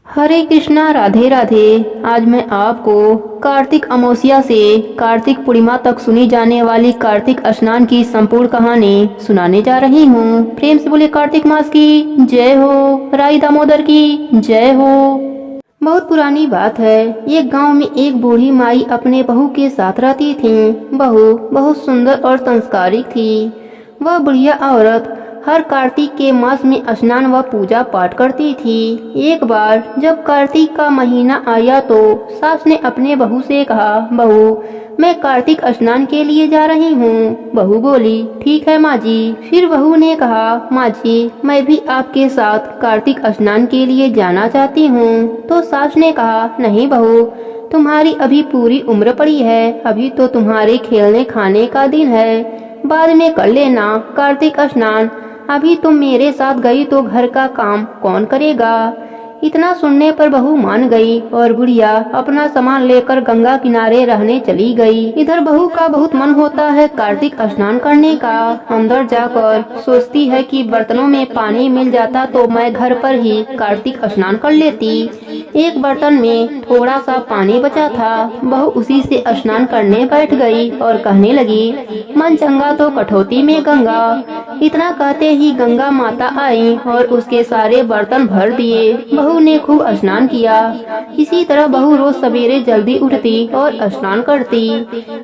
हरे कृष्णा, राधे राधे। आज मैं आपको कार्तिक अमावस्या से कार्तिक पूर्णिमा तक सुनी जाने वाली कार्तिक स्नान की संपूर्ण कहानी सुनाने जा रही हूँ। प्रेम से बोले कार्तिक मास की जय हो, राई दामोदर की जय हो। बहुत पुरानी बात है। एक गांव में एक बूढ़ी माई अपने बहू के साथ रहती थी। बहू बहुत सुंदर और संस्कारिक थी। वह बुढ़िया औरत हर कार्तिक के मास में स्नान व पूजा पाठ करती थी। एक बार जब कार्तिक का महीना आया तो सास ने अपने बहू से कहा, बहू मैं कार्तिक स्नान के लिए जा रही हूँ। बहू बोली, ठीक है माँ जी। फिर बहू ने कहा, माँ जी मैं भी आपके साथ कार्तिक स्नान के लिए जाना चाहती हूँ। तो सास ने कहा, नहीं बहू, तुम्हारी अभी पूरी उम्र पड़ी है, अभी तो तुम्हारे खेलने खाने का दिन है, बाद में कर लेना कार्तिक स्नान। अभी तुम मेरे साथ गई तो घर का काम कौन करेगा। इतना सुनने पर बहू मान गई और बुढ़िया अपना सामान लेकर गंगा किनारे रहने चली गई। इधर बहू का बहुत मन होता है कार्तिक स्नान करने का। अंदर जाकर सोचती है कि बर्तनों में पानी मिल जाता तो मैं घर पर ही कार्तिक स्नान कर लेती। एक बर्तन में थोड़ा सा पानी बचा था। बहू उसी से स्नान करने बैठ गई और कहने लगी, मन चंगा तो कठौती में गंगा। इतना कहते ही गंगा माता आई और उसके सारे बर्तन भर दिए। बहू ने खूब स्नान किया। इसी तरह बहू रोज सवेरे जल्दी उठती और स्नान करती।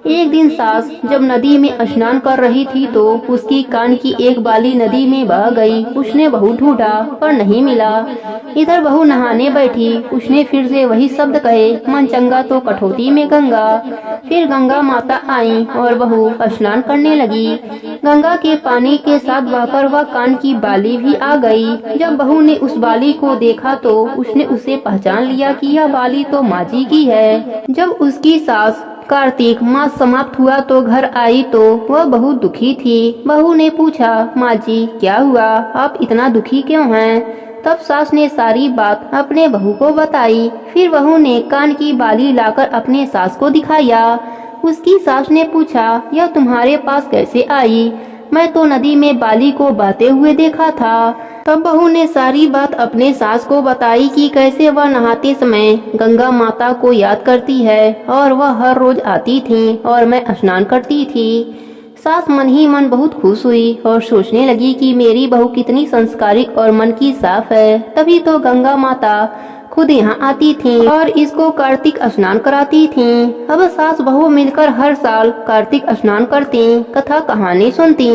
एक दिन सास जब नदी में स्नान कर रही थी तो उसकी कान की एक बाली नदी में बह गई। उसने बहू ढूंढा पर नहीं मिला। इधर बहू नहाने बैठी। उसने फिर से वही शब्द कहे, मन चंगा तो कठौती में गंगा। फिर गंगा माता आई और बहू स्नान करने लगी। गंगा के पानी के साथ बहकर वह कान की बाली भी आ गई। जब बहू ने उस बाली को देखा तो उसने उसे पहचान लिया कि यह बाली तो माँ जी की है। जब उसकी सास कार्तिक मास समाप्त हुआ तो घर आई तो वह बहुत दुखी थी। बहू ने पूछा, माँ जी क्या हुआ, आप इतना दुखी क्यों हैं? तब सास ने सारी बात अपने बहू को बताई। फिर बहू ने कान की बाली लाकर अपने सास को दिखाया। उसकी सास ने पूछा, यह तुम्हारे पास कैसे आई? मैं तो नदी में बाली को बहते हुए देखा था। तब बहू ने सारी बात अपने सास को बताई कि कैसे वह नहाते समय गंगा माता को याद करती है और वह हर रोज आती थी और मैं स्नान करती थी। सास मन ही मन बहुत खुश हुई और सोचने लगी कि मेरी बहू कितनी संस्कारिक और मन की साफ है। तभी तो गंगा माता खुद यहाँ आती थी और इसको कार्तिक स्नान कराती थी। अब सास बहू मिलकर हर साल कार्तिक स्नान करती, कथा कहानी सुनती।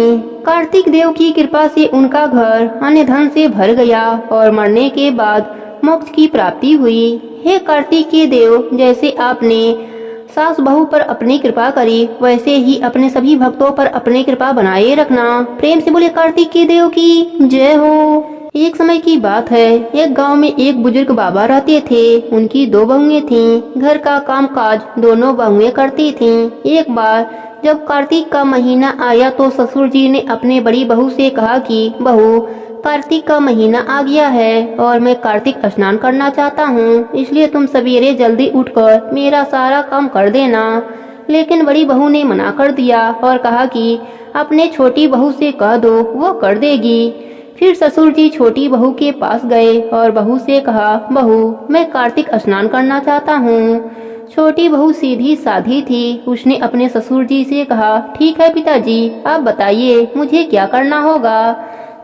कार्तिक देव की कृपा से उनका घर अन्य धन से भर गया और मरने के बाद मोक्ष की प्राप्ति हुई। हे कार्तिक के देव, जैसे आपने सास बहू पर अपनी कृपा करी वैसे ही अपने सभी भक्तों पर अपनी कृपा बनाए रखना। प्रेम से बोले कार्तिक के देव की जय हो। एक समय की बात है। एक गांव में एक बुजुर्ग बाबा रहते थे। उनकी दो बहुएं थीं। घर का काम काज दोनों बहुएं करती थीं। एक बार जब कार्तिक का महीना आया तो ससुर जी ने अपने बड़ी बहू से कहा कि बहू, कार्तिक का महीना आ गया है और मैं कार्तिक स्नान करना चाहता हूँ, इसलिए तुम सवेरे जल्दी उठकर मेरा सारा काम कर देना। लेकिन बड़ी बहू ने मना कर दिया और कहा कि अपने छोटी बहू से कह दो, वो कर देगी। फिर ससुर जी छोटी बहू के पास गए और बहू से कहा, बहू मैं कार्तिक स्नान करना चाहता हूँ। छोटी बहू सीधी साधी थी। उसने अपने ससुर जी से कहा, ठीक है पिताजी, आप बताइए मुझे क्या करना होगा।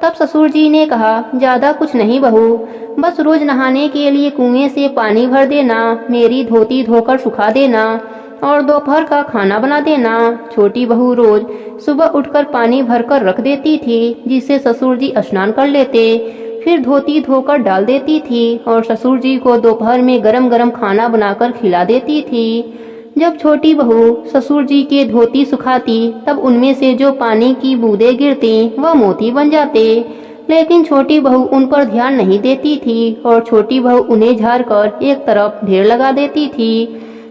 तब ससुर जी ने कहा, ज्यादा कुछ नहीं बहू, बस रोज नहाने के लिए कुएं से पानी भर देना, मेरी धोती धोकर सुखा देना और दोपहर का खाना बना देना। छोटी बहू रोज सुबह उठकर पानी भरकर रख देती थी, जिससे ससुर जी स्नान कर लेते। फिर धोती धोकर डाल देती थी और ससुर जी को दोपहर में गरम गरम खाना बनाकर खिला देती थी। जब छोटी बहू ससुर जी के धोती सुखाती तब उनमें से जो पानी की बूंदें गिरती वह मोती बन जाते। लेकिन छोटी बहू उन पर ध्यान नहीं देती थी और छोटी बहू उन्हें झाड़कर एक तरफ ढेर लगा देती थी।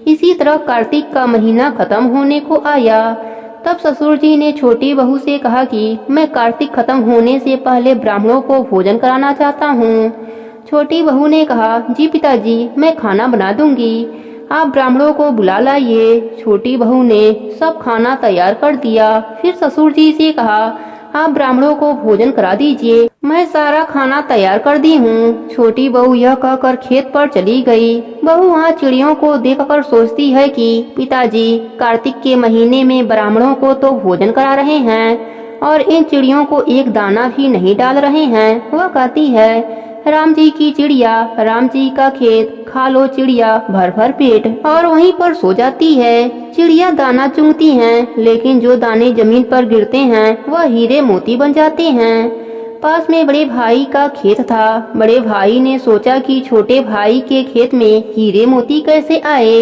इसी तरह कार्तिक का महीना खत्म होने को आया। तब ससुर जी ने छोटी बहू से कहा कि मैं कार्तिक खत्म होने से पहले ब्राह्मणों को भोजन कराना चाहता हूँ। छोटी बहू ने कहा, जी पिताजी, मैं खाना बना दूंगी, आप ब्राह्मणों को बुला लाइए। छोटी बहू ने सब खाना तैयार कर दिया। फिर ससुर जी से कहा, आप ब्राह्मणों को भोजन करा दीजिए। मैं सारा खाना तैयार कर दी हूँ। छोटी बहू यह कहकर खेत पर चली गई। बहू वहाँ चिड़ियों को देखकर सोचती है कि पिताजी कार्तिक के महीने में ब्राह्मणों को तो भोजन करा रहे हैं और इन चिड़ियों को एक दाना भी नहीं डाल रहे हैं। वह कहती है, राम जी की चिड़िया, राम जी का खेत, खा लो चिड़िया भर भर पेट, और वहीं पर सो जाती है। चिड़िया दाना चुगती हैं, लेकिन जो दाने जमीन पर गिरते हैं वह हीरे मोती बन जाते हैं। पास में बड़े भाई का खेत था। बड़े भाई ने सोचा कि छोटे भाई के खेत में हीरे मोती कैसे आए।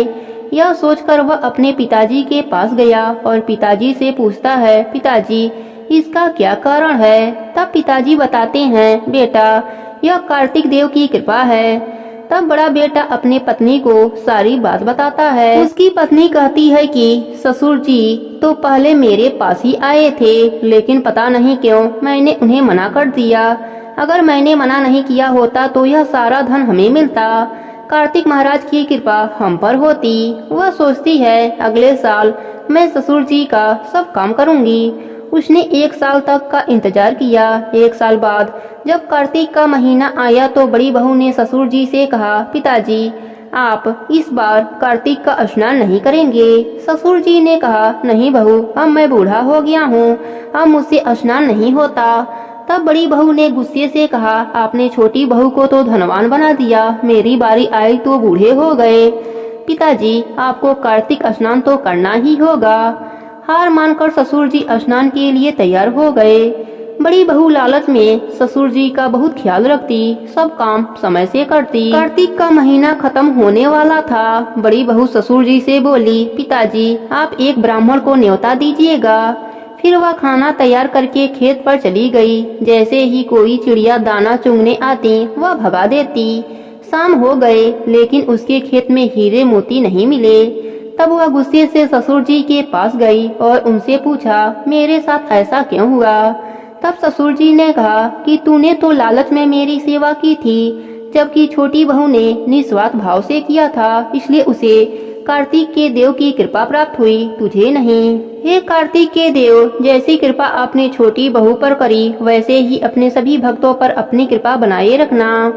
यह सोचकर वह अपने पिताजी के पास गया और पिताजी से पूछता है, पिताजी इसका क्या कारण है। तब पिताजी बताते हैं, बेटा यह कार्तिक देव की कृपा है। तब बड़ा बेटा अपने पत्नी को सारी बात बताता है। उसकी पत्नी कहती है कि ससुर जी तो पहले मेरे पास ही आए थे, लेकिन पता नहीं क्यों मैंने उन्हें मना कर दिया। अगर मैंने मना नहीं किया होता तो यह सारा धन हमें मिलता, कार्तिक महाराज की कृपा हम पर होती। वह सोचती है, अगले साल मैं ससुर जी का सब काम करूंगी। उसने 1 साल तक का इंतजार किया। 1 साल बाद जब कार्तिक का महीना आया तो बड़ी बहू ने ससुर जी से कहा, पिताजी आप इस बार कार्तिक का स्नान नहीं करेंगे। ससुर जी ने कहा, नहीं बहू, अब मैं बूढ़ा हो गया हूँ, अब मुझसे स्नान नहीं होता। तब बड़ी बहू ने गुस्से से कहा, आपने छोटी बहू को तो धनवान बना दिया, मेरी बारी आई तो बूढ़े हो गए। पिताजी आपको कार्तिक स्नान तो करना ही होगा। हार मानकर ससुर जी स्नान के लिए तैयार हो गए। बड़ी बहू लालच में ससुर जी का बहुत ख्याल रखती, सब काम समय से करती। कार्तिक का महीना खत्म होने वाला था। बड़ी बहू ससुर जी से बोली, पिताजी आप एक ब्राह्मण को न्योता दीजिएगा। फिर वह खाना तैयार करके खेत पर चली गई। जैसे ही कोई चिड़िया दाना चुगने आती वह भगा देती। शाम हो गए, लेकिन उसके खेत में हीरे मोती नहीं मिले। तब वह गुस्से से ससुर जी के पास गई और उनसे पूछा, मेरे साथ ऐसा क्यों हुआ। तब ससुर जी ने कहा कि तूने तो लालच में मेरी सेवा की थी, जबकि छोटी बहू ने निस्वार्थ भाव से किया था, इसलिए उसे कार्तिक के देव की कृपा प्राप्त हुई, तुझे नहीं। हे कार्तिक के देव, जैसी कृपा आपने छोटी बहू पर करी वैसे ही अपने सभी भक्तों पर अपनी कृपा बनाए रखना।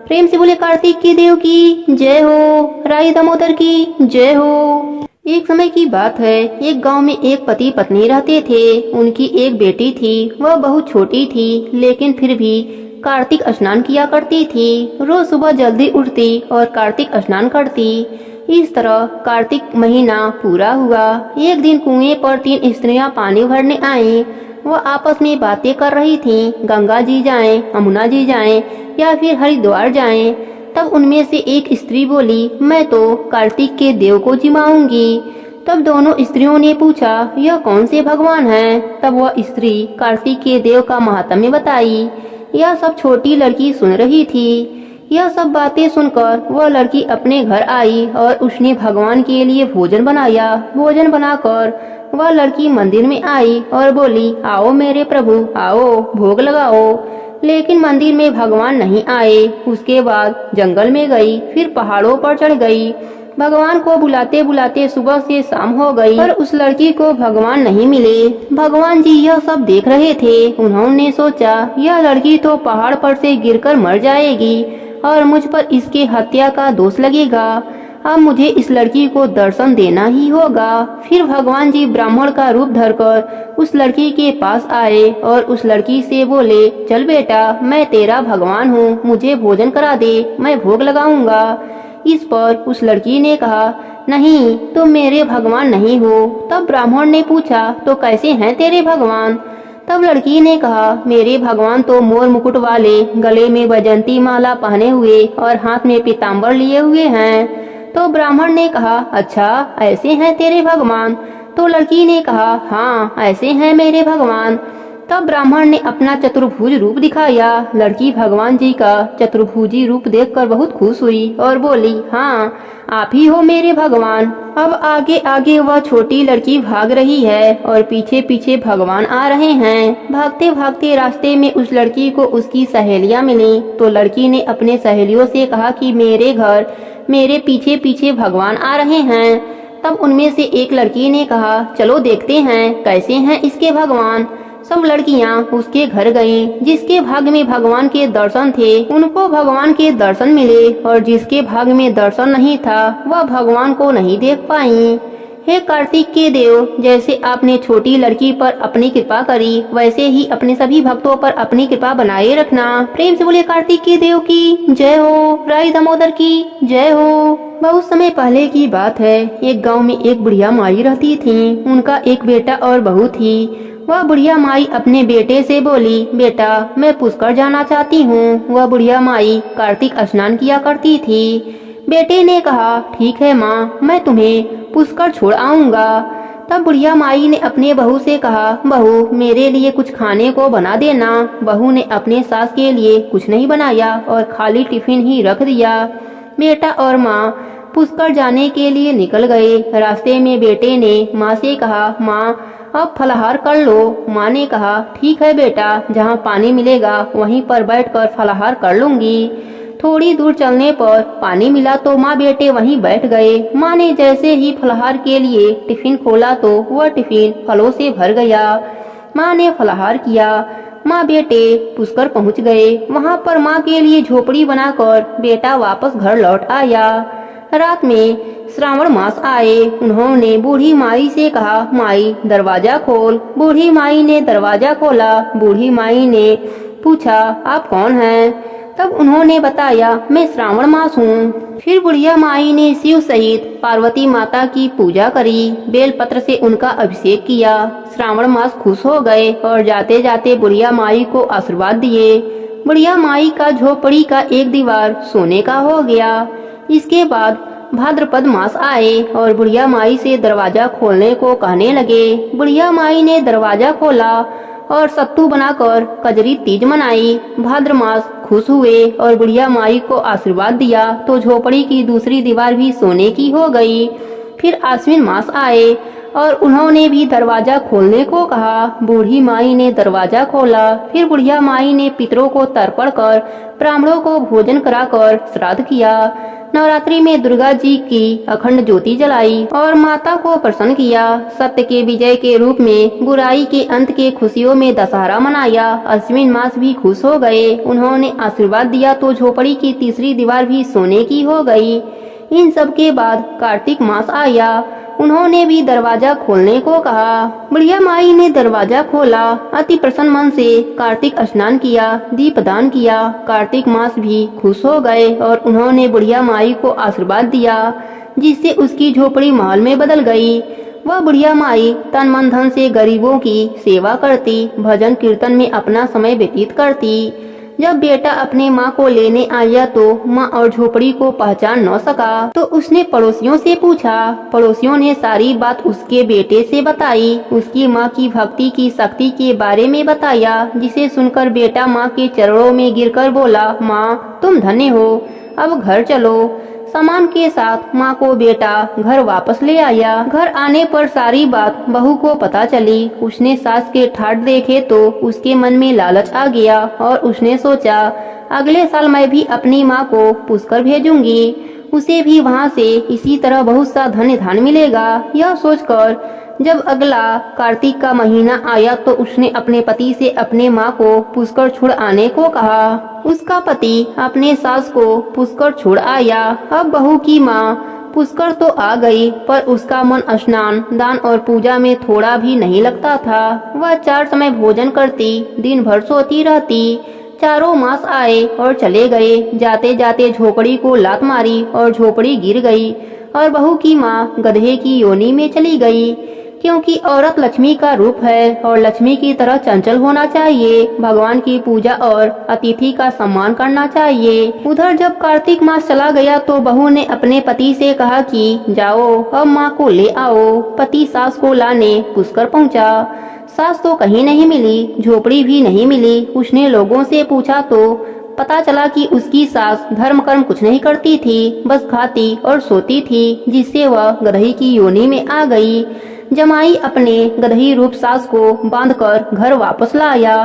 प्रेम से बोले कार्तिक के देव की जय हो, राई दामोदर की जय हो। एक समय की बात है, एक गांव में एक पति पत्नी रहते थे। उनकी एक बेटी थी, वह बहुत छोटी थी, लेकिन फिर भी कार्तिक स्नान किया करती थी। रोज सुबह जल्दी उठती और कार्तिक स्नान करती। इस तरह कार्तिक महीना पूरा हुआ। एक दिन कुएं पर 3 स्त्रियां पानी भरने आईं। वह आपस में बातें कर रही थीं, गंगा जी जाएं, यमुना जी जाएं या फिर हरिद्वार जाएं। तब उनमें से एक स्त्री बोली, मैं तो कार्तिक के देव को जिमाऊंगी। तब दोनों स्त्रियों ने पूछा, यह कौन से भगवान हैं? तब वह स्त्री कार्तिक के देव का महात्म्य बताई। यह सब छोटी लड़की सुन रही थी। यह सब बातें सुनकर वह लड़की अपने घर आई और उसने भगवान के लिए भोजन बनाया। भोजन बनाकर वह लड़की मंदिर में आई और बोली, आओ मेरे प्रभु, आओ भोग लगाओ। लेकिन मंदिर में भगवान नहीं आए। उसके बाद जंगल में गई, फिर पहाड़ों पर चढ़ गई। भगवान को बुलाते बुलाते सुबह से शाम हो गई, पर उस लड़की को भगवान नहीं मिले। भगवान जी यह सब देख रहे थे। उन्होंने सोचा, यह लड़की तो पहाड़ पर से गिरकर मर जाएगी और मुझ पर इसके हत्या का दोष लगेगा। अब मुझे इस लड़की को दर्शन देना ही होगा। फिर भगवान जी ब्राह्मण का रूप धरकर उस लड़की के पास आए और उस लड़की से बोले, चल बेटा, मैं तेरा भगवान हूँ, मुझे भोजन करा दे, मैं भोग लगाऊंगा। इस पर उस लड़की ने कहा, नहीं, तुम मेरे भगवान नहीं हो। तब ब्राह्मण ने पूछा, तो कैसे हैं तेरे भगवान? तब लड़की ने कहा, मेरे भगवान तो मोर मुकुट वाले, गले में वैजंती माला पहने हुए और हाथ में पीताम्बर लिए हुए हैं। तो ब्राह्मण ने कहा, अच्छा ऐसे हैं तेरे भगवान? तो लड़की ने कहा, हाँ ऐसे हैं मेरे भगवान। तब ब्राह्मण ने अपना चतुर्भुज रूप दिखाया। लड़की भगवान जी का चतुर्भुजी रूप देखकर बहुत खुश हुई और बोली, हाँ आप ही हो मेरे भगवान। अब आगे आगे वह छोटी लड़की भाग रही है और पीछे पीछे भगवान आ रहे हैं। भागते भागते रास्ते में उस लड़की को उसकी सहेलियां मिली। तो लड़की ने अपने सहेलियों से कहा कि मेरे घर मेरे पीछे पीछे भगवान आ रहे हैं। तब उनमें से एक लड़की ने कहा, चलो देखते हैं कैसे हैं इसके भगवान। सब लड़कियां उसके घर गईं। जिसके भाग्य में भगवान के दर्शन थे उनको भगवान के दर्शन मिले और जिसके भाग्य में दर्शन नहीं था वह भगवान को नहीं देख पाई। हे कार्तिक के देव, जैसे आपने छोटी लड़की पर अपनी कृपा करी वैसे ही अपने सभी भक्तों पर अपनी कृपा बनाए रखना। प्रेम से बोले कार्तिक के देव की जय हो, राई दामोदर की जय हो। बहुत समय पहले की बात है। एक गांव में एक बुढ़िया माई रहती थी। उनका एक बेटा और बहू थी। वह बुढ़िया माई अपने बेटे से बोली, बेटा मैं पुष्कर जाना चाहती हूँ। वह बुढ़िया माई कार्तिक स्नान किया करती थी। बेटे ने कहा, ठीक है माँ, मैं तुम्हें पुष्कर छोड़ आऊंगा। तब बुढ़िया माई ने अपने बहू से कहा, बहू मेरे लिए कुछ खाने को बना देना। बहू ने अपने सास के लिए कुछ नहीं बनाया और खाली टिफिन ही रख दिया। बेटा और माँ पुष्कर जाने के लिए निकल गए। रास्ते में बेटे ने माँ से कहा, माँ अब फलाहार कर लो। माँ ने कहा, ठीक है बेटा, जहाँ पानी मिलेगा वहीं पर बैठकर फलाहार कर लूंगी। थोड़ी दूर चलने पर पानी मिला तो माँ बेटे वहीं बैठ गए। माँ ने जैसे ही फलाहार के लिए टिफिन खोला तो वह टिफिन फलों से भर गया। माँ ने फलाहार किया। माँ बेटे पुष्कर पहुँच गए। वहाँ पर माँ के लिए झोपड़ी बनाकर बेटा वापस घर लौट आया। रात में श्रावण मास आए। उन्होंने बूढ़ी माई से कहा, माई दरवाजा खोल। बूढ़ी माई ने दरवाजा खोला। बूढ़ी माई ने पूछा, आप कौन हैं? तब उन्होंने बताया, मैं श्रावण मास हूँ। फिर बुढ़िया माई ने शिव सहित पार्वती माता की पूजा करी। बेलपत्र से उनका अभिषेक किया। श्रावण मास खुश हो गए और जाते जाते बुढ़िया माई को आशीर्वाद दिए। बुढ़िया माई का झोपड़ी का एक दीवार सोने का हो गया। इसके बाद भाद्रपद मास आए और बुढ़िया माई से दरवाजा खोलने को कहने लगे। बुढ़िया माई ने दरवाजा खोला और सत्तू बनाकर कजरी तीज मनाई। भाद्र मास खुश हुए और बुढ़िया माई को आशीर्वाद दिया तो झोपड़ी की दूसरी दीवार भी सोने की हो गई। फिर आश्विन मास आए और उन्होंने भी दरवाजा खोलने को कहा। बूढ़ी माई ने दरवाजा खोला। फिर बुढ़िया माई ने पितरों को तर्पण कर ब्राह्मणों को भोजन कराकर श्राद्ध किया। नवरात्रि में दुर्गा जी की अखंड ज्योति जलाई और माता को प्रसन्न किया। सत्य के विजय के रूप में बुराई के अंत के खुशियों में दशहरा मनाया। अश्विन मास भी खुश हो गए। उन्होंने आशीर्वाद दिया तो झोपड़ी की तीसरी दीवार भी सोने की हो गई। इन सब के बाद कार्तिक मास आया। उन्होंने भी दरवाजा खोलने को कहा। बुढ़िया माई ने दरवाजा खोला। अति प्रसन्न मन से कार्तिक स्नान किया, दीपदान किया। कार्तिक मास भी खुश हो गए और उन्होंने बुढ़िया माई को आशीर्वाद दिया, जिससे उसकी झोपड़ी महल में बदल गई। वह बुढ़िया माई तन मन धन से गरीबों की सेवा करती, भजन कीर्तन में अपना समय व्यतीत करती। जब बेटा अपने माँ को लेने आया तो माँ और झोपड़ी को पहचान न सका तो उसने पड़ोसियों से पूछा। पड़ोसियों ने सारी बात उसके बेटे से बताई। उसकी माँ की भक्ति की शक्ति के बारे में बताया, जिसे सुनकर बेटा माँ के चरणों में गिरकर बोला, माँ तुम धन्य हो, अब घर चलो। सामान के साथ माँ को बेटा घर वापस ले आया। घर आने पर सारी बात बहू को पता चली। उसने सास के ठाट देखे तो उसके मन में लालच आ गया और उसने सोचा, अगले साल मैं भी अपनी माँ को पुष्कर भेजूंगी, उसे भी वहाँ से इसी तरह बहुत सा धन धान मिलेगा। यह सोचकर जब अगला कार्तिक का महीना आया तो उसने अपने पति से अपने माँ को पुष्कर छोड़ आने को कहा। उसका पति अपने सास को पुष्कर छोड़ आया। अब बहू की माँ पुष्कर तो आ गई, पर उसका मन स्नान, दान और पूजा में थोड़ा भी नहीं लगता था। वह 4 समय भोजन करती, दिन भर सोती रहती। चारों मास आए और चले गए। जाते जाते झोपड़ी को लात मारी और झोपड़ी गिर गई और बहू की माँ गधे की योनि में चली गई, क्योंकि औरत लक्ष्मी का रूप है और लक्ष्मी की तरह चंचल होना चाहिए। भगवान की पूजा और अतिथि का सम्मान करना चाहिए। उधर जब कार्तिक मास चला गया तो बहू ने अपने पति से कहा कि जाओ अब माँ को ले आओ। पति सास को लाने पुष्कर पहुँचा। सास तो कहीं नहीं मिली, झोपड़ी भी नहीं मिली। उसने लोगों से पूछा तो पता चला कि उसकी सास धर्म कर्म कुछ नहीं करती थी, बस खाती और सोती थी, जिससे वह गधे की योनि में आ गई। जमाई अपने गदही रूप सास को बांधकर घर वापस लाया।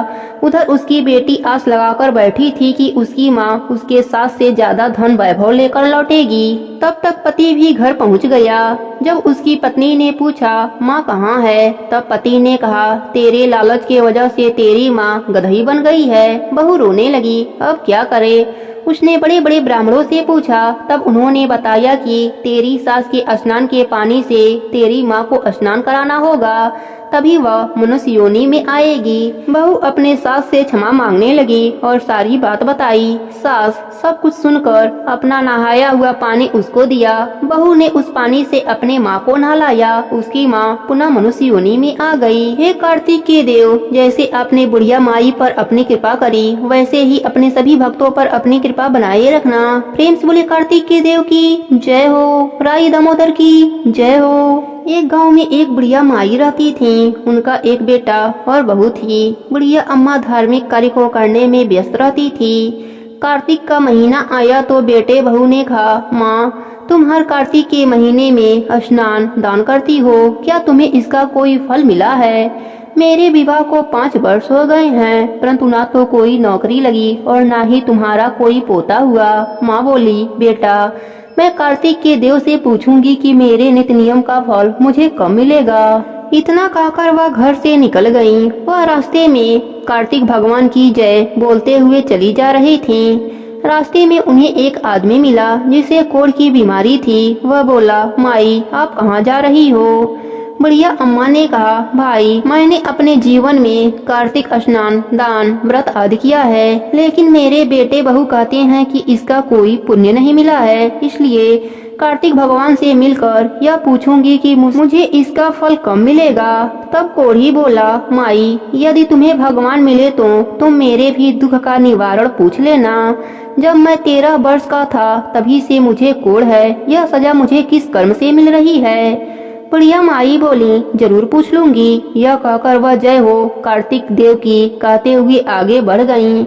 उधर उसकी बेटी आस लगाकर बैठी थी कि उसकी माँ उसके सास से ज्यादा धन वैभव लेकर लौटेगी। तब तक पति भी घर पहुँच गया। जब उसकी पत्नी ने पूछा माँ कहाँ है, तब पति ने कहा तेरे लालच के वजह से तेरी माँ गदही बन गई है। बहू रोने लगी, अब क्या करे। उसने बड़े बड़े ब्राह्मणों से पूछा, तब उन्होंने बताया कि तेरी सास के स्नान के पानी से तेरी माँ को स्नान कराना होगा, तभी वह मनुष्य योनि में आएगी। बहू अपने सास से क्षमा मांगने लगी और सारी बात बताई। सास सब कुछ सुनकर अपना नहाया हुआ पानी उसको दिया। बहू ने उस पानी से अपने माँ को नहलाया। उसकी माँ पुनः मनुष्य योनि में आ गई। हे कार्तिक के देव, जैसे आपने बुढ़िया माई पर अपनी कृपा करी, वैसे ही अपने सभी भक्तों पर अपनी कृपा बनाए रखना। प्रेम से बोले कार्तिक के देव की जय हो, राई दामोदर की जय हो। एक गांव में एक बुढ़िया माई रहती थी। उनका एक बेटा और बहू थी। बुढ़िया अम्मा धार्मिक कार्य को करने में व्यस्त रहती थी। कार्तिक का महीना आया तो बेटे बहू ने कहा, माँ तुम हर कार्तिक के महीने में स्नान दान करती हो, क्या तुम्हें इसका कोई फल मिला है? मेरे विवाह को 5 वर्ष हो गए हैं, परंतु ना तो कोई नौकरी लगी और ना ही तुम्हारा कोई पोता हुआ। माँ बोली, बेटा मैं कार्तिक के देव से पूछूंगी कि मेरे नित्य नियम का फल मुझे कब मिलेगा। इतना कहकर वह घर से निकल गईं। वह रास्ते में कार्तिक भगवान की जय बोलते हुए चली जा रही थीं। रास्ते में उन्हें एक आदमी मिला जिसे कोढ़ की बीमारी थी। वह बोला, माई आप कहाँ जा रही हो? बुढ़िया अम्मा ने कहा, भाई मैंने अपने जीवन में कार्तिक स्नान दान व्रत आदि किया है, लेकिन मेरे बेटे बहू कहते हैं कि इसका कोई पुण्य नहीं मिला है, इसलिए कार्तिक भगवान से मिलकर यह पूछूंगी कि मुझे इसका फल कब मिलेगा। तब कोढ़ी बोला, माई यदि तुम्हें भगवान मिले तो तुम मेरे भी दुख का निवारण पूछ लेना। जब मैं 13 वर्ष का था तभी से मुझे कोढ़ है, यह सजा मुझे किस कर्म से मिल रही है? बुढ़िया माई बोली, जरूर पूछ लूंगी। यह कहकर वह जय हो कार्तिक देव की कहते हुए आगे बढ़ गईं।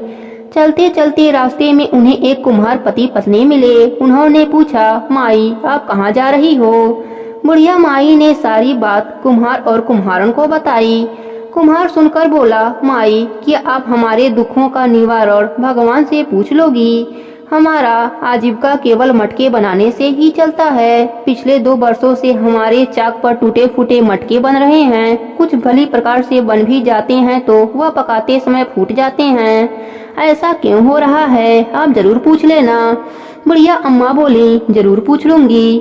चलते चलते रास्ते में उन्हें एक कुम्हार पति पत्नी मिले। उन्होंने पूछा, माई आप कहाँ जा रही हो? बुढ़िया माई ने सारी बात कुम्हार और कुम्हारन को बताई। कुम्हार सुनकर बोला, माई क्या आप हमारे दुखों का निवारण भगवान से पूछ लोगी? हमारा आजीविका केवल मटके बनाने से ही चलता है। पिछले 2 वर्षों से हमारे चाक पर टूटे फूटे मटके बन रहे हैं। कुछ भली प्रकार से बन भी जाते हैं तो वह पकाते समय फूट जाते हैं। ऐसा क्यों हो रहा है, आप जरूर पूछ लेना। बुढ़िया अम्मा बोली, जरूर पूछ लूंगी।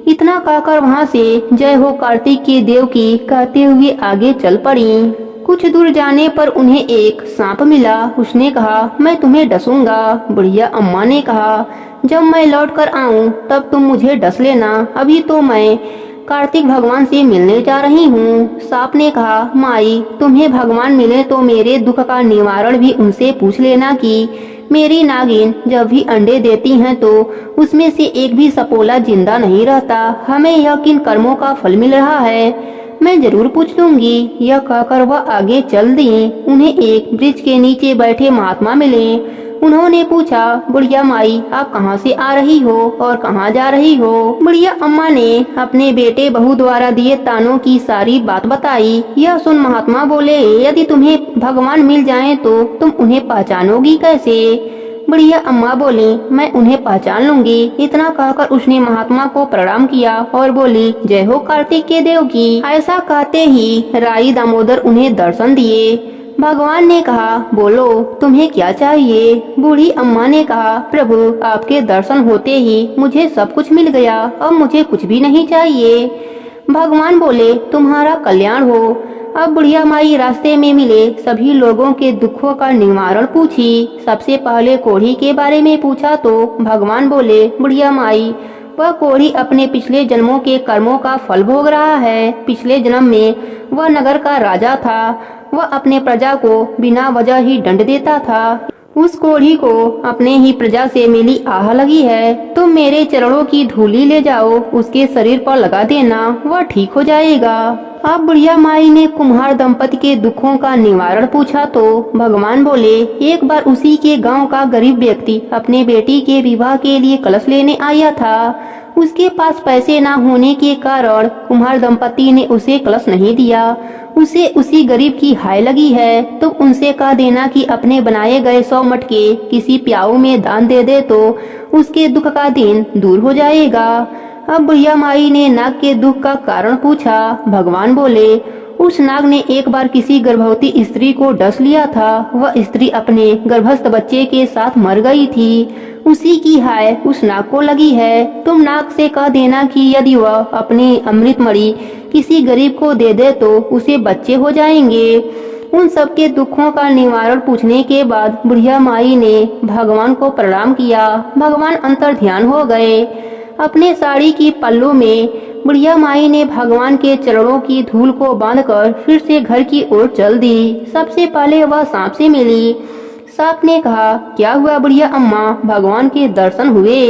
इतना कहकर वहाँ से जय हो कार्तिक के देव की कहते हुए आगे चल पड़ी। कुछ दूर जाने पर उन्हें एक सांप मिला। उसने कहा, मैं तुम्हें डसूंगा। बुढ़िया अम्मा ने कहा, जब मैं लौट कर आऊँ तब तुम मुझे डस लेना, अभी तो मैं कार्तिक भगवान से मिलने जा रही हूँ। सांप ने कहा, माई तुम्हें भगवान मिले तो मेरे दुख का निवारण भी उनसे पूछ लेना कि मेरी नागिन जब भी अंडे देती हैं तो उसमें से एक भी सपोला जिंदा नहीं रहता। हमें यह किन कर्मों का फल मिल रहा है? मैं जरूर पूछ लूंगी। यह कहकर वह आगे चल दी। उन्हें एक वृक्ष के नीचे बैठे महात्मा मिले। उन्होंने पूछा, बुढ़िया माई आप कहाँ से आ रही हो और कहाँ जा रही हो? बुढ़िया अम्मा ने अपने बेटे बहू द्वारा दिए तानों की सारी बात बताई। यह सुन महात्मा बोले, यदि तुम्हें भगवान मिल जाएं तो तुम उन्हें पहचानोगी कैसे? बुढ़िया अम्मा बोली, मैं उन्हें पहचान लूंगी। इतना कहकर उसने महात्मा को प्रणाम किया और बोली, जय हो कार्तिक के देव की। ऐसा कहते ही राई दामोदर उन्हें दर्शन दिए। भगवान ने कहा, बोलो तुम्हें क्या चाहिए? बूढ़ी अम्मा ने कहा, प्रभु आपके दर्शन होते ही मुझे सब कुछ मिल गया, अब मुझे कुछ भी नहीं चाहिए। भगवान बोले, तुम्हारा कल्याण हो। अब बुढ़िया माई रास्ते में मिले सभी लोगों के दुखों का निवारण पूछी। सबसे पहले कोढ़ी के बारे में पूछा तो भगवान बोले, बुढ़िया माई वह कोढ़ी अपने पिछले जन्मों के कर्मों का फल भोग रहा है। पिछले जन्म में वह नगर का राजा था। वह अपने प्रजा को बिना वजह ही दंड देता था। उस कोढ़ी को अपने ही प्रजा से मिली आह लगी है। तुम मेरे चरणों की धूली ले जाओ, उसके शरीर पर लगा देना, वह ठीक हो जाएगा। अब बुढ़िया माई ने कुम्हार दंपति के दुखों का निवारण पूछा तो भगवान बोले, एक बार उसी के गांव का गरीब व्यक्ति अपने बेटी के विवाह के लिए कलश लेने आया था। उसके पास पैसे ना होने के कारण कुम्हार दंपति ने उसे कलश नहीं दिया। उसे उसी गरीब की हाय लगी है तो उनसे कह देना कि अपने बनाए गए 100 मटके किसी प्याऊ में दान दे दे तो उसके दुख का दिन दूर हो जाएगा। अब बुढ़िया माई ने नाग के दुख का कारण पूछा। भगवान बोले, उस नाग ने एक बार किसी गर्भवती स्त्री को डस लिया था। वह स्त्री अपने गर्भस्थ बच्चे के साथ मर गई थी। उसी की हाय उस नाग को लगी है। तुम नाग से कह देना कि यदि वह अपनी अमृतमणि किसी गरीब को दे दे तो उसे बच्चे हो जाएंगे। उन सबके दुखों का निवारण पूछने के बाद बुढ़िया माई ने भगवान को प्रणाम किया। भगवान अंतर ध्यान हो गए। अपने साड़ी की पल्लू में बुढ़िया माई ने भगवान के चरणों की धूल को बांधकर फिर से घर की ओर चल दी। सबसे पहले वह सांप से मिली। सांप ने कहा, क्या हुआ बुढ़िया अम्मा, भगवान के दर्शन हुए?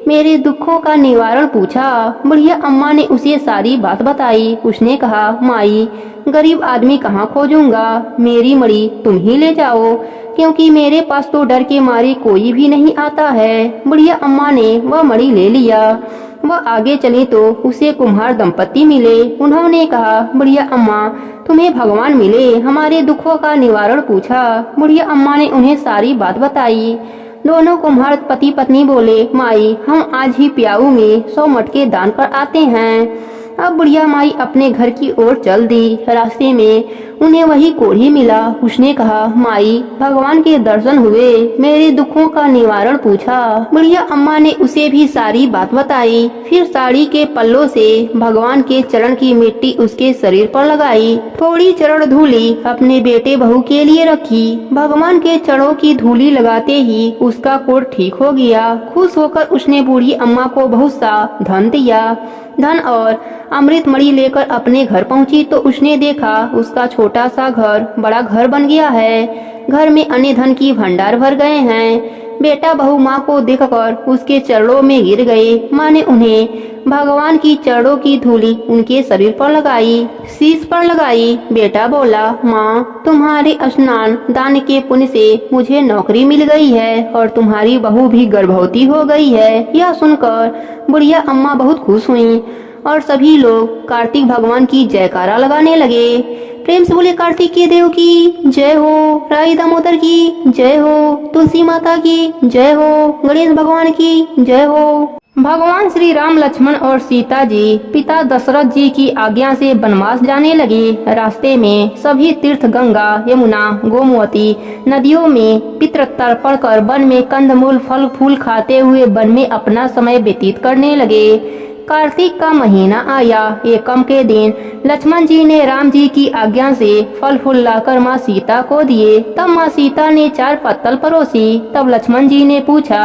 मेरे दुखों का निवारण पूछा। बुढ़िया अम्मा ने उसे सारी बात बताई। उसने कहा, माई, गरीब आदमी कहाँ खोजूंगा, मेरी मणि तुम ही ले जाओ, क्योंकि मेरे पास तो डर के मारे कोई भी नहीं आता है। बुढ़िया अम्मा ने वह मणि ले लिया। वह आगे चली तो उसे कुम्हार दंपति मिले। उन्होंने कहा, बुढ़िया अम्मा, तुम्हें भगवान मिले, हमारे दुखों का निवारण पूछा। बुढ़िया अम्मा ने उन्हें सारी बात बताई। दोनों कुम्हार पति पत्नी बोले, माई, हम आज ही प्याऊ में 100 मटके दान कर आते हैं। अब बुढ़िया माई अपने घर की ओर चल दी। रास्ते में उन्हें वही कोढ़ी मिला। उसने कहा, माई, भगवान के दर्शन हुए, मेरे दुखों का निवारण पूछा। बुढ़िया अम्मा ने उसे भी सारी बात बताई। फिर साड़ी के पल्लों से भगवान के चरण की मिट्टी उसके शरीर पर लगाई। थोड़ी चरण धूली अपने बेटे बहू के लिए रखी। भगवान के चरणों की धूली लगाते ही उसका कोढ़ ठीक हो गया। खुश होकर उसने बूढ़ी अम्मा को बहुत सा धन दिया। धन और अमृतमणि लेकर अपने घर पहुंची तो उसने देखा उसका छोटा सा घर बड़ा घर बन गया है। घर में अन्य धन की भंडार भर गए हैं। बेटा बहू माँ को देखकर उसके चरणों में गिर गए। माँ ने उन्हें भगवान की चरणों की धूली उनके शरीर पर लगाई, शीश पर लगाई। बेटा बोला, माँ, तुम्हारे स्नान दान के पुण्य से मुझे नौकरी मिल गई है और तुम्हारी बहू भी गर्भवती हो गई है। यह सुनकर बुढ़िया अम्मा बहुत खुश हुई और सभी लोग कार्तिक भगवान की जयकारा लगाने लगे। प्रेम से बोले, कार्तिक के देव की जय हो, राई दामोदर की जय हो, तुलसी माता की जय हो, गणेश भगवान की जय हो। भगवान श्री राम, लक्ष्मण और सीता जी पिता दशरथ जी की आज्ञा से वनवास जाने लगे। रास्ते में सभी तीर्थ गंगा, यमुना, गोमती नदियों में पितृ तर्पण कर वन में कंदमूल फल फूल खाते हुए वन में अपना समय व्यतीत करने लगे। कार्तिक का महीना आया। एकम के दिन लक्ष्मण जी ने राम जी की आज्ञा से फल फूल लाकर माँ सीता को दिए। तब माँ सीता ने 4 पत्तल परोसी। तब लक्ष्मण जी ने पूछा,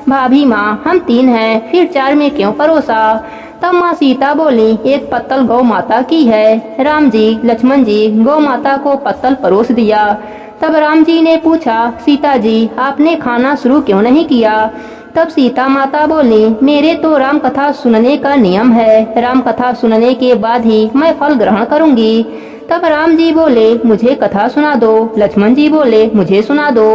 भाभी माँ, हम 3 हैं, फिर 4 में क्यों परोसा? तब माँ सीता बोली, एक पत्तल गौ माता की है। राम जी, लक्ष्मण जी गौ माता को पत्तल परोस दिया। तब राम जी ने पूछा, सीता जी, आपने खाना शुरू क्यों नहीं किया? तब सीता माता बोली, मेरे तो राम कथा सुनने का नियम है। राम कथा सुनने के बाद ही मैं फल ग्रहण करूंगी। तब राम जी बोले, मुझे कथा सुना दो। लक्ष्मण जी बोले, मुझे सुना दो।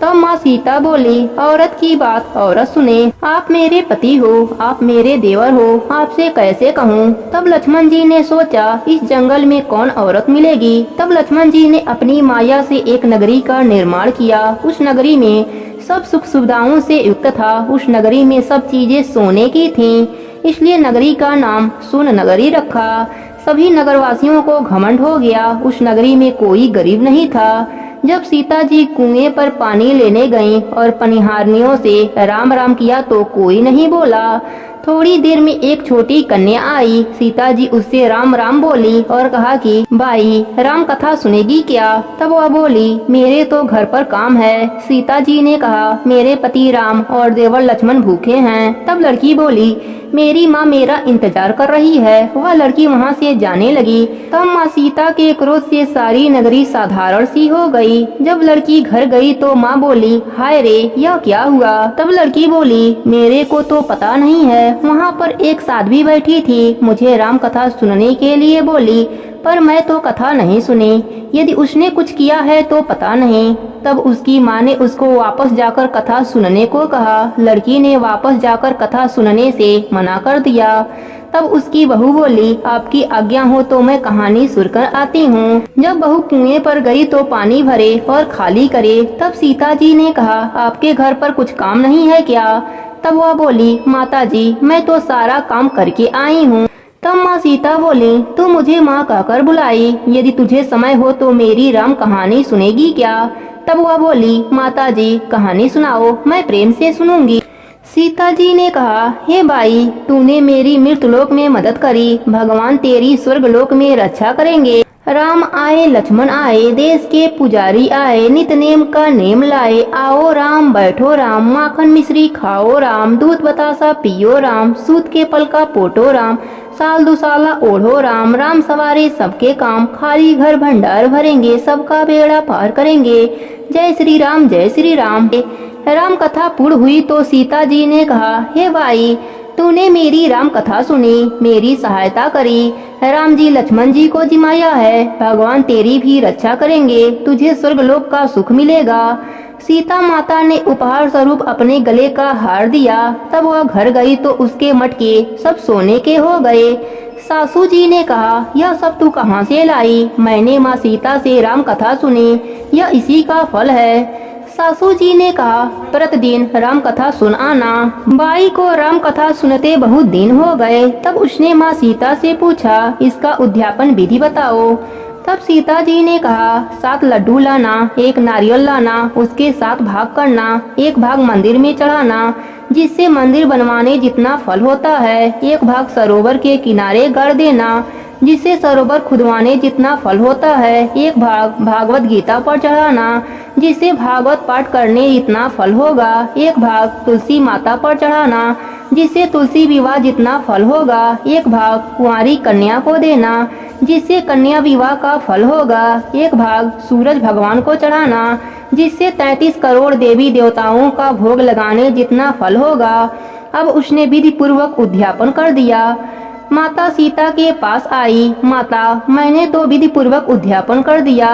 तब माँ सीता बोली, औरत की बात औरत सुने। आप मेरे पति हो, आप मेरे देवर हो, आपसे कैसे कहूँ? तब लक्ष्मण जी ने सोचा, इस जंगल में कौन औरत मिलेगी? तब लक्ष्मण जी ने अपनी माया से एक नगरी का निर्माण किया। उस नगरी में सब सुख सुविधाओं से युक्त था। उस नगरी में सब चीजें सोने की थीं, इसलिए नगरी का नाम सोन नगरी रखा। सभी नगरवासियों को घमंड हो गया। उस नगरी में कोई गरीब नहीं था। जब सीता जी कुएं पर पानी लेने गईं और पनिहारनियों से राम राम किया तो कोई नहीं बोला। थोड़ी देर में एक छोटी कन्या आई। सीता जी उससे राम राम बोली और कहा कि भाई, राम कथा सुनेगी क्या? तब वह बोली, मेरे तो घर पर काम है। सीता जी ने कहा, मेरे पति राम और देवर लक्ष्मण भूखे हैं। तब लड़की बोली, मेरी माँ मेरा इंतजार कर रही है। वह लड़की वहाँ से जाने लगी। तब माँ सीता के क्रोध से सारी नगरी साधारण सी हो गई। जब लड़की घर गई तो माँ बोली, हाय रे, यह क्या हुआ? तब लड़की बोली, मेरे को तो पता नहीं है। वहाँ पर एक साध्वी बैठी थी, मुझे राम कथा सुनने के लिए बोली। पर मैं तो कथा नहीं सुनी। यदि उसने कुछ किया है तो पता नहीं। तब उसकी माँ ने उसको वापस जाकर कथा सुनने को कहा। लड़की ने वापस जाकर कथा सुनने से मना कर दिया। तब उसकी बहू बोली, आपकी आज्ञा हो तो मैं कहानी सुनकर आती हूँ। जब बहू कुएं पर गई तो पानी भरे और खाली करे। तब सीता जी ने कहा, आपके घर पर कुछ काम नहीं है क्या? तब वह बोली, माता जी मैं तो सारा काम करके आई हूँ। तब माँ सीता बोली, तू मुझे माँ कहकर बुलाई। यदि तुझे समय हो तो मेरी राम कहानी सुनेगी क्या? तब वह बोली, माता जी कहानी सुनाओ, मैं प्रेम से सुनूंगी। सीता जी ने कहा, हे बाई, तूने मेरी मृतलोक में मदद करी, भगवान तेरी स्वर्गलोक में रक्षा करेंगे। राम आए लक्ष्मण आए, देश के पुजारी आए, नित नेम का नेम लाए। आओ राम बैठो राम, माखन मिश्री खाओ राम, दूध बतासा पियो राम, सूत के पल का पोटो राम, साल दुसाला ओढ़ो राम। राम सवारे सबके काम, खाली घर भंडार भरेंगे, सबका बेड़ा पार करेंगे। जय श्री राम जय श्री राम। राम कथा पूर्ण हुई तो सीता जी ने कहा, हे भाई, तूने मेरी राम कथा सुनी, मेरी सहायता करी। राम जी लक्ष्मण जी को जिमाया है, भगवान तेरी भी रक्षा करेंगे, तुझे स्वर्गलोक का सुख मिलेगा। सीता माता ने उपहार स्वरूप अपने गले का हार दिया। तब वह घर गई तो उसके मटके सब सोने के हो गए। सासू जी ने कहा, यह सब तू कहाँ से लाई? मैंने माँ सीता से राम कथा सुनी, यह इसी का फल है। सासू जी ने कहा, प्रतिदिन राम कथा सुन आना। बाई को राम कथा सुनते बहुत दिन हो गए। तब उसने माँ सीता से पूछा, इसका उद्यापन विधि बताओ। तब सीता जी ने कहा, 7 लड्डू लाना, 1 नारियल लाना, उसके 7 भाग करना, 1 भाग मंदिर में चढ़ाना, जिससे मंदिर बनवाने जितना फल होता है। 1 भाग सरोवर के किनारे गाड़ देना, जिससे सरोवर खुदवाने जितना फल होता है। 1 भाग भागवत गीता पर चढ़ाना, जिससे भागवत पाठ करने जितना फल होगा। 1 भाग तुलसी माता पर चढ़ाना, जिससे तुलसी विवाह जितना फल होगा। 1 भाग कुंवारी कन्या को देना, जिससे कन्या विवाह का फल होगा। 1 भाग सूरज भगवान को चढ़ाना, जिससे 33 करोड़ देवी देवताओं का भोग लगाने जितना फल होगा। अब उसने विधि पूर्वक उद्यापन कर दिया। माता सीता के पास आई, माता मैंने तो विधि पूर्वक उद्यापन कर दिया।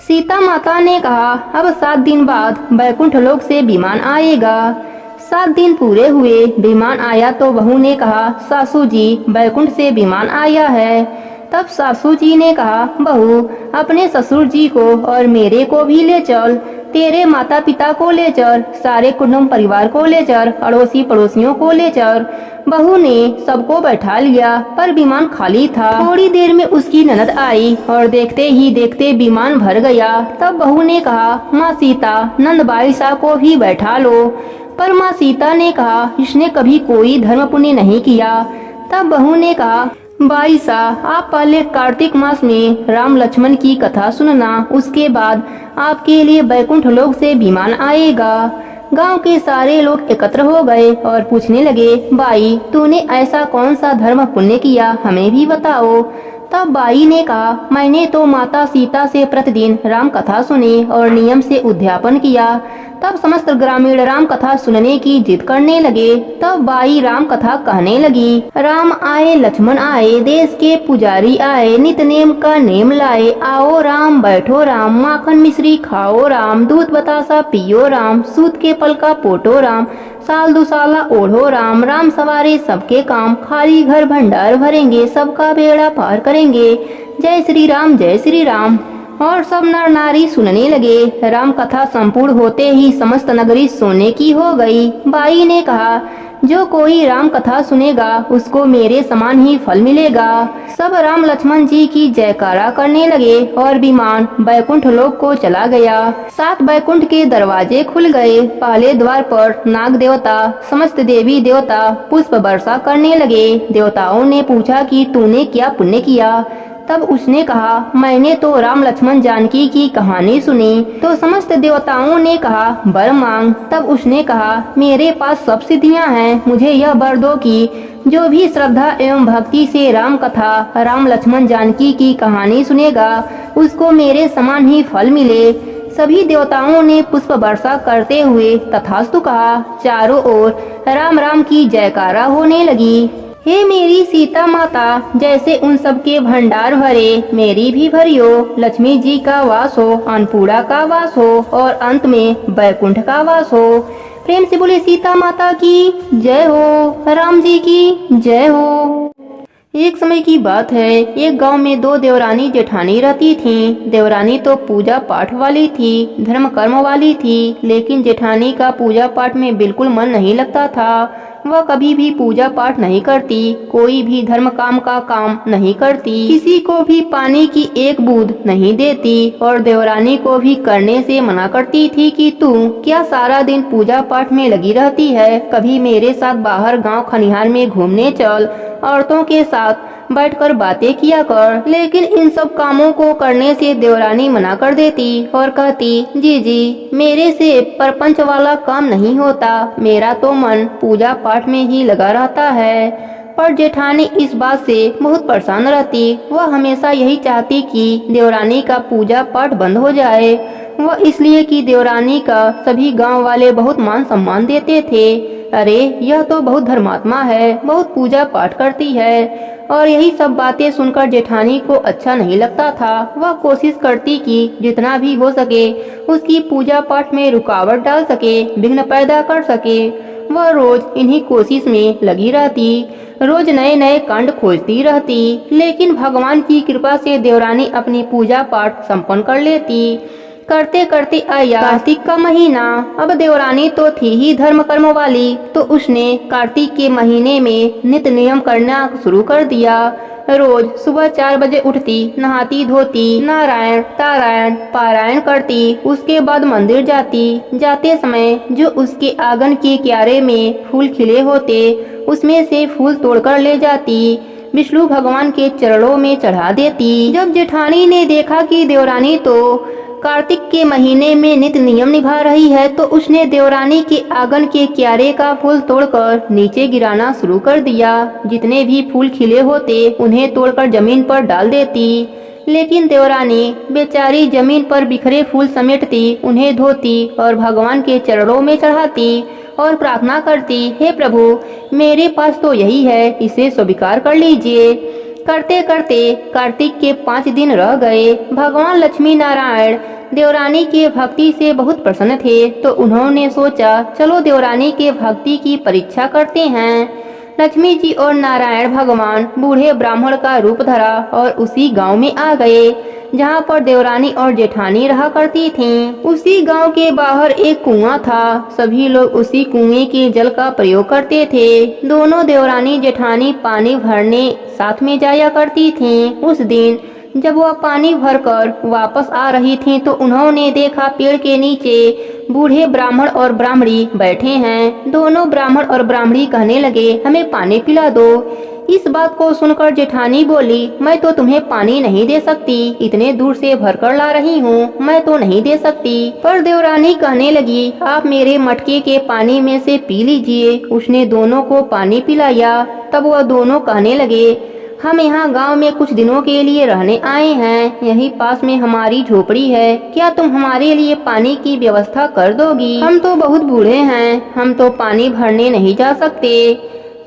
सीता माता ने कहा, अब 7 दिन बाद बैकुंठ लोक से विमान आएगा। 7 दिन पूरे हुए, विमान आया तो बहू ने कहा, सासू जी बैकुंठ से विमान आया है। तब सासू जी ने कहा, बहू अपने ससुर जी को और मेरे को भी ले चल, तेरे माता पिता को ले चल, सारे कुटुंब परिवार को ले चल, अड़ोसी पड़ोसियों को ले चल। बहू ने सबको बैठा लिया, पर विमान खाली था। थोड़ी देर में उसकी ननद आई और देखते ही देखते विमान भर गया। तब बहू ने कहा, माँ सीता नंद बाईसा को भी बैठा लो। पर माँ सीता ने कहा, इसने कभी कोई धर्म पुण्य नहीं किया। तब बहू ने कहा, बाईसा आप पहले कार्तिक मास में राम लक्ष्मण की कथा सुनना, उसके बाद आपके लिए बैकुंठ लोक से विमान आएगा। गांव के सारे लोग एकत्र हो गए और पूछने लगे, बाई तूने ऐसा कौन सा धर्म पुण्य किया, हमें भी बताओ। तब बाई ने कहा, मैंने तो माता सीता से प्रतिदिन राम कथा सुनी और नियम से उद्यापन किया। तब समस्त ग्रामीण राम कथा सुनने की जिद करने लगे। तब बाई राम कथा कहने लगी, राम आए लक्ष्मण आए, देश के पुजारी आए, नित नेम का नेम लाए। आओ राम बैठो राम, माखन मिश्री खाओ राम, दूध बतासा पियो राम, सूत के पल का पोटो राम, साल दुसाला ओढ़ो राम। राम सवारे सबके काम, खाली घर भंडार भरेंगे, सबका बेड़ा पार करेंगे। जय श्री राम जय श्री राम। और सब नर नारी सुनने लगे। राम कथा संपूर्ण होते ही समस्त नगरी सोने की हो गई। बाई ने कहा, जो कोई राम कथा सुनेगा उसको मेरे समान ही फल मिलेगा। सब राम लक्ष्मण जी की जयकारा करने लगे और विमान बैकुंठ लोक को चला गया। 7 बैकुंठ के दरवाजे खुल गए। पहले द्वार पर नाग देवता, समस्त देवी देवता पुष्प वर्षा करने लगे। देवताओं ने पूछा कि तूने क्या पुण्य किया। तब उसने कहा, मैंने तो राम लक्ष्मण जानकी की कहानी सुनी। तो समस्त देवताओं ने कहा, वर मांग। तब उसने कहा, मेरे पास सब सिद्धियां हैं, मुझे यह वर दो कि जो भी श्रद्धा एवं भक्ति से राम कथा, राम लक्ष्मण जानकी की कहानी सुनेगा उसको मेरे समान ही फल मिले। सभी देवताओं ने पुष्प वर्षा करते हुए तथास्तु कहा। चारों ओर राम राम की जयकारा होने लगी। हे मेरी सीता माता, जैसे उन सबके भंडार भरे मेरी भी भरियो। लक्ष्मी जी का वास हो, अन्नपूर्णा का वास हो और अंत में बैकुंठ का वास हो। प्रेम से बोले सीता माता की जय हो, राम जी की जय हो। एक समय की बात है, एक गांव में दो देवरानी जेठानी रहती थीं। देवरानी तो पूजा पाठ वाली थी, धर्म कर्म वाली थी, लेकिन जेठानी का पूजा पाठ में बिल्कुल मन नहीं लगता था। वह कभी भी पूजा पाठ नहीं करती, कोई भी धर्म काम का काम नहीं करती, किसी को भी पानी की एक बूंद नहीं देती और देवरानी को भी करने से मना करती थी कि तू क्या सारा दिन पूजा पाठ में लगी रहती है, कभी मेरे साथ बाहर गांव खलिहान में घूमने चल, औरतों के साथ बैठकर बातें किया कर। लेकिन इन सब कामों को करने से देवरानी मना कर देती और कहती, जी जी मेरे से परपंच वाला काम नहीं होता, मेरा तो मन पूजा पाठ में ही लगा रहता है। पर जेठानी इस बात से बहुत परेशान रहती। वह हमेशा यही चाहती कि देवरानी का पूजा पाठ बंद हो जाए। वह इसलिए कि देवरानी का सभी गांव वाले बहुत मान सम्मान देते थे। अरे यह तो बहुत धर्मात्मा है, बहुत पूजा पाठ करती है। और यही सब बातें सुनकर जेठानी को अच्छा नहीं लगता था। वह कोशिश करती कि जितना भी हो सके उसकी पूजा पाठ में रुकावट डाल सके, विघ्न पैदा कर सके। वह रोज इन्हीं कोशिश में लगी रहती, रोज नए नए कांड खोजती रहती, लेकिन भगवान की कृपा से देवरानी अपनी पूजा पाठ संपन्न कर लेती। करते करते आया कार्तिक का महीना। अब देवरानी तो थी ही धर्म कर्म वाली, तो उसने कार्तिक के महीने में नित्य नियम करना शुरू कर दिया। रोज सुबह 4 बजे उठती, नहाती धोती, नारायण तारायण पारायण करती, उसके बाद मंदिर जाती। जाते समय जो उसके आंगन के क्यारे में फूल खिले होते, उसमें से फूल तोड़कर ले जाती, विष्णु भगवान के चरणों में चढ़ा देती। जब जेठानी ने देखा कि देवरानी तो कार्तिक के महीने में नित्य नियम निभा रही है, तो उसने देवरानी के आंगन के क्यारे का फूल तोड़कर नीचे गिराना शुरू कर दिया। जितने भी फूल खिले होते उन्हें तोड़कर जमीन पर डाल देती, लेकिन देवरानी बेचारी जमीन पर बिखरे फूल समेटती, उन्हें धोती और भगवान के चरणों में चढ़ाती और प्रार्थना करती, हे प्रभु मेरे पास तो यही है, इसे स्वीकार कर लीजिए। करते करते कार्तिक के 5 दिन रह गए। भगवान लक्ष्मी नारायण देवरानी के भक्ति से बहुत प्रसन्न थे, तो उन्होंने सोचा चलो देवरानी के भक्ति की परीक्षा करते हैं। लक्ष्मी जी और नारायण भगवान बूढ़े ब्राह्मण का रूप धरा और उसी गांव में आ गए जहां पर देवरानी और जेठानी रहा करती थीं। उसी गांव के बाहर एक कुआं था। सभी लोग उसी कुएं के जल का प्रयोग करते थे। दोनों देवरानी जेठानी पानी भरने साथ में जाया करती थीं। उस दिन जब वह पानी भरकर वापस आ रही थीं, तो उन्होंने देखा पेड़ के नीचे बूढ़े ब्राह्मण और ब्राह्मणी बैठे हैं। दोनों ब्राह्मण और ब्राह्मणी कहने लगे, हमें पानी पिला दो। इस बात को सुनकर जेठानी बोली, मैं तो तुम्हें पानी नहीं दे सकती, इतने दूर से भरकर ला रही हूँ, मैं तो नहीं दे सकती। पर देवरानी कहने लगी, आप मेरे मटके के पानी में से पी लीजिए। उसने दोनों को पानी पिलाया। तब वह दोनों कहने लगे, हम यहाँ गांव में कुछ दिनों के लिए रहने आए हैं, यहीं पास में हमारी झोपड़ी है, क्या तुम हमारे लिए पानी की व्यवस्था कर दोगी? हम तो बहुत बूढ़े हैं, हम तो पानी भरने नहीं जा सकते।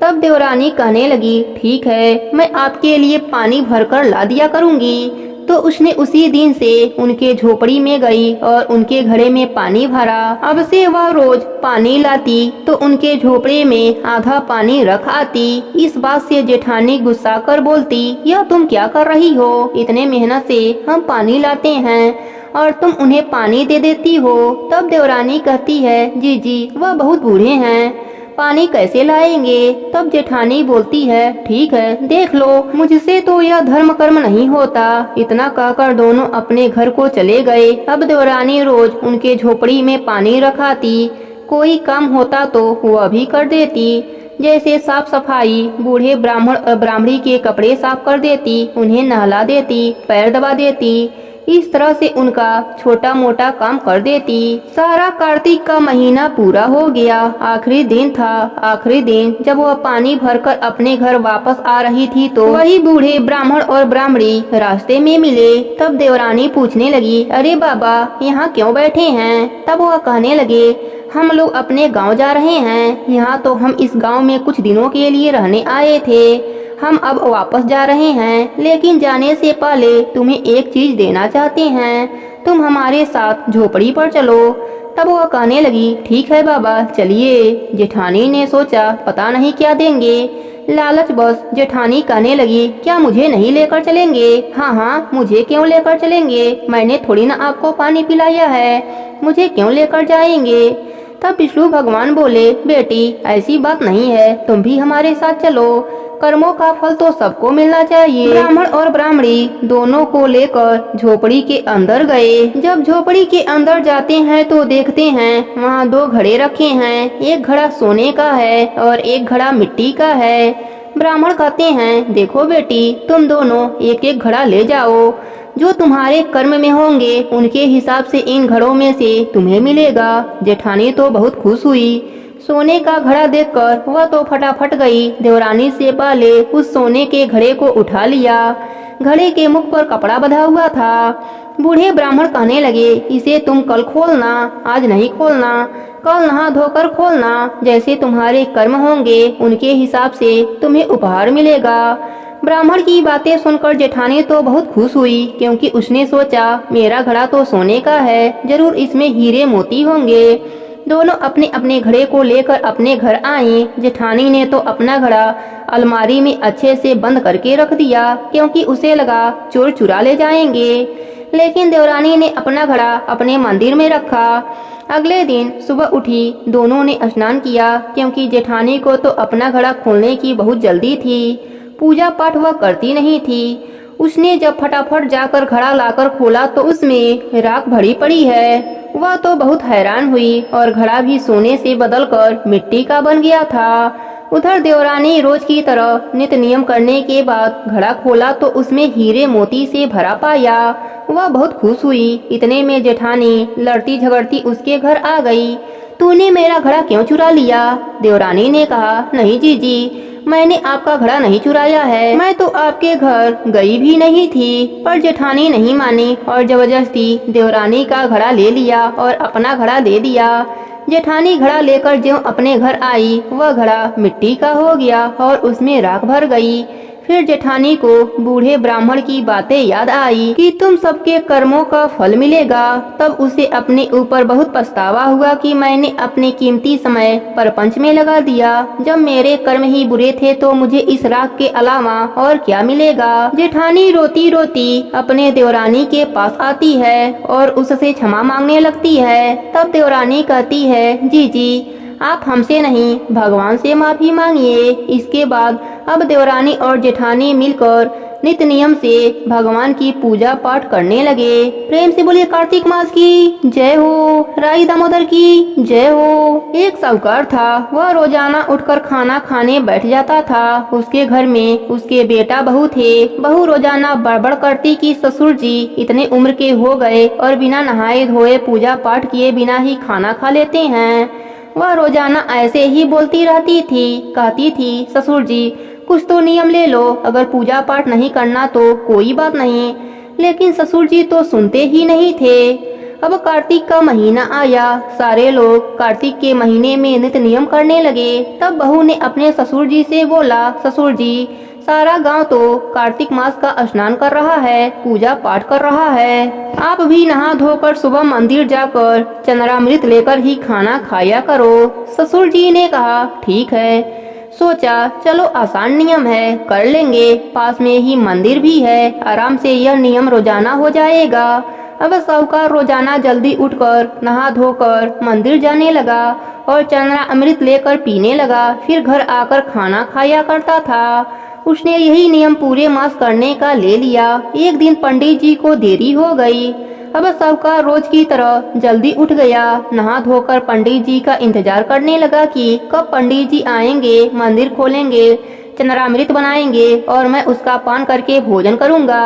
तब देवरानी कहने लगी, ठीक है, मैं आपके लिए पानी भरकर ला दिया करूँगी। तो उसने उसी दिन से उनके झोपड़ी में गई और उनके घड़े में पानी भरा। अब से वह रोज पानी लाती तो उनके झोपड़े में आधा पानी रख आती। इस बात से जेठानी गुस्सा कर बोलती, यह तुम क्या कर रही हो? इतने मेहनत से हम पानी लाते हैं और तुम उन्हें पानी दे देती हो। तब देवरानी कहती है, जी जी वह बहुत बूढ़े हैं, पानी कैसे लाएंगे? तब जेठानी बोलती है, ठीक है देख लो, मुझसे तो यह धर्म कर्म नहीं होता। इतना कहकर दोनों अपने घर को चले गए। अब देवरानी रोज उनके झोपड़ी में पानी रखाती, कोई काम होता तो वह भी कर देती, जैसे साफ सफाई, बूढ़े ब्राह्मण और ब्राह्मणी के कपड़े साफ कर देती, उन्हें नहला देती, पैर दबा देती। इस तरह से उनका छोटा मोटा काम कर देती। सारा कार्तिक का महीना पूरा हो गया। आखिरी दिन था। आखिरी दिन जब वह पानी भरकर अपने घर वापस आ रही थी, तो वही बूढ़े ब्राह्मण और ब्राह्मणी रास्ते में मिले। तब देवरानी पूछने लगी, अरे बाबा यहाँ क्यों बैठे हैं? तब वह कहने लगे, हम लोग अपने गांव जा रहे हैं। यहाँ तो हम इस गांव में कुछ दिनों के लिए रहने आए थे। हम अब वापस जा रहे हैं, लेकिन जाने से पहले तुम्हें एक चीज देना चाहते हैं। तुम हमारे साथ झोपड़ी पर चलो। तब वह कहने लगी, ठीक है बाबा, चलिए। जेठानी ने सोचा पता नहीं क्या देंगे। लालच बस जेठानी कहने लगी, क्या मुझे नहीं लेकर चलेंगे? हाँ हाँ, मुझे क्यों लेकर चलेंगे? मैंने थोड़ी ना आपको पानी पिलाया है, मुझे क्यों लेकर जाएंगे? तब विष्णु भगवान बोले, बेटी ऐसी बात नहीं है, तुम भी हमारे साथ चलो। कर्मों का फल तो सबको मिलना चाहिए। ब्राह्मण और ब्राह्मणी दोनों को लेकर झोपड़ी के अंदर गए। जब झोपड़ी के अंदर जाते हैं तो देखते हैं वहाँ 2 घड़े रखे हैं। एक घड़ा सोने का है और एक घड़ा मिट्टी का है। ब्राह्मण कहते हैं, देखो बेटी, तुम दोनों एक एक घड़ा ले जाओ। जो तुम्हारे कर्म में होंगे उनके हिसाब से इन घड़ों में से तुम्हें मिलेगा। जेठानी तो बहुत खुश हुई। सोने का घड़ा देखकर वह तो फटाफट गई। देवरानी से पहले उस सोने के घड़े को उठा लिया। घड़े के मुख पर कपड़ा बंधा हुआ था। बूढ़े ब्राह्मण कहने लगे, इसे तुम कल खोलना, आज नहीं खोलना। कल नहा धोकर खोलना। जैसे तुम्हारे कर्म होंगे उनके हिसाब से तुम्हें उपहार मिलेगा। ब्राह्मण की बातें सुनकर जेठानी तो बहुत खुश हुई, क्योंकि उसने सोचा मेरा घड़ा तो सोने का है, जरूर इसमें हीरे मोती होंगे। दोनों अपने अपने घड़े को लेकर अपने घर आई। जेठानी ने तो अपना घड़ा अलमारी में अच्छे से बंद करके रख दिया, क्योंकि उसे लगा चोर चुरा ले जाएंगे। लेकिन देवरानी ने अपना घड़ा अपने मंदिर में रखा। अगले दिन सुबह उठी, दोनों ने स्नान किया, क्योंकि जेठानी को तो अपना घड़ा खोलने की बहुत जल्दी थी। पूजा पाठ वह करती नहीं थी। उसने जब फटाफट जाकर घड़ा लाकर खोला तो उसमें राख भरी पड़ी है। वह तो बहुत हैरान हुई और घड़ा भी सोने से बदलकर मिट्टी का बन गया था। उधर देवरानी रोज की तरह नित्य नियम करने के बाद घड़ा खोला तो उसमें हीरे मोती से भरा पाया। वह बहुत खुश हुई। इतने में जेठानी लड़ती झगड़ती उसके घर आ गई। तूने मेरा घड़ा क्यों चुरा लिया? देवरानी ने कहा, नहीं जीजी, मैंने आपका घड़ा नहीं चुराया है। मैं तो आपके घर गई भी नहीं थी। पर जेठानी नहीं मानी और जबरदस्ती देवरानी का घड़ा ले लिया और अपना घड़ा दे दिया। जेठानी घड़ा लेकर जो अपने घर आई, वह घड़ा मिट्टी का हो गया और उसमें राख भर गई। फिर जेठानी को बूढ़े ब्राह्मण की बातें याद आई कि तुम सबके कर्मों का फल मिलेगा। तब उसे अपने ऊपर बहुत पछतावा हुआ कि मैंने अपने कीमती समय परपंच में लगा दिया। जब मेरे कर्म ही बुरे थे तो मुझे इस राख के अलावा और क्या मिलेगा? जेठानी रोती रोती अपने देवरानी के पास आती है और उससे क्षमा मांगने लगती है। तब देवरानी कहती है, जीजी, आप हमसे नहीं भगवान से माफी मांगिए। इसके बाद अब देवरानी और जेठानी मिलकर नित्य नियम से भगवान की पूजा पाठ करने लगे। प्रेम से बोलिए कार्तिक मास की जय हो, राई दामोदर की जय हो। एक साहूकार था। वह रोजाना उठकर खाना खाने बैठ जाता था। उसके घर में उसके बेटा बहू थे। बहू रोजाना बड़बड़ करती कि ससुर जी इतने उम्र के हो गए और बिना नहाए धोए पूजा पाठ किए बिना ही खाना खा लेते हैं। वह रोजाना ऐसे ही बोलती रहती थी। कहती थी, ससुर जी कुछ तो नियम ले लो, अगर पूजा पाठ नहीं करना तो कोई बात नहीं। लेकिन ससुर जी तो सुनते ही नहीं थे। अब कार्तिक का महीना आया। सारे लोग कार्तिक के महीने में नित्य नियम करने लगे। तब बहू ने अपने ससुर जी से बोला, ससुर जी, सारा गांव तो कार्तिक मास का स्नान कर रहा है, पूजा पाठ कर रहा है। आप भी नहा धोकर सुबह मंदिर जाकर चंद्रामृत लेकर ही खाना खाया करो। ससुर जी ने कहा, ठीक है। सोचा चलो आसान नियम है, कर लेंगे। पास में ही मंदिर भी है, आराम से यह नियम रोजाना हो जाएगा। अब साहूकार रोजाना जल्दी उठकर नहा धोकर मंदिर जाने लगा और चंद्रामृत लेकर पीने लगा। फिर घर आकर खाना खाया करता था। उसने यही नियम पूरे मास करने का ले लिया। एक दिन पंडित जी को देरी हो गई। अब साहूकार रोज की तरह जल्दी उठ गया। नहा धोकर पंडित जी का इंतजार करने लगा कि कब पंडित जी आएंगे, मंदिर खोलेंगे, चंद्रामृत बनाएंगे और मैं उसका पान करके भोजन करूंगा।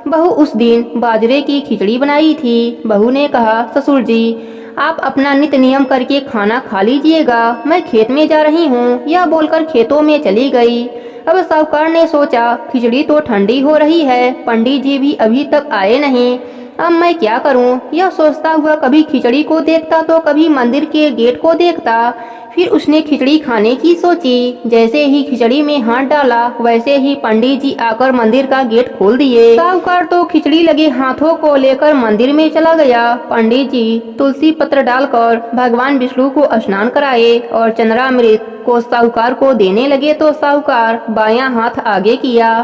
बहू उस दिन बाजरे की खिचड़ी बनाई थी। बहू ने कहा, ससुर जी, आप अपना नित्य नियम करके खाना खा लीजिएगा, मैं खेत में जा रही हूँ। यह बोलकर खेतों में चली गई। अब साहूकार ने सोचा खिचड़ी तो ठंडी हो रही है, पंडित जी भी अभी तक आए नहीं, अब मैं क्या करूं? यह सोचता हुआ कभी खिचड़ी को देखता तो कभी मंदिर के गेट को देखता। फिर उसने खिचड़ी खाने की सोची। जैसे ही खिचड़ी में हाथ डाला वैसे ही पंडित जी आकर मंदिर का गेट खोल दिए। साहूकार तो खिचड़ी लगे हाथों को लेकर मंदिर में चला गया। पंडित जी तुलसी पत्र डालकर भगवान विष्णु को स्नान कराए और चंद्रामृत को साहूकार को देने लगे तो साहूकार बायां हाथ आगे किया।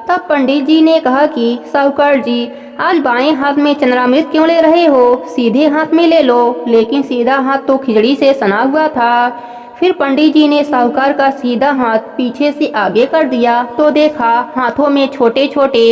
तब पंडित जी ने कहा कि साहूकार जी, आज बाएं हाथ में चंद्रामृत क्यों ले रहे हो? सीधे हाथ में ले लो। लेकिन सीधा हाथ तो खिचड़ी से सना हुआ था। फिर पंडित जी ने साहूकार का सीधा हाथ पीछे से आगे कर दिया तो देखा हाथों में छोटे छोटे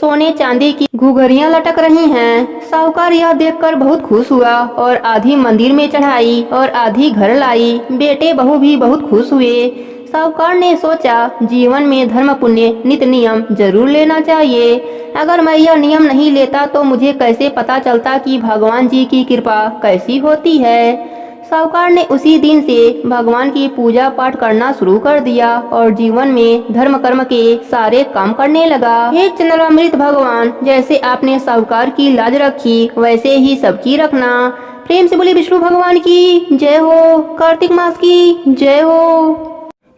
सोने चांदी की घुघरियां लटक रही हैं। साहूकार यह देखकर बहुत खुश हुआ और आधी मंदिर में चढ़ाई और आधी घर लाई। बेटे बहू भी बहुत खुश हुए। साहूकार ने सोचा, जीवन में धर्म पुण्य नित्य नियम जरूर लेना चाहिए। अगर मैं यह नियम नहीं लेता तो मुझे कैसे पता चलता कि भगवान जी की कृपा कैसी होती है। साहूकार ने उसी दिन से भगवान की पूजा पाठ करना शुरू कर दिया और जीवन में धर्म कर्म के सारे काम करने लगा। हे चंद्रामृत भगवान, जैसे आपने साहूकार की लाज रखी वैसे ही सबकी रखना। प्रेम से बोले विष्णु भगवान की जय हो, कार्तिक मास की जय हो।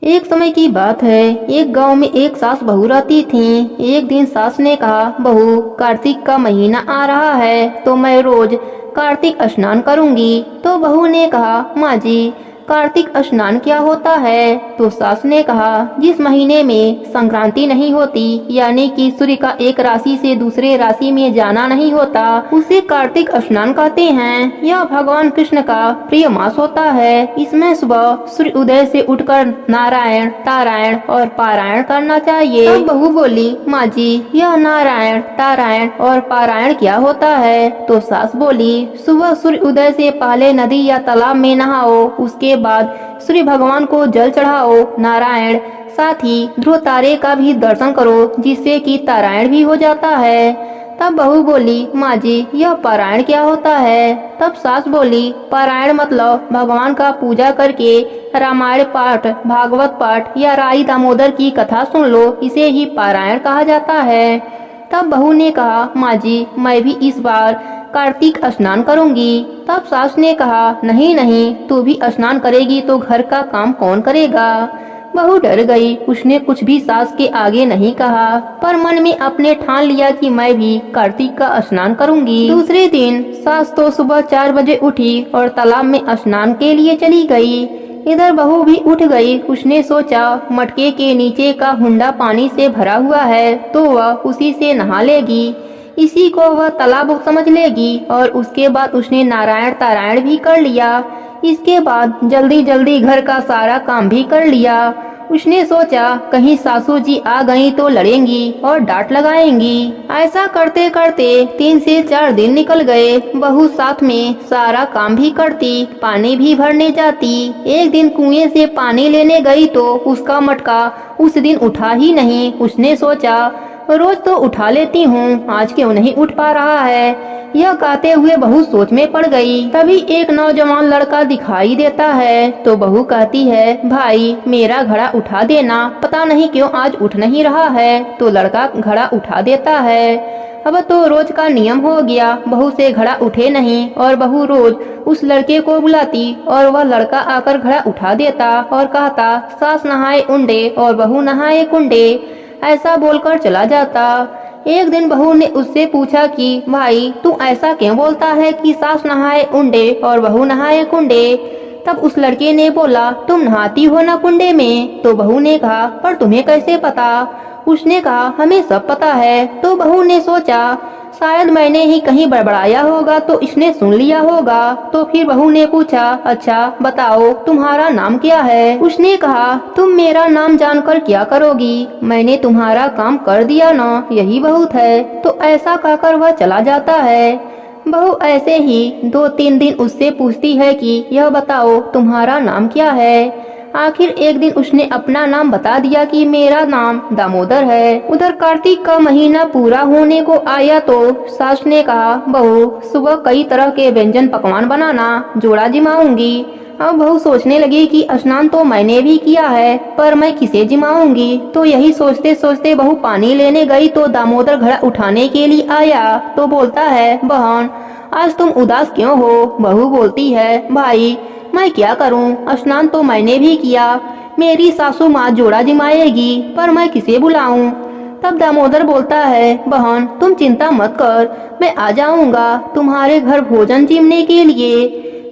एक समय की बात है, एक गांव में एक सास बहू रहती थी। एक दिन सास ने कहा, बहू कार्तिक का महीना आ रहा है तो मैं रोज कार्तिक स्नान करूंगी। तो बहू ने कहा, माँ जी कार्तिक स्नान क्या होता है? तो सास ने कहा, जिस महीने में संक्रांति नहीं होती यानी कि सूर्य का एक राशि से दूसरे राशि में जाना नहीं होता उसे कार्तिक स्नान कहते हैं। यह भगवान कृष्ण का प्रिय मास होता है। इसमें सुबह सूर्य उदय से उठकर नारायण तारायण और पारायण करना चाहिए। तब बहू बोली, माँ जी यह नारायण तारायण और पारायण क्या होता है? तो सास बोली, सुबह सूर्य उदय से पहले नदी या तालाब में नहाओ, उसके बाद सूर्य भगवान को जल चढ़ाओ नारायण, साथ ही ध्रुव तारे का भी दर्शन करो जिससे कि तारायण भी हो जाता है। तब बहू बोली, माँ जी यह पारायण क्या होता है? तब सास बोली, पारायण मतलब भगवान का पूजा करके रामायण पाठ, भागवत पाठ या राई दामोदर की कथा सुन लो, इसे ही पारायण कहा जाता है। तब बहू ने कहा, माँ जी मैं भी इस बार कार्तिक स्नान करूंगी। तब सास ने कहा, नहीं नहीं, तू भी स्नान करेगी तो घर का काम कौन करेगा? बहू डर गई। उसने कुछ भी सास के आगे नहीं कहा, पर मन में अपने ठान लिया कि मैं भी कार्तिक का स्नान करूंगी। दूसरे दिन सास तो सुबह 4 बजे उठी और तालाब में स्नान के लिए चली गई। इधर बहू भी उठ गई। उसने सोचा, मटके के नीचे का हुंडा पानी से भरा हुआ है तो वह उसी से नहा लेगी, इसी को वह तालाब समझ लेगी। और उसके बाद उसने नारायण तारायण भी कर लिया। इसके बाद जल्दी जल्दी घर का सारा काम भी कर लिया। उसने सोचा, कहीं सासू जी आ गईं तो लड़ेंगी और डांट लगाएंगी। ऐसा करते करते 3 से 4 दिन निकल गए। बहू साथ में सारा काम भी करती, पानी भी भरने जाती। एक दिन कुएं से पानी लेने गई तो उसका मटका उस दिन उठा ही नहीं। उसने सोचा, रोज तो उठा लेती हूँ, आज क्यों नहीं उठ पा रहा है? यह कहते हुए बहू सोच में पड़ गई। तभी एक नौजवान लड़का दिखाई देता है तो बहू कहती है, भाई मेरा घड़ा उठा देना, पता नहीं क्यों आज उठ नहीं रहा है। तो लड़का घड़ा उठा देता है। अब तो रोज का नियम हो गया, बहू से घड़ा उठे नहीं और बहू रोज उस लड़के को बुलाती और वह लड़का आकर घड़ा उठा देता और कहता, सास नहाए उंडे और बहू नहाए कुंडे, ऐसा बोलकर चला जाता। एक दिन बहू ने उससे पूछा कि भाई तू ऐसा क्यों बोलता है कि सास नहाए उंडे और बहू नहाए कुंडे? तब उस लड़के ने बोला, तुम नहाती हो ना कुंडे में? तो बहू ने कहा, पर तुम्हें कैसे पता? उसने कहा, हमें सब पता है। तो बहू ने सोचा, शायद मैंने ही कहीं बड़बड़ाया होगा तो इसने सुन लिया होगा। तो फिर बहू ने पूछा, अच्छा बताओ तुम्हारा नाम क्या है? उसने कहा, तुम मेरा नाम जानकर क्या करोगी? मैंने तुम्हारा काम कर दिया ना, यही बहुत है। तो ऐसा कहकर वह चला जाता है। बहू ऐसे ही 2-3 दिन उससे पूछती है कि यह बताओ तुम्हारा नाम क्या है? आखिर एक दिन उसने अपना नाम बता दिया कि मेरा नाम दामोदर है। उधर कार्तिक का महीना पूरा होने को आया तो सास ने कहा, बहू सुबह कई तरह के व्यंजन पकवान बनाना, जोड़ा जिमाऊंगी। अब बहू सोचने लगी कि स्नान तो मैंने भी किया है, पर मैं किसे जिमाऊंगी। तो यही सोचते सोचते बहू पानी लेने गई तो दामोदर घड़ा उठाने के लिए आया तो बोलता है, बहन आज तुम उदास क्यों हो। बहू बोलती है, भाई मैं क्या करूं, स्नान तो मैंने भी किया, मेरी सासू माँ जोड़ा जिमाएगी, पर मैं किसे बुलाऊं। तब दामोदर बोलता है, बहन तुम चिंता मत कर, मैं आ जाऊंगा तुम्हारे घर भोजन जिमने के लिए।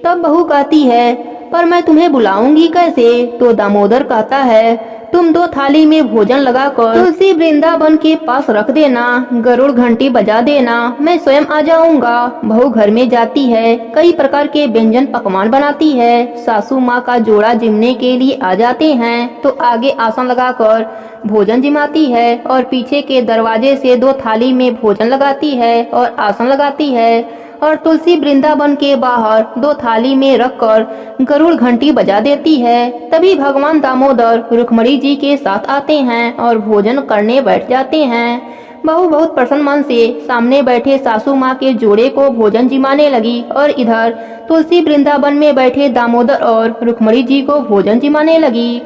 तब बहू कहती है, पर मैं तुम्हें बुलाऊंगी कैसे। तो दामोदर कहता है, तुम 2 थाली में भोजन लगाकर तुलसी वृंदावन के पास रख देना, गरुड़ घंटी बजा देना, मैं स्वयं आ जाऊंगा। बहू घर में जाती है, कई प्रकार के व्यंजन पकवान बनाती है। सासू माँ का जोड़ा जिमने के लिए आ जाते हैं तो आगे आसन लगाकर भोजन जिमाती है और पीछे के दरवाजे से 2 थाली में भोजन लगाती है और आसन लगाती है और तुलसी वृंदावन के बाहर 2 थाली में रखकर गरुड़ घंटी बजा देती है। तभी भगवान दामोदर रुक्मणी जी के साथ आते हैं और भोजन करने बैठ जाते हैं। बहू बहुत प्रसन्न मन से सामने बैठे सासू माँ के जोड़े को भोजन जिमाने लगी और इधर तुलसी वृंदावन में बैठे दामोदर और रुक्मणी जी को भोजन जिमाने लगी।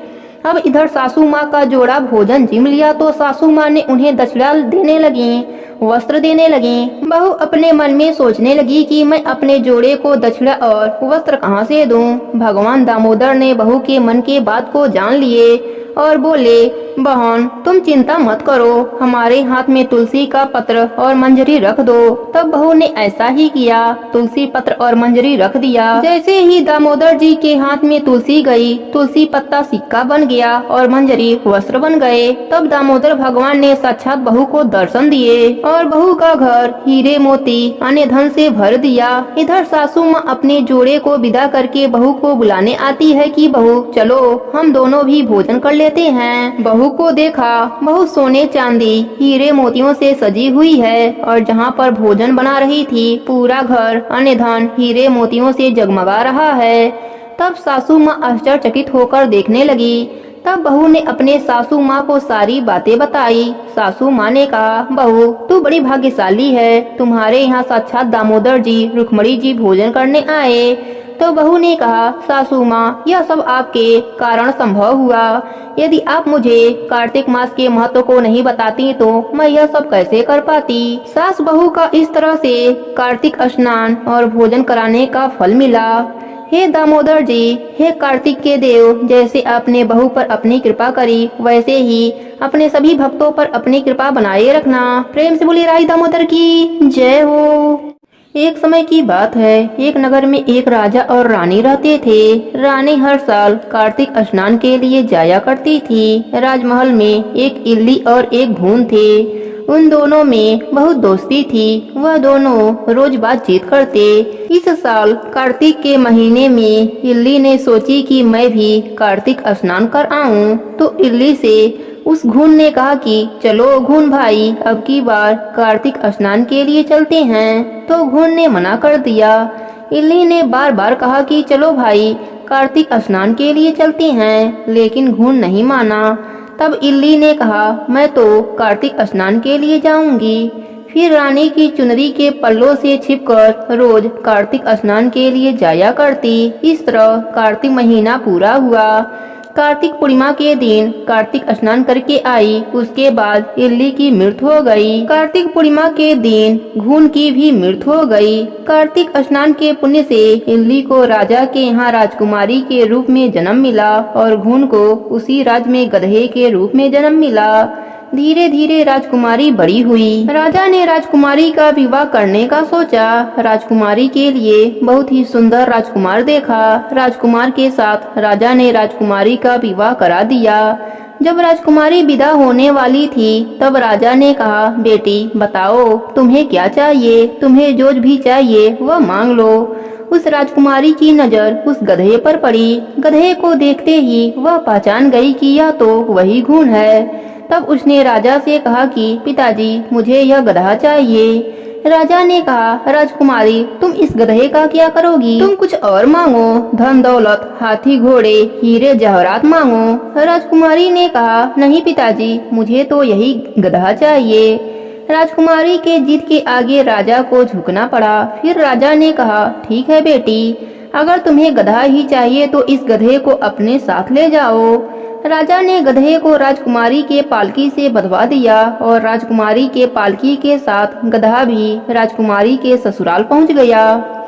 अब इधर सासू माँ का जोड़ा भोजन जिम लिया तो सासू माँ ने उन्हें दक्षिणा देने लगी, वस्त्र देने लगी। बहू अपने मन में सोचने लगी कि मैं अपने जोड़े को दक्षिणा और वस्त्र कहाँ से दूं। भगवान दामोदर ने बहू के मन के बात को जान लिए और बोले, बहन तुम चिंता मत करो, हमारे हाथ में तुलसी का पत्र और मंजरी रख दो। तब बहू ने ऐसा ही किया, तुलसी पत्र और मंजरी रख दिया। जैसे ही दामोदर जी के हाथ में तुलसी गई, तुलसी पत्ता सिक्का बन गया और मंजरी वस्त्र बन गए। तब दामोदर भगवान ने साक्षात बहू को दर्शन दिए और बहू का घर हीरे मोती अन्य धन से भर दिया। इधर सासू माँ अपने जोड़े को विदा करके बहू को बुलाने आती है कि बहू चलो हम दोनों भी भोजन कर लेते हैं। बहू को देखा, बहू सोने चांदी हीरे मोतियों से सजी हुई है और जहाँ पर भोजन बना रही थी पूरा घर अन्य धन हीरे मोतियों से जगमगा रहा है। तब सासू माँ आश्चर्यचकित होकर देखने लगी। तब बहू ने अपने सासू माँ को सारी बातें बताई। सासू माँ ने कहा, बहू तू बड़ी भाग्यशाली है, तुम्हारे यहाँ साक्षात दामोदर जी रुक्मणी जी भोजन करने आए। तो बहू ने कहा, सासू माँ यह सब आपके कारण संभव हुआ, यदि आप मुझे कार्तिक मास के महत्व को नहीं बताती तो मैं यह सब कैसे कर पाती। सास बहू का इस तरह से कार्तिक स्नान और भोजन कराने का फल मिला। हे दामोदर जी, हे कार्तिक के देव, जैसे आपने बहू पर अपनी कृपा करी वैसे ही अपने सभी भक्तों पर अपनी कृपा बनाए रखना। प्रेम से बोली राई दामोदर की जय हो। एक समय की बात है, एक नगर में एक राजा और रानी रहते थे। रानी हर साल कार्तिक स्नान के लिए जाया करती थी। राजमहल में एक इल्ली और एक भून थे। उन दोनों में बहुत दोस्ती थी, वह दोनों रोज बातचीत करते। इस साल कार्तिक के महीने में इल्ली ने सोची कि मैं भी कार्तिक स्नान कर आऊं। तो इल्ली से उस घून ने कहा कि चलो घून भाई, अब की बार कार्तिक स्नान के लिए चलते हैं। तो घून ने मना कर दिया। इल्ली ने बार बार कहा कि चलो भाई कार्तिक स्नान के लिए चलते हैं, लेकिन घून नहीं माना। तब इल्ली ने कहा, मैं तो कार्तिक स्नान के लिए जाऊंगी। फिर रानी की चुनरी के पल्लों से छिपकर रोज कार्तिक स्नान के लिए जाया करती। इस तरह कार्तिक महीना पूरा हुआ। कार्तिक पूर्णिमा के दिन कार्तिक स्नान करके आई, उसके बाद इल्ली की मृत्यु हो गई। कार्तिक पूर्णिमा के दिन घून की भी मृत्यु हो गई। कार्तिक स्नान के पुण्य से इल्ली को राजा के यहाँ राजकुमारी के रूप में जन्म मिला और घून को उसी राज्य में गधे के रूप में जन्म मिला। धीरे धीरे राजकुमारी बड़ी हुई। राजा ने राजकुमारी का विवाह करने का सोचा। राजकुमारी के लिए बहुत ही सुंदर राजकुमार देखा। राजकुमार के साथ राजा ने राजकुमारी का विवाह करा दिया। जब राजकुमारी विदा होने वाली थी तब राजा ने कहा, बेटी बताओ तुम्हें क्या चाहिए, तुम्हें जो भी चाहिए वह मांग लो। उस राजकुमारी की नजर उस गधे पर पड़ी। गधे को देखते ही वह पहचान गई कि यह तो वही घून है। तब उसने राजा से कहा कि पिताजी मुझे यह गधा चाहिए। राजा ने कहा, राजकुमारी तुम इस गधे का क्या करोगी, तुम कुछ और मांगो, धन दौलत हाथी घोड़े हीरे जवाहरात मांगो। राजकुमारी ने कहा, नहीं पिताजी मुझे तो यही गधा चाहिए। राजकुमारी के जिद के आगे राजा को झुकना पड़ा। फिर राजा ने कहा, ठीक है बेटी, अगर तुम्हें गधा ही चाहिए तो इस गधे को अपने साथ ले जाओ। राजा ने गधे को राजकुमारी के पालकी से बंधवा दिया और राजकुमारी के पालकी के साथ गधा भी राजकुमारी के ससुराल पहुंच गया।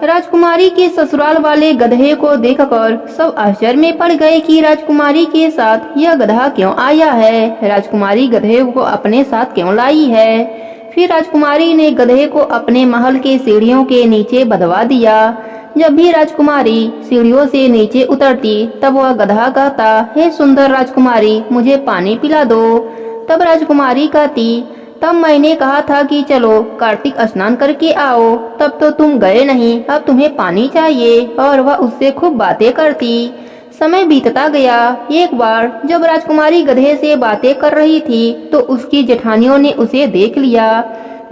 राजकुमारी के ससुराल वाले गधे को देखकर सब आश्चर्य में पड़ गए कि राजकुमारी के साथ यह गधा क्यों आया है, राजकुमारी गधे को अपने साथ क्यों लाई है। फिर राजकुमारी ने गधे को अपने महल के सीढ़ियों के नीचे बंधवा दिया। जब भी राजकुमारी सीढ़ियों से नीचे उतरती तब वह गधा कहता, हे सुंदर राजकुमारी, मुझे पानी पिला दो। तब राजकुमारी कहती, तब मैंने कहा था कि चलो कार्तिक स्नान करके आओ, तब तो तुम गए नहीं, अब तुम्हें पानी चाहिए। और वह उससे खूब बातें करती। समय बीतता गया। एक बार जब राजकुमारी गधे से बातें कर रही थी तो उसकी जेठानियों ने उसे देख लिया।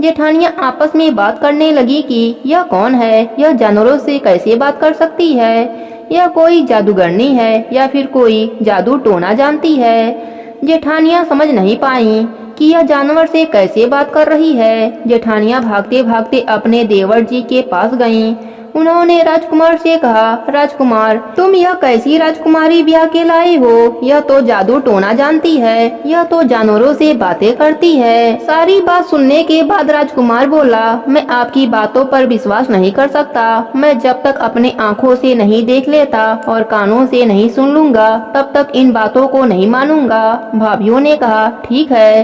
जेठानियां आपस में बात करने लगी कि यह कौन है, यह जानवरों से कैसे बात कर सकती है, यह कोई जादूगरनी है या फिर कोई जादू टोना जानती है। जेठानियां समझ नहीं पाई कि यह जानवर से कैसे बात कर रही है। जेठानियां भागते भागते अपने देवर जी के पास गईं। उन्होंने राजकुमार से कहा, राजकुमार, तुम यह कैसी राजकुमारी ब्याह के लाए हो, यह तो जादू टोना जानती है, यह तो जानवरों से बातें करती है। सारी बात सुनने के बाद राजकुमार बोला, मैं आपकी बातों पर विश्वास नहीं कर सकता। मैं जब तक अपने आँखों से नहीं देख लेता और कानों से नहीं सुन लूंगा तब तक इन बातों को नहीं मानूंगा। भाभीओं ने कहा, ठीक है,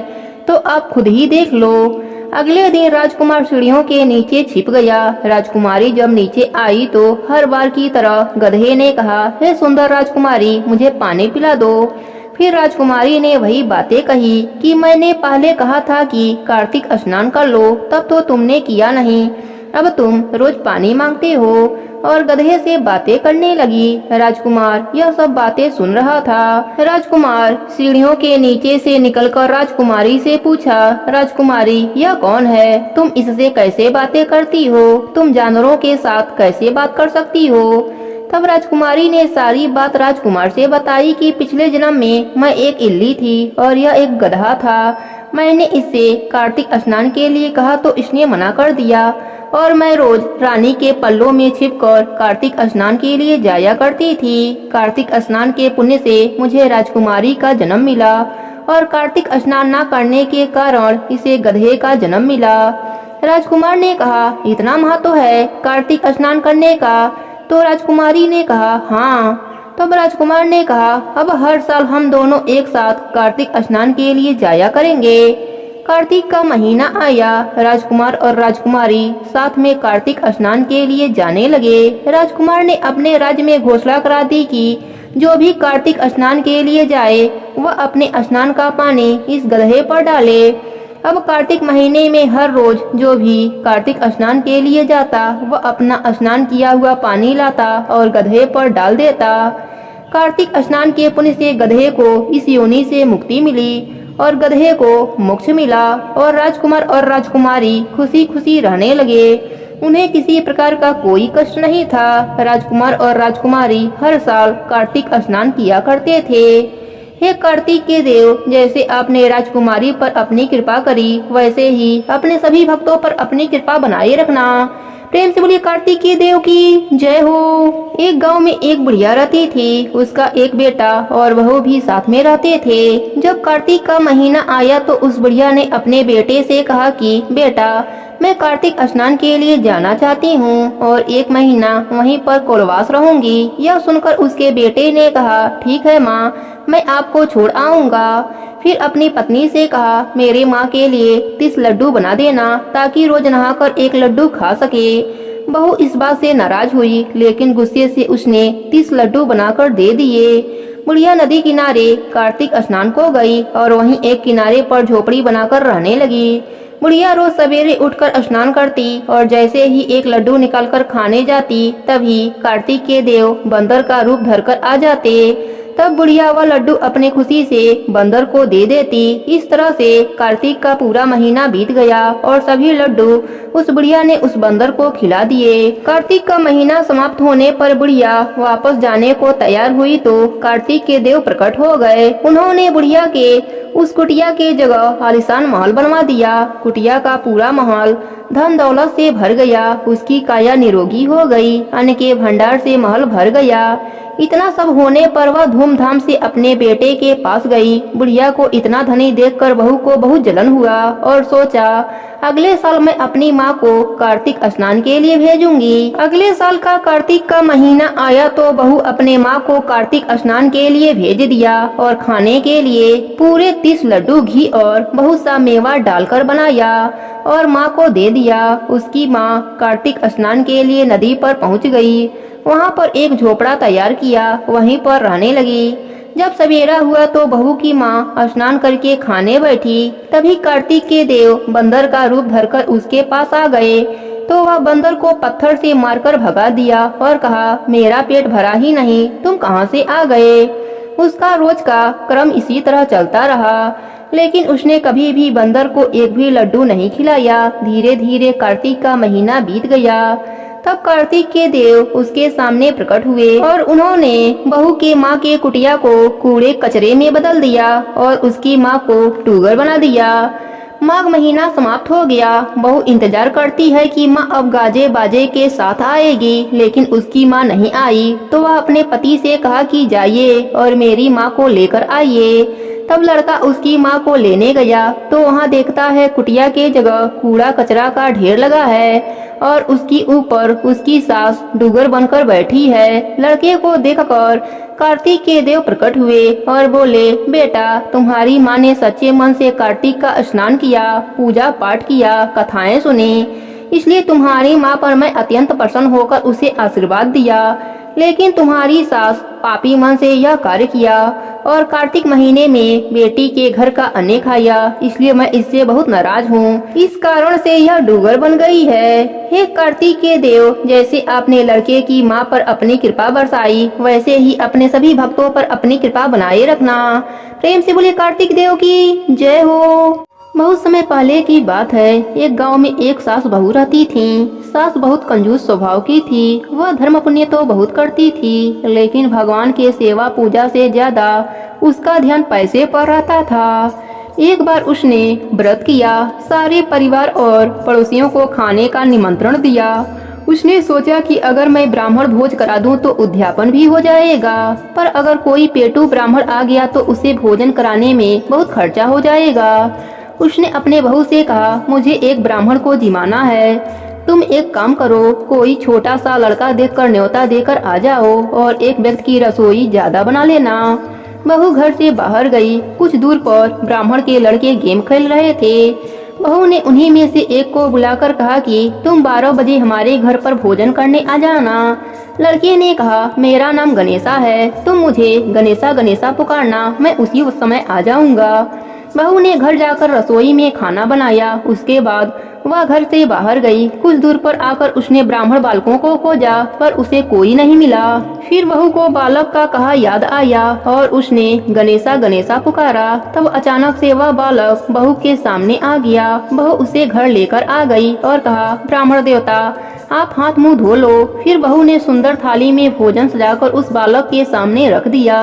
तो आप खुद ही देख लो। अगले दिन राजकुमार सीढ़ियों के नीचे छिप गया। राजकुमारी जब नीचे आई तो हर बार की तरह गधे ने कहा, हे सुंदर राजकुमारी, मुझे पानी पिला दो। फिर राजकुमारी ने वही बातें कही कि मैंने पहले कहा था कि कार्तिक स्नान कर लो, तब तो तुमने किया नहीं। अब तुम रोज पानी मांगते हो। और गधे से बातें करने लगी। राजकुमार यह सब बातें सुन रहा था। राजकुमार सीढ़ियों के नीचे से निकलकर राजकुमारी से पूछा, राजकुमारी, यह कौन है? तुम इससे कैसे बातें करती हो? तुम जानवरों के साथ कैसे बात कर सकती हो? तब राजकुमारी ने सारी बात राजकुमार से बताई कि पिछले जन्म में मैं एक इल्ली थी और यह एक गधा था। मैंने इससे कार्तिक स्नान के लिए कहा तो इसने मना कर दिया और मैं रोज रानी के पल्लों में छिपकर कार्तिक स्नान के लिए जाया करती थी। कार्तिक स्नान के पुण्य से मुझे राजकुमारी का जन्म मिला और कार्तिक स्नान न करने के कारण इसे गधे का जन्म मिला। राजकुमार ने कहा, इतना महत्व है कार्तिक स्नान करने का? तो राजकुमारी ने कहा, हाँ। तब राजकुमार ने कहा, अब हर साल हम दोनों एक साथ कार्तिक स्नान के लिए जाया करेंगे। कार्तिक का महीना आया। राजकुमार और राजकुमारी साथ में कार्तिक स्नान के लिए जाने लगे। राजकुमार ने अपने राज्य में घोषणा करा दी कि जो भी कार्तिक स्नान के लिए जाए वह अपने स्नान का पानी इस गधे पर डाले। अब कार्तिक महीने में हर रोज जो भी कार्तिक स्नान के लिए जाता वह अपना स्नान किया हुआ पानी लाता और गधे पर डाल देता। कार्तिक स्नान के पुण्य से गधे को इस योनि से मुक्ति मिली और गधे को मोक्ष मिला और राजकुमार और राजकुमारी खुशी खुशी रहने लगे। उन्हें किसी प्रकार का कोई कष्ट नहीं था। राजकुमार और राजकुमारी हर साल कार्तिक स्नान किया करते थे। हे कार्तिक के देव, जैसे आपने राजकुमारी पर अपनी कृपा करी वैसे ही अपने सभी भक्तों पर अपनी कृपा बनाए रखना। प्रेम से बोलिए कार्तिक के देव की जय हो। एक गांव में एक बुढ़िया रहती थी। उसका एक बेटा और बहू भी साथ में रहते थे। जब कार्तिक का महीना आया तो उस बुढ़िया ने अपने बेटे से कहा कि बेटा, मैं कार्तिक स्नान के लिए जाना चाहती हूँ और एक महीना वहीं पर कुलवास रहूंगी। यह सुनकर उसके बेटे ने कहा, ठीक है माँ, मैं आपको छोड़ आऊंगा। फिर अपनी पत्नी से कहा, मेरे माँ के लिए 30 लड्डू बना देना ताकि रोज नहाकर एक लड्डू खा सके। बहू इस बात से नाराज हुई, लेकिन गुस्से से उसने 30 लड्डू बनाकर दे दिए। बुढ़िया नदी किनारे कार्तिक स्नान को गई और वहीं एक किनारे पर झोपड़ी बनाकर रहने लगी। बुढ़िया रोज सवेरे उठकर स्नान करती और जैसे ही एक लड्डू निकालकर खाने जाती तभी कार्तिक के देव बंदर का रूप धरकर आ जाते। तब बुढ़िया वह लड्डू अपने खुशी से बंदर को दे देती। इस तरह से कार्तिक का पूरा महीना बीत गया और सभी लड्डू उस बुढ़िया ने उस बंदर को खिला दिए। कार्तिक का महीना समाप्त होने पर बुढ़िया वापस जाने को तैयार हुई तो कार्तिक के देव प्रकट हो गए। उन्होंने बुढ़िया के उस कुटिया के जगह आलीशान महल बनवा दिया। कुटिया का पूरा महल धन दौलत से भर गया। उसकी काया निरोगी हो गई। अन्न के भंडार से महल भर गया। इतना सब होने पर वह धूमधाम से अपने बेटे के पास गई। बुढ़िया को इतना धनी देखकर बहू को बहुत जलन हुआ और सोचा, अगले साल मैं अपनी माँ को कार्तिक स्नान के लिए भेजूंगी। अगले साल का कार्तिक का महीना आया तो बहू अपने माँ को कार्तिक स्नान के लिए भेज दिया और खाने के लिए पूरे 30 लड्डू घी और बहुत सा मेवा डालकर बनाया और माँ को दे दिया। उसकी माँ कार्तिक स्नान के लिए नदी पर पहुँच गई। वहाँ पर एक झोपड़ा तैयार किया, वहीं पर रहने लगी। जब सवेरा हुआ तो बहू की माँ स्नान करके खाने बैठी। तभी कार्तिक के देव बंदर का रूप धरकर उसके पास आ गए तो वह बंदर को पत्थर से मारकर भगा दिया और कहा, मेरा पेट भरा ही नहीं, तुम कहाँ से आ गए। उसका रोज का क्रम इसी तरह चलता रहा, लेकिन उसने कभी भी बंदर को एक भी लड्डू नहीं खिलाया। धीरे धीरे कार्तिक का महीना बीत गया। तब कार्तिक के देव उसके सामने प्रकट हुए और उन्होंने बहू के माँ के कुटिया को कूड़े कचरे में बदल दिया और उसकी माँ को टूगर बना दिया। माघ महीना समाप्त हो गया। बहू इंतजार करती है कि माँ अब गाजे बाजे के साथ आएगी, लेकिन उसकी माँ नहीं आई। तो वह अपने पति से कहा कि जाइए और मेरी माँ को लेकर आइए। तब लड़का उसकी माँ को लेने गया तो वहाँ देखता है कुटिया के जगह कूड़ा कचरा का ढेर लगा है और उसकी ऊपर उसकी सास डूगर बनकर बैठी है। लड़के को देखकर कार्तिक के देव प्रकट हुए और बोले, बेटा, तुम्हारी माँ ने सच्चे मन से कार्तिक का स्नान किया, पूजा पाठ किया, कथाएं सुनी, इसलिए तुम्हारी माँ पर मैं अत्यंत प्रसन्न होकर उसे आशीर्वाद दिया। लेकिन तुम्हारी सास पापी मन से यह कार्य किया और कार्तिक महीने में बेटी के घर का अन्न खाया, इसलिए मैं इससे बहुत नाराज हूँ। इस कारण से यह डूगर बन गई है। हे कार्तिक के देव, जैसे आपने लड़के की माँ पर अपनी कृपा बरसाई, वैसे ही अपने सभी भक्तों पर अपनी कृपा बनाए रखना। प्रेम से बोले कार्तिक देव की जय हो। बहुत समय पहले की बात है। एक गांव में एक सास बहू रहती थीं। सास बहुत कंजूस स्वभाव की थी। वह धर्म पुण्य तो बहुत करती थी, लेकिन भगवान के सेवा पूजा से ज्यादा उसका ध्यान पैसे पर रहता था। एक बार उसने व्रत किया, सारे परिवार और पड़ोसियों को खाने का निमंत्रण दिया। उसने सोचा कि अगर मैं ब्राह्मण भोज करा दूं तो उद्यापन भी हो जाएगा, पर अगर कोई पेटू ब्राह्मण आ गया तो उसे भोजन कराने में बहुत खर्चा हो जाएगा। उसने अपने बहू से कहा, मुझे एक ब्राह्मण को जिमाना है, तुम एक काम करो, कोई छोटा सा लड़का देखकर न्योता देकर आ जाओ और एक व्यक्ति की रसोई ज्यादा बना लेना। बहू घर से बाहर गई। कुछ दूर पर ब्राह्मण के लड़के गेम खेल रहे थे। बहू ने उन्हीं में से एक को बुलाकर कहा कि तुम 12 बजे हमारे घर पर भोजन करने आ जाना। लड़के ने कहा, मेरा नाम गणेशा है, तुम मुझे गणेशा गणेशा पुकारना, मैं उसी समय आ जाऊंगा। बहू ने घर जाकर रसोई में खाना बनाया। उसके बाद वह घर से बाहर गई। कुछ दूर पर आकर उसने ब्राह्मण बालकों को खोजा, पर उसे कोई नहीं मिला। फिर बहू को बालक का कहा याद आया और उसने गणेशा गणेशा पुकारा। तब अचानक से वह बालक बहू के सामने आ गया। बहू उसे घर लेकर आ गई और कहा, ब्राह्मण देवता, आप हाथ मुंह धो लो। फिर बहू ने सुंदर थाली में भोजन सजाकर उस बालक के सामने रख दिया।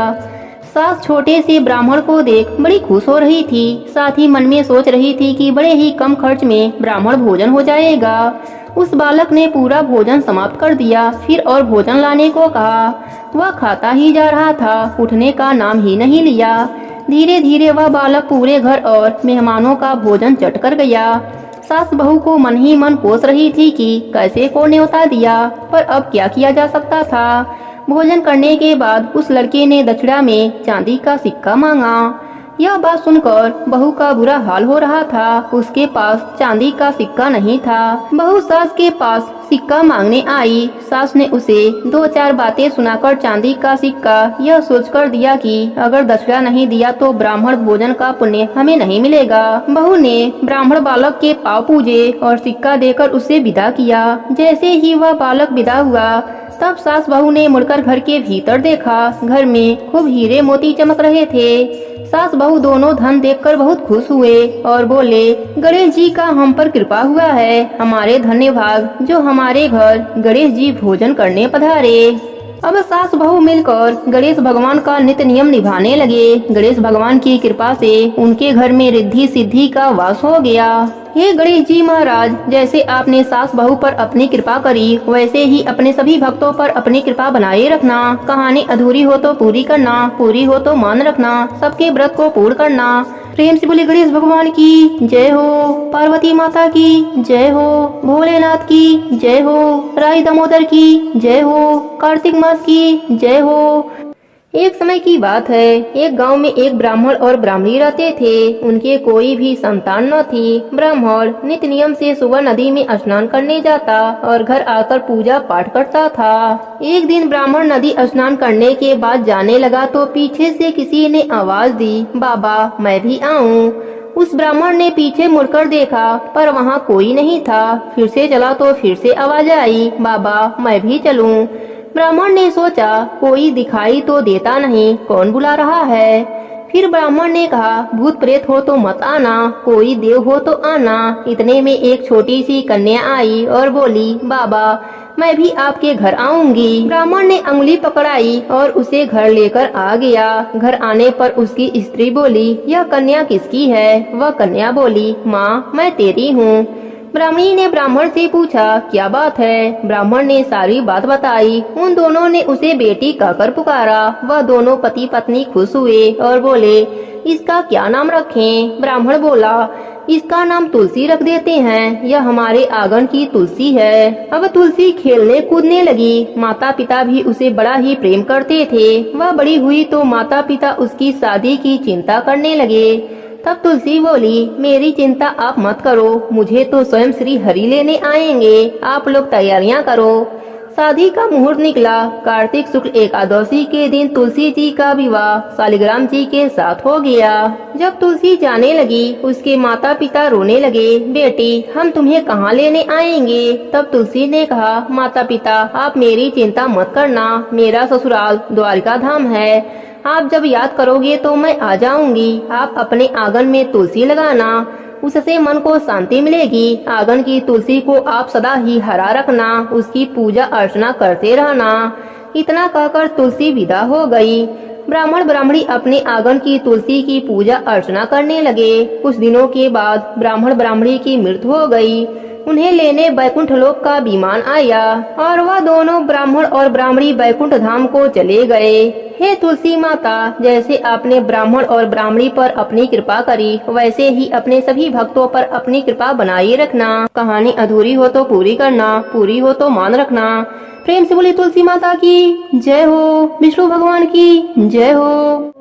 सास छोटे से ब्राह्मण को देख बड़ी खुश हो रही थी। साथ ही मन में सोच रही थी कि बड़े ही कम खर्च में ब्राह्मण भोजन हो जाएगा। उस बालक ने पूरा भोजन समाप्त कर दिया। फिर और भोजन लाने को कहा। वह खाता ही जा रहा था, उठने का नाम ही नहीं लिया। धीरे धीरे वह बालक पूरे घर और मेहमानों का भोजन चट कर गया। सास बहू को मन ही मन कोस रही थी कि कैसे को न्योता दिया, पर अब क्या किया जा सकता था। भोजन करने के बाद उस लड़के ने दक्षिणा में चांदी का सिक्का मांगा। यह बात सुनकर बहू का बुरा हाल हो रहा था। उसके पास चांदी का सिक्का नहीं था। बहू सास के पास सिक्का मांगने आई। सास ने उसे 2-4 बातें सुनाकर चांदी का सिक्का यह सोचकर दिया कि अगर दक्षिणा नहीं दिया तो ब्राह्मण भोजन का पुण्य हमें नहीं मिलेगा। बहू ने ब्राह्मण बालक के पाँव पूजे और सिक्का देकर उसे विदा किया। जैसे ही वह बालक विदा हुआ, तब सास बहू ने मुड़कर घर के भीतर देखा। घर में खूब हीरे मोती चमक रहे थे। सास बहू दोनों धन देखकर बहुत खुश हुए और बोले, गणेश जी का हम पर कृपा हुआ है। हमारे धन्य भाग जो हमारे घर गणेश जी भोजन करने पधारे। अब सास बहू मिलकर गणेश भगवान का नित्य नियम निभाने लगे। गणेश भगवान की कृपा से उनके घर में रिद्धि सिद्धि का वास हो गया। हे गणेश जी महाराज, जैसे आपने सास बहू पर अपनी कृपा करी, वैसे ही अपने सभी भक्तों पर अपनी कृपा बनाए रखना। कहानी अधूरी हो तो पूरी करना, पूरी हो तो मान रखना, सबके व्रत को पूर्ण करना। प्रेम से बोले गणेश भगवान की जय हो, पार्वती माता की जय हो, भोलेनाथ की जय हो, राई दामोदर की जय हो, कार्तिक मास की जय हो। एक समय की बात है, एक गांव में एक ब्राह्मण और ब्राह्मणी रहते थे। उनके कोई भी संतान न थी। ब्राह्मण नित्य नियम से सुबह नदी में स्नान करने जाता और घर आकर पूजा पाठ करता था। एक दिन ब्राह्मण नदी स्नान करने के बाद जाने लगा तो पीछे से किसी ने आवाज दी, बाबा मैं भी आऊं। उस ब्राह्मण ने पीछे मुड़कर देखा पर वहाँ कोई नहीं था। फिर से चला तो फिर से आवाज आई, बाबा मैं भी चलूं। ब्राह्मण ने सोचा कोई दिखाई तो देता नहीं, कौन बुला रहा है। फिर ब्राह्मण ने कहा, भूत प्रेत हो तो मत आना, कोई देव हो तो आना। इतने में एक छोटी सी कन्या आई और बोली, बाबा मैं भी आपके घर आऊंगी। ब्राह्मण ने अंगुली पकड़ाई और उसे घर लेकर आ गया। घर आने पर उसकी स्त्री बोली, यह कन्या किसकी है? वह कन्या बोली, माँ मैं तेरी हूँ। ब्राह्मणी ने ब्राह्मण से पूछा, क्या बात है? ब्राह्मण ने सारी बात बताई। उन दोनों ने उसे बेटी कहकर पुकारा। वह दोनों पति पत्नी खुश हुए और बोले, इसका क्या नाम रखें? ब्राह्मण बोला, इसका नाम तुलसी रख देते हैं, यह हमारे आंगन की तुलसी है। अब तुलसी खेलने कूदने लगी। माता पिता भी उसे बड़ा ही प्रेम करते थे। वह बड़ी हुई तो माता पिता उसकी शादी की चिंता करने लगे। तब तुलसी बोली, मेरी चिंता आप मत करो, मुझे तो स्वयं श्री हरि लेने आएंगे, आप लोग तैयारियां करो। शादी का मुहूर्त निकला। कार्तिक शुक्ल एकादशी के दिन तुलसी जी का विवाह शालिग्राम जी के साथ हो गया। जब तुलसी जाने लगी, उसके माता पिता रोने लगे, बेटी हम तुम्हें कहाँ लेने आएंगे? तब तुलसी ने कहा, माता पिता आप मेरी चिंता मत करना, मेरा ससुराल द्वारिका धाम है। आप जब याद करोगे तो मैं आ जाऊंगी। आप अपने आंगन में तुलसी लगाना, उससे मन को शांति मिलेगी। आंगन की तुलसी को आप सदा ही हरा रखना, उसकी पूजा अर्चना करते रहना। इतना कहकर तुलसी विदा हो गई। ब्राह्मण ब्राह्मणी अपने आंगन की तुलसी की पूजा अर्चना करने लगे। कुछ दिनों के बाद ब्राह्मण ब्राह्मणी की मृत्यु हो गई। उन्हें लेने बैकुंठ लोक का विमान आया और वह दोनों ब्राह्मण और ब्राह्मणी बैकुंठ धाम को चले गए। हे तुलसी माता, जैसे आपने ब्राह्मण और ब्राह्मणी पर अपनी कृपा करी, वैसे ही अपने सभी भक्तों पर अपनी कृपा बनाए रखना। कहानी अधूरी हो तो पूरी करना, पूरी हो तो मान रखना। प्रेम से बोली तुलसी माता की जय हो, विष्णु भगवान की जय हो।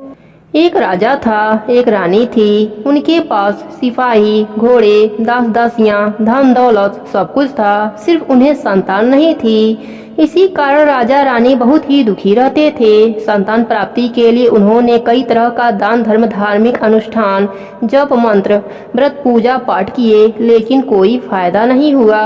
एक राजा था, एक रानी थी। उनके पास सिपाही, घोड़े, दास दासियां, धन दौलत सब कुछ था, सिर्फ उन्हें संतान नहीं थी। इसी कारण राजा रानी बहुत ही दुखी रहते थे। संतान प्राप्ति के लिए उन्होंने कई तरह का दान धर्म, धार्मिक अनुष्ठान, जप मंत्र, व्रत पूजा पाठ किए, लेकिन कोई फायदा नहीं हुआ।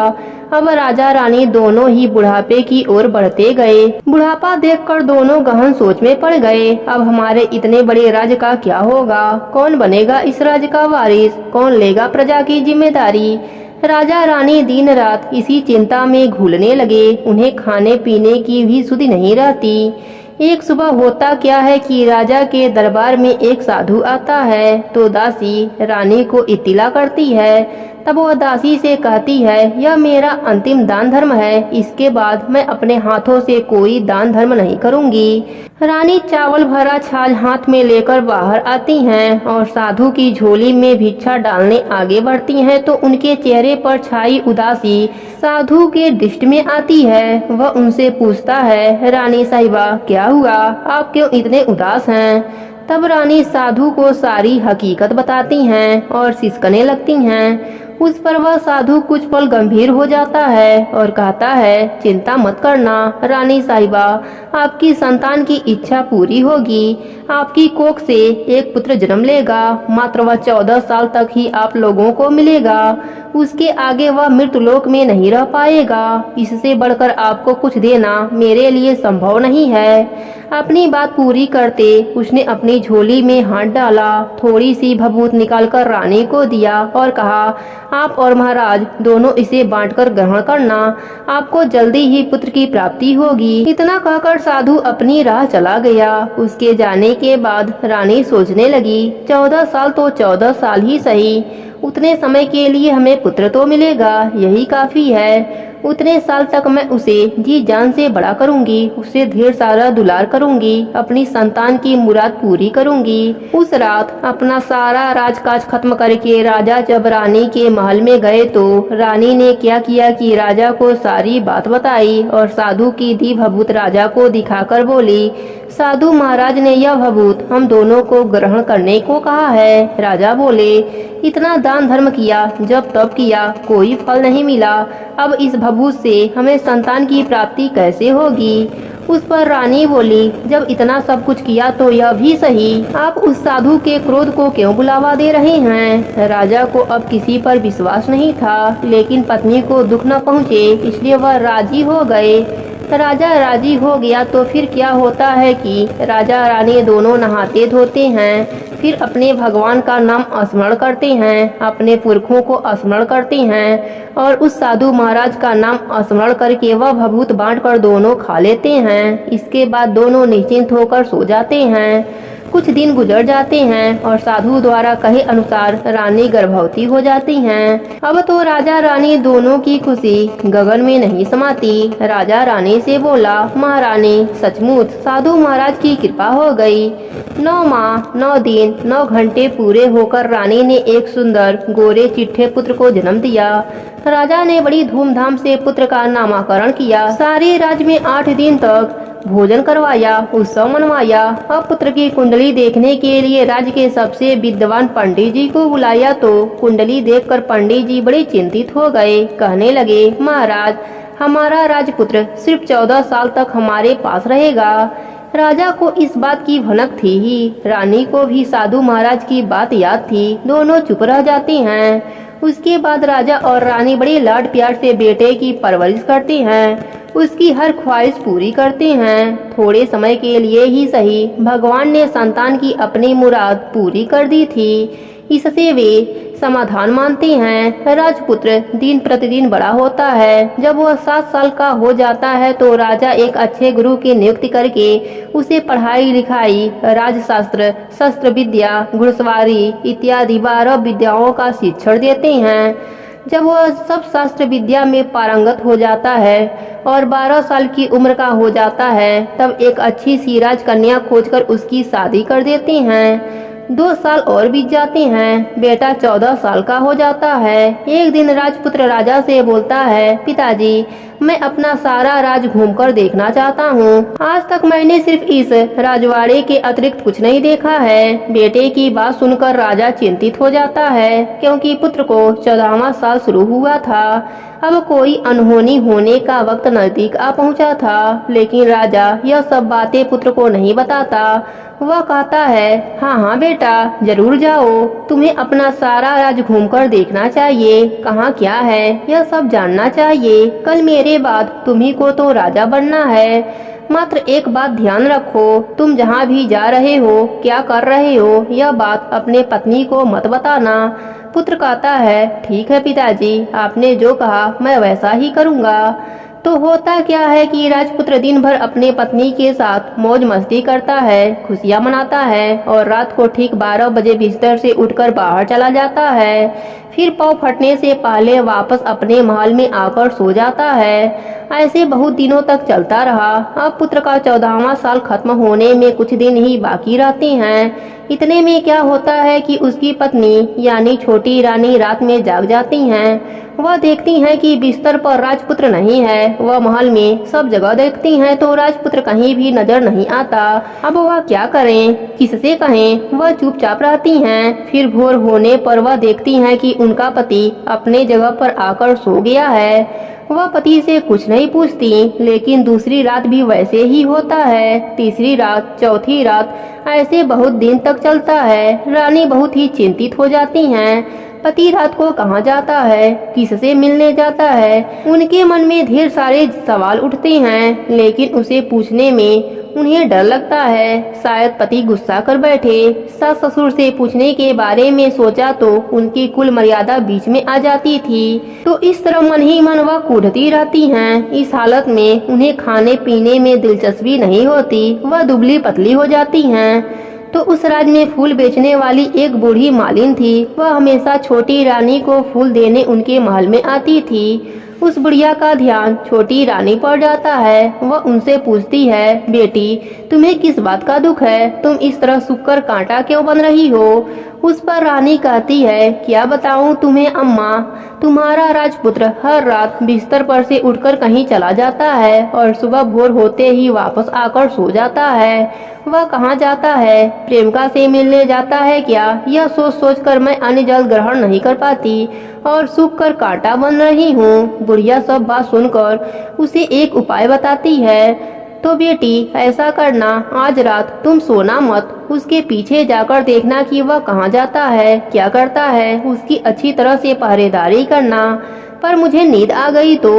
अब राजा रानी दोनों ही बुढ़ापे की ओर बढ़ते गए। बुढ़ापा देखकर दोनों गहन सोच में पड़ गए। अब हमारे इतने बड़े राज्य का क्या होगा? कौन बनेगा इस राज्य का वारिस? कौन लेगा प्रजा की जिम्मेदारी? राजा रानी दिन रात इसी चिंता में घुलने लगे। उन्हें खाने पीने की भी सुधि नहीं रहती। एक सुबह होता क्या है कि राजा के दरबार में एक साधु आता है तो दासी रानी को इत्तिला करती है। तब वह दासी से कहती है, यह मेरा अंतिम दान धर्म है, इसके बाद मैं अपने हाथों से कोई दान धर्म नहीं करूंगी। रानी चावल भरा छाछ हाथ में लेकर बाहर आती हैं और साधु की झोली में भिक्षा डालने आगे बढ़ती हैं तो उनके चेहरे पर छाई उदासी साधु के दृष्टि में आती है। वह उनसे पूछता है, रानी साहिबा क्या हुआ, आप क्यों इतने उदास हैं? तब रानी साधु को सारी हकीकत बताती हैं और सिसकने लगती हैं। उस पर वह साधु कुछ पल गंभीर हो जाता है और कहता है, चिंता मत करना रानी साहिबा, आपकी संतान की इच्छा पूरी होगी। आपकी कोख से एक पुत्र जन्म लेगा। मात्र वह 14 साल तक ही आप लोगों को मिलेगा। उसके आगे वह मृतलोक में नहीं रह पाएगा। इससे बढ़कर आपको कुछ देना मेरे लिए संभव नहीं है। अपनी बात पूरी करते उसने अपनी झोली में हाथ डाला, थोड़ी सी भभूत निकालकर रानी को दिया और कहा, आप और महाराज दोनों इसे बांटकर ग्रहण करना, आपको जल्दी ही पुत्र की प्राप्ति होगी। इतना कहकर साधु अपनी राह चला गया। उसके जाने के बाद रानी सोचने लगी, 14 साल तो 14 साल ही सही, उतने समय के लिए हमें पुत्र तो मिलेगा, यही काफी है। उतने साल तक मैं उसे जी जान से बड़ा करूंगी, उसे ढेर सारा दुलार करूंगी, अपनी संतान की मुराद पूरी करूंगी। उस रात अपना सारा राजकाज खत्म करके राजा जब रानी के महल में गए तो रानी ने क्या किया कि राजा को सारी बात बताई और साधु की दी भभूत राजा को दिखाकर बोली, साधु महाराज ने यह भभूत हम दोनों को ग्रहण करने को कहा है। राजा बोले, इतना दान धर्म किया, जब तब किया, कोई फल नहीं मिला, अब इस भभूत से हमें संतान की प्राप्ति कैसे होगी। उस पर रानी बोली, जब इतना सब कुछ किया तो यह भी सही, आप उस साधु के क्रोध को क्यों बुलावा दे रहे हैं। राजा को अब किसी पर विश्वास नहीं था, लेकिन पत्नी को दुख न पहुँचे इसलिए वह राजी हो गए। राजा राजी हो गया तो फिर क्या होता है कि राजा रानी दोनों नहाते धोते हैं, फिर अपने भगवान का नाम स्मरण करते हैं, अपने पुरखों को स्मरण करते हैं और उस साधु महाराज का नाम स्मरण करके वह भभूत बांट कर दोनों खा लेते हैं। इसके बाद दोनों निश्चिंत होकर सो जाते हैं। कुछ दिन गुजर जाते हैं और साधु द्वारा कहे अनुसार रानी गर्भवती हो जाती हैं। अब तो राजा रानी दोनों की खुशी गगन में नहीं समाती। राजा रानी से बोला, महारानी सचमुच साधु महाराज की कृपा हो गई। 9 माह 9 दिन 9 घंटे पूरे होकर रानी ने एक सुंदर गोरे चिट्ठे पुत्र को जन्म दिया। राजा ने बड़ी धूमधाम से पुत्र का नामकरण किया। सारे राज्य में 8 दिन तक भोजन करवाया, उत्सव मनवाया। अब पुत्र की कुंडली देखने के लिए राज्य के सबसे विद्वान पंडित जी को बुलाया तो कुंडली देखकर पंडित जी बड़े चिंतित हो गए। कहने लगे, महाराज हमारा राजपुत्र सिर्फ 14 साल तक हमारे पास रहेगा। राजा को इस बात की भनक थी ही, रानी को भी साधु महाराज की बात याद थी। दोनों चुप रह जाते हैं। उसके बाद राजा और रानी बड़े लाड प्यार से बेटे की परवरिश करते हैं, उसकी हर ख्वाहिश पूरी करते हैं। थोड़े समय के लिए ही सही, भगवान ने संतान की अपनी मुराद पूरी कर दी थी, इससे वे समाधान मानते हैं। राजपुत्र दिन प्रतिदिन बड़ा होता है। जब वह 7 साल का हो जाता है तो राजा एक अच्छे गुरु की नियुक्ति करके उसे पढ़ाई लिखाई, राजशास्त्र, शस्त्र विद्या, घुड़सवारी इत्यादि 12 विद्याओं का शिक्षण देते हैं। जब वह सब शास्त्र विद्या में पारंगत हो जाता है और 12 साल की उम्र का हो जाता है तब एक अच्छी सी राजकन्या खोजकर उसकी शादी कर देते हैं। 2 साल और बीत जाते हैं। बेटा 14 साल का हो जाता है। एक दिन राजपुत्र राजा से बोलता है, पिताजी मैं अपना सारा राज घूमकर देखना चाहता हूँ। आज तक मैंने सिर्फ इस राजवाड़े के अतिरिक्त कुछ नहीं देखा है। बेटे की बात सुनकर राजा चिंतित हो जाता है, क्योंकि पुत्र को 14वां साल शुरू हुआ था। अब कोई अनहोनी होने का वक्त नजदीक आ पहुँचा था, लेकिन राजा यह सब बातें पुत्र को नहीं बताता। वह कहता है, हाँ हाँ बेटा जरूर जाओ, तुम्हें अपना सारा राज घूमकर देखना चाहिए, कहाँ क्या है यह सब जानना चाहिए। कल मेरे बाद तुम्ही को तो राजा बनना है। मात्र एक बात ध्यान रखो, तुम जहाँ भी जा रहे हो, क्या कर रहे हो, यह बात अपने पत्नी को मत बताना। पुत्र कहता है, ठीक है पिताजी, आपने जो कहा मैं वैसा ही करूँगा। तो होता क्या है कि राजपुत्र दिन भर अपने पत्नी के साथ मौज मस्ती करता है, खुशियां मनाता है और रात को ठीक 12 बजे बिस्तर से उठकर बाहर चला जाता है। फिर पाँव फटने से पहले वापस अपने महल में आकर सो जाता है। ऐसे बहुत दिनों तक चलता रहा। अब पुत्र का 14वां साल खत्म होने में कुछ दिन ही बाकी रहते हैं। इतने में क्या होता है कि उसकी पत्नी यानी छोटी रानी रात में जाग जाती हैं। वह देखती हैं कि बिस्तर पर राजपुत्र नहीं है। वह महल में सब जगह देखती हैं तो राजपुत्र कहीं भी नजर नहीं आता। अब वह क्या करें, किससे कहें, वह चुपचाप रहती हैं। फिर भोर होने पर वह देखती हैं कि उनका पति अपने जगह पर आकर सो गया है। वह पति से कुछ नहीं पूछती, लेकिन दूसरी रात भी वैसे ही होता है। तीसरी रात, चौथी रात, ऐसे बहुत दिन तक चलता है। रानी बहुत ही चिंतित हो जाती हैं। पति रात को कहाँ जाता है, किससे मिलने जाता है। उनके मन में ढेर सारे सवाल उठते हैं, लेकिन उसे पूछने में उन्हें डर लगता है। शायद पति गुस्सा कर बैठे। सास ससुर से पूछने के बारे में सोचा तो उनकी कुल मर्यादा बीच में आ जाती थी। तो इस तरह मन ही मन वह कूदती रहती हैं। इस हालत में उन्हें खाने पीने में दिलचस्पी नहीं होती, वह दुबली पतली हो जाती हैं। तो उस राज्य में फूल बेचने वाली एक बूढ़ी मालिन थी। वह हमेशा छोटी रानी को फूल देने उनके महल में आती थी। उस बुढ़िया का ध्यान छोटी रानी पर जाता है। वह उनसे पूछती है, बेटी तुम्हें किस बात का दुख है, तुम इस तरह सूख कर कांटा क्यों बन रही हो। उस पर रानी कहती है, क्या बताऊं तुम्हें अम्मा, तुम्हारा राजपुत्र हर रात बिस्तर पर से उठकर कहीं चला जाता है और सुबह भोर होते ही वापस आकर सो जाता है। वह कहाँ जाता है, प्रेमिका से मिलने जाता है क्या, यह सोच सोच कर मैं अन्न जल ग्रहण नहीं कर पाती और सूख कर कांटा बन रही हूँ। बुढ़िया सब बात सुनकर उसे एक उपाय बताती है। तो बेटी ऐसा करना, आज रात तुम सोना मत, उसके पीछे जाकर देखना कि वह कहाँ जाता है, क्या करता है, उसकी अच्छी तरह से पहरेदारी करना। पर मुझे नींद आ गई तो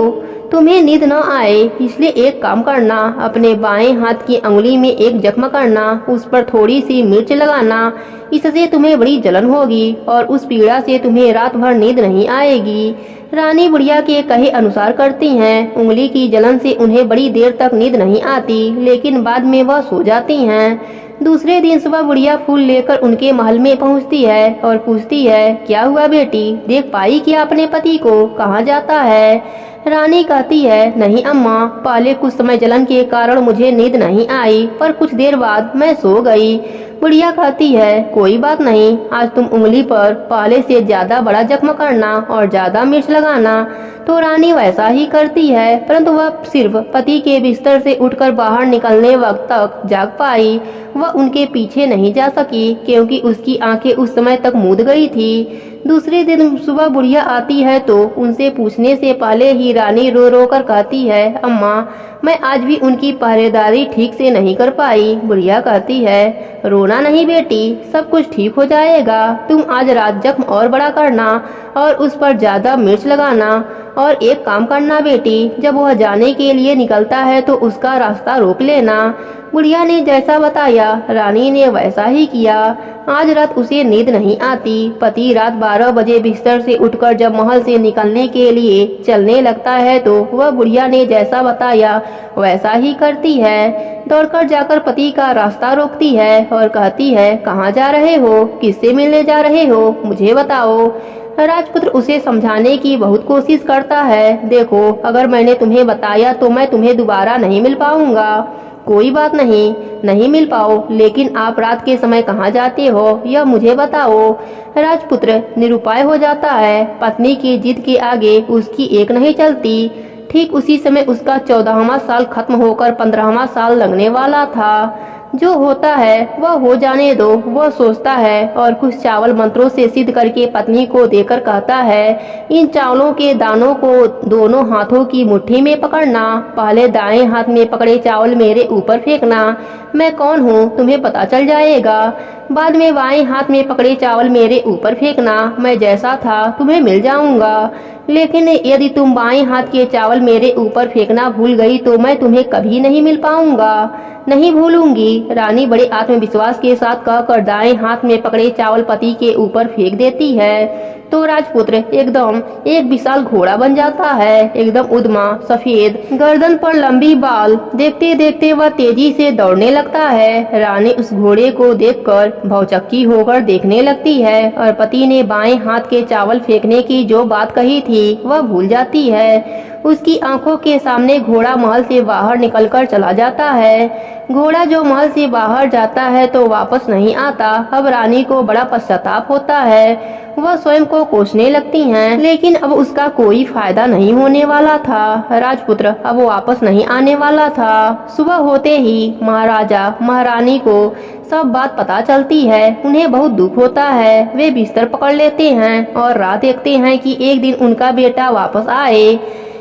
तुम्हें नींद न आए, इसलिए एक काम करना, अपने बाएं हाथ की अंगुली में एक जख्म करना, उस पर थोड़ी सी मिर्च लगाना। इससे तुम्हें बड़ी जलन होगी और उस पीड़ा से तुम्हें रात भर नींद नहीं आएगी। रानी बुढ़िया के कहे अनुसार करती हैं। उंगली की जलन से उन्हें बड़ी देर तक नींद नहीं आती, लेकिन बाद में वह सो जाती हैं। दूसरे दिन सुबह बुढ़िया फूल लेकर उनके महल में पहुंचती है और पूछती है, क्या हुआ बेटी, देख पाई कि अपने पति को, कहाँ जाता है। रानी कहती है, नहीं अम्मा, पहले कुछ समय जलन के कारण मुझे नींद नहीं आई, पर कुछ देर बाद मैं सो गई। बुढ़िया कहती है, कोई बात नहीं, आज तुम उंगली पर पहले से ज्यादा बड़ा जख्म करना और ज्यादा मिर्च लगाना। तो रानी वैसा ही करती है, परंतु वह सिर्फ पति के बिस्तर से उठकर बाहर निकलने वक्त तक जाग पाई। वह उनके पीछे नहीं जा सकी क्योंकि उसकी आंखें उस समय तक मूंद गई थी। दूसरे दिन सुबह बुढ़िया आती है तो उनसे पूछने से पहले ही रानी रो रो कर कहती है, अम्मा मैं आज भी उनकी पहरेदारी ठीक से नहीं कर पाई। बुढ़िया कहती है, रोना नहीं बेटी, सब कुछ ठीक हो जाएगा। तुम आज रात जख्म और बड़ा करना और उस पर ज्यादा मिर्च लगाना। और एक काम करना बेटी, जब वह जाने के लिए निकलता है तो उसका रास्ता रोक लेना। बुढ़िया ने जैसा बताया रानी ने वैसा ही किया। आज रात उसे नींद नहीं आती। पति रात 12 बजे बिस्तर से उठकर जब महल से निकलने के लिए चलने लगता है तो वह बुढ़िया ने जैसा बताया वैसा ही करती है। दौड़कर जाकर पति का रास्ता रोकती है और कहती है, कहाँ जा रहे हो, किससे मिलने जा रहे हो, मुझे बताओ। राजपुत्र उसे समझाने की बहुत कोशिश करता है, देखो अगर मैंने तुम्हें बताया तो मैं तुम्हें दोबारा नहीं मिल पाऊंगा। कोई बात नहीं, नहीं मिल पाओ, लेकिन आप रात के समय कहाँ जाते हो यह मुझे बताओ। राजपुत्र निरुपाय हो जाता है। पत्नी की जिद के आगे उसकी एक नहीं चलती। ठीक उसी समय उसका 14वां साल खत्म होकर 15वां साल लगने वाला था। जो होता है वह हो जाने दो, वह सोचता है और कुछ चावल मंत्रों से सिद्ध करके पत्नी को देकर कहता है, इन चावलों के दानों को दोनों हाथों की मुट्ठी में पकड़ना। पहले दाएं हाथ में पकड़े चावल मेरे ऊपर फेंकना, मैं कौन हूँ तुम्हें पता चल जाएगा। बाद में बाएं हाथ में पकड़े चावल मेरे ऊपर फेंकना, मैं जैसा था तुम्हें मिल जाऊंगा। लेकिन यदि तुम बाएं हाथ के चावल मेरे ऊपर फेंकना भूल गई तो मैं तुम्हें कभी नहीं मिल पाऊंगा। नहीं भूलूंगी, रानी बड़े आत्मविश्वास के साथ कहकर दाएं हाथ में पकड़े चावल पति के ऊपर फेंक देती है। तो राजपुत्र एकदम एक विशाल घोड़ा बन जाता है, एकदम उद्यमा, सफेद, गर्दन पर लंबी बाल। देखते देखते वह तेजी से दौड़ने लगता है। रानी उस घोड़े को देखकर भौचक्की होकर देखने लगती है और पति ने बाएं हाथ के चावल फेंकने की जो बात कही थी वह भूल जाती है। उसकी आंखों के सामने घोड़ा महल से बाहर निकलकर चला जाता है। घोड़ा जो महल से बाहर जाता है तो वापस नहीं आता। अब रानी को बड़ा पश्चाताप होता है। वह स्वयं को कोसने लगती हैं, लेकिन अब उसका कोई फायदा नहीं होने वाला था। राजपुत्र अब वापस नहीं आने वाला था। सुबह होते ही महाराजा महारानी को सब बात पता चलती है। उन्हें बहुत दुख होता है। वे बिस्तर पकड़ लेते हैं और राह देखते हैं कि एक दिन उनका बेटा वापस आए।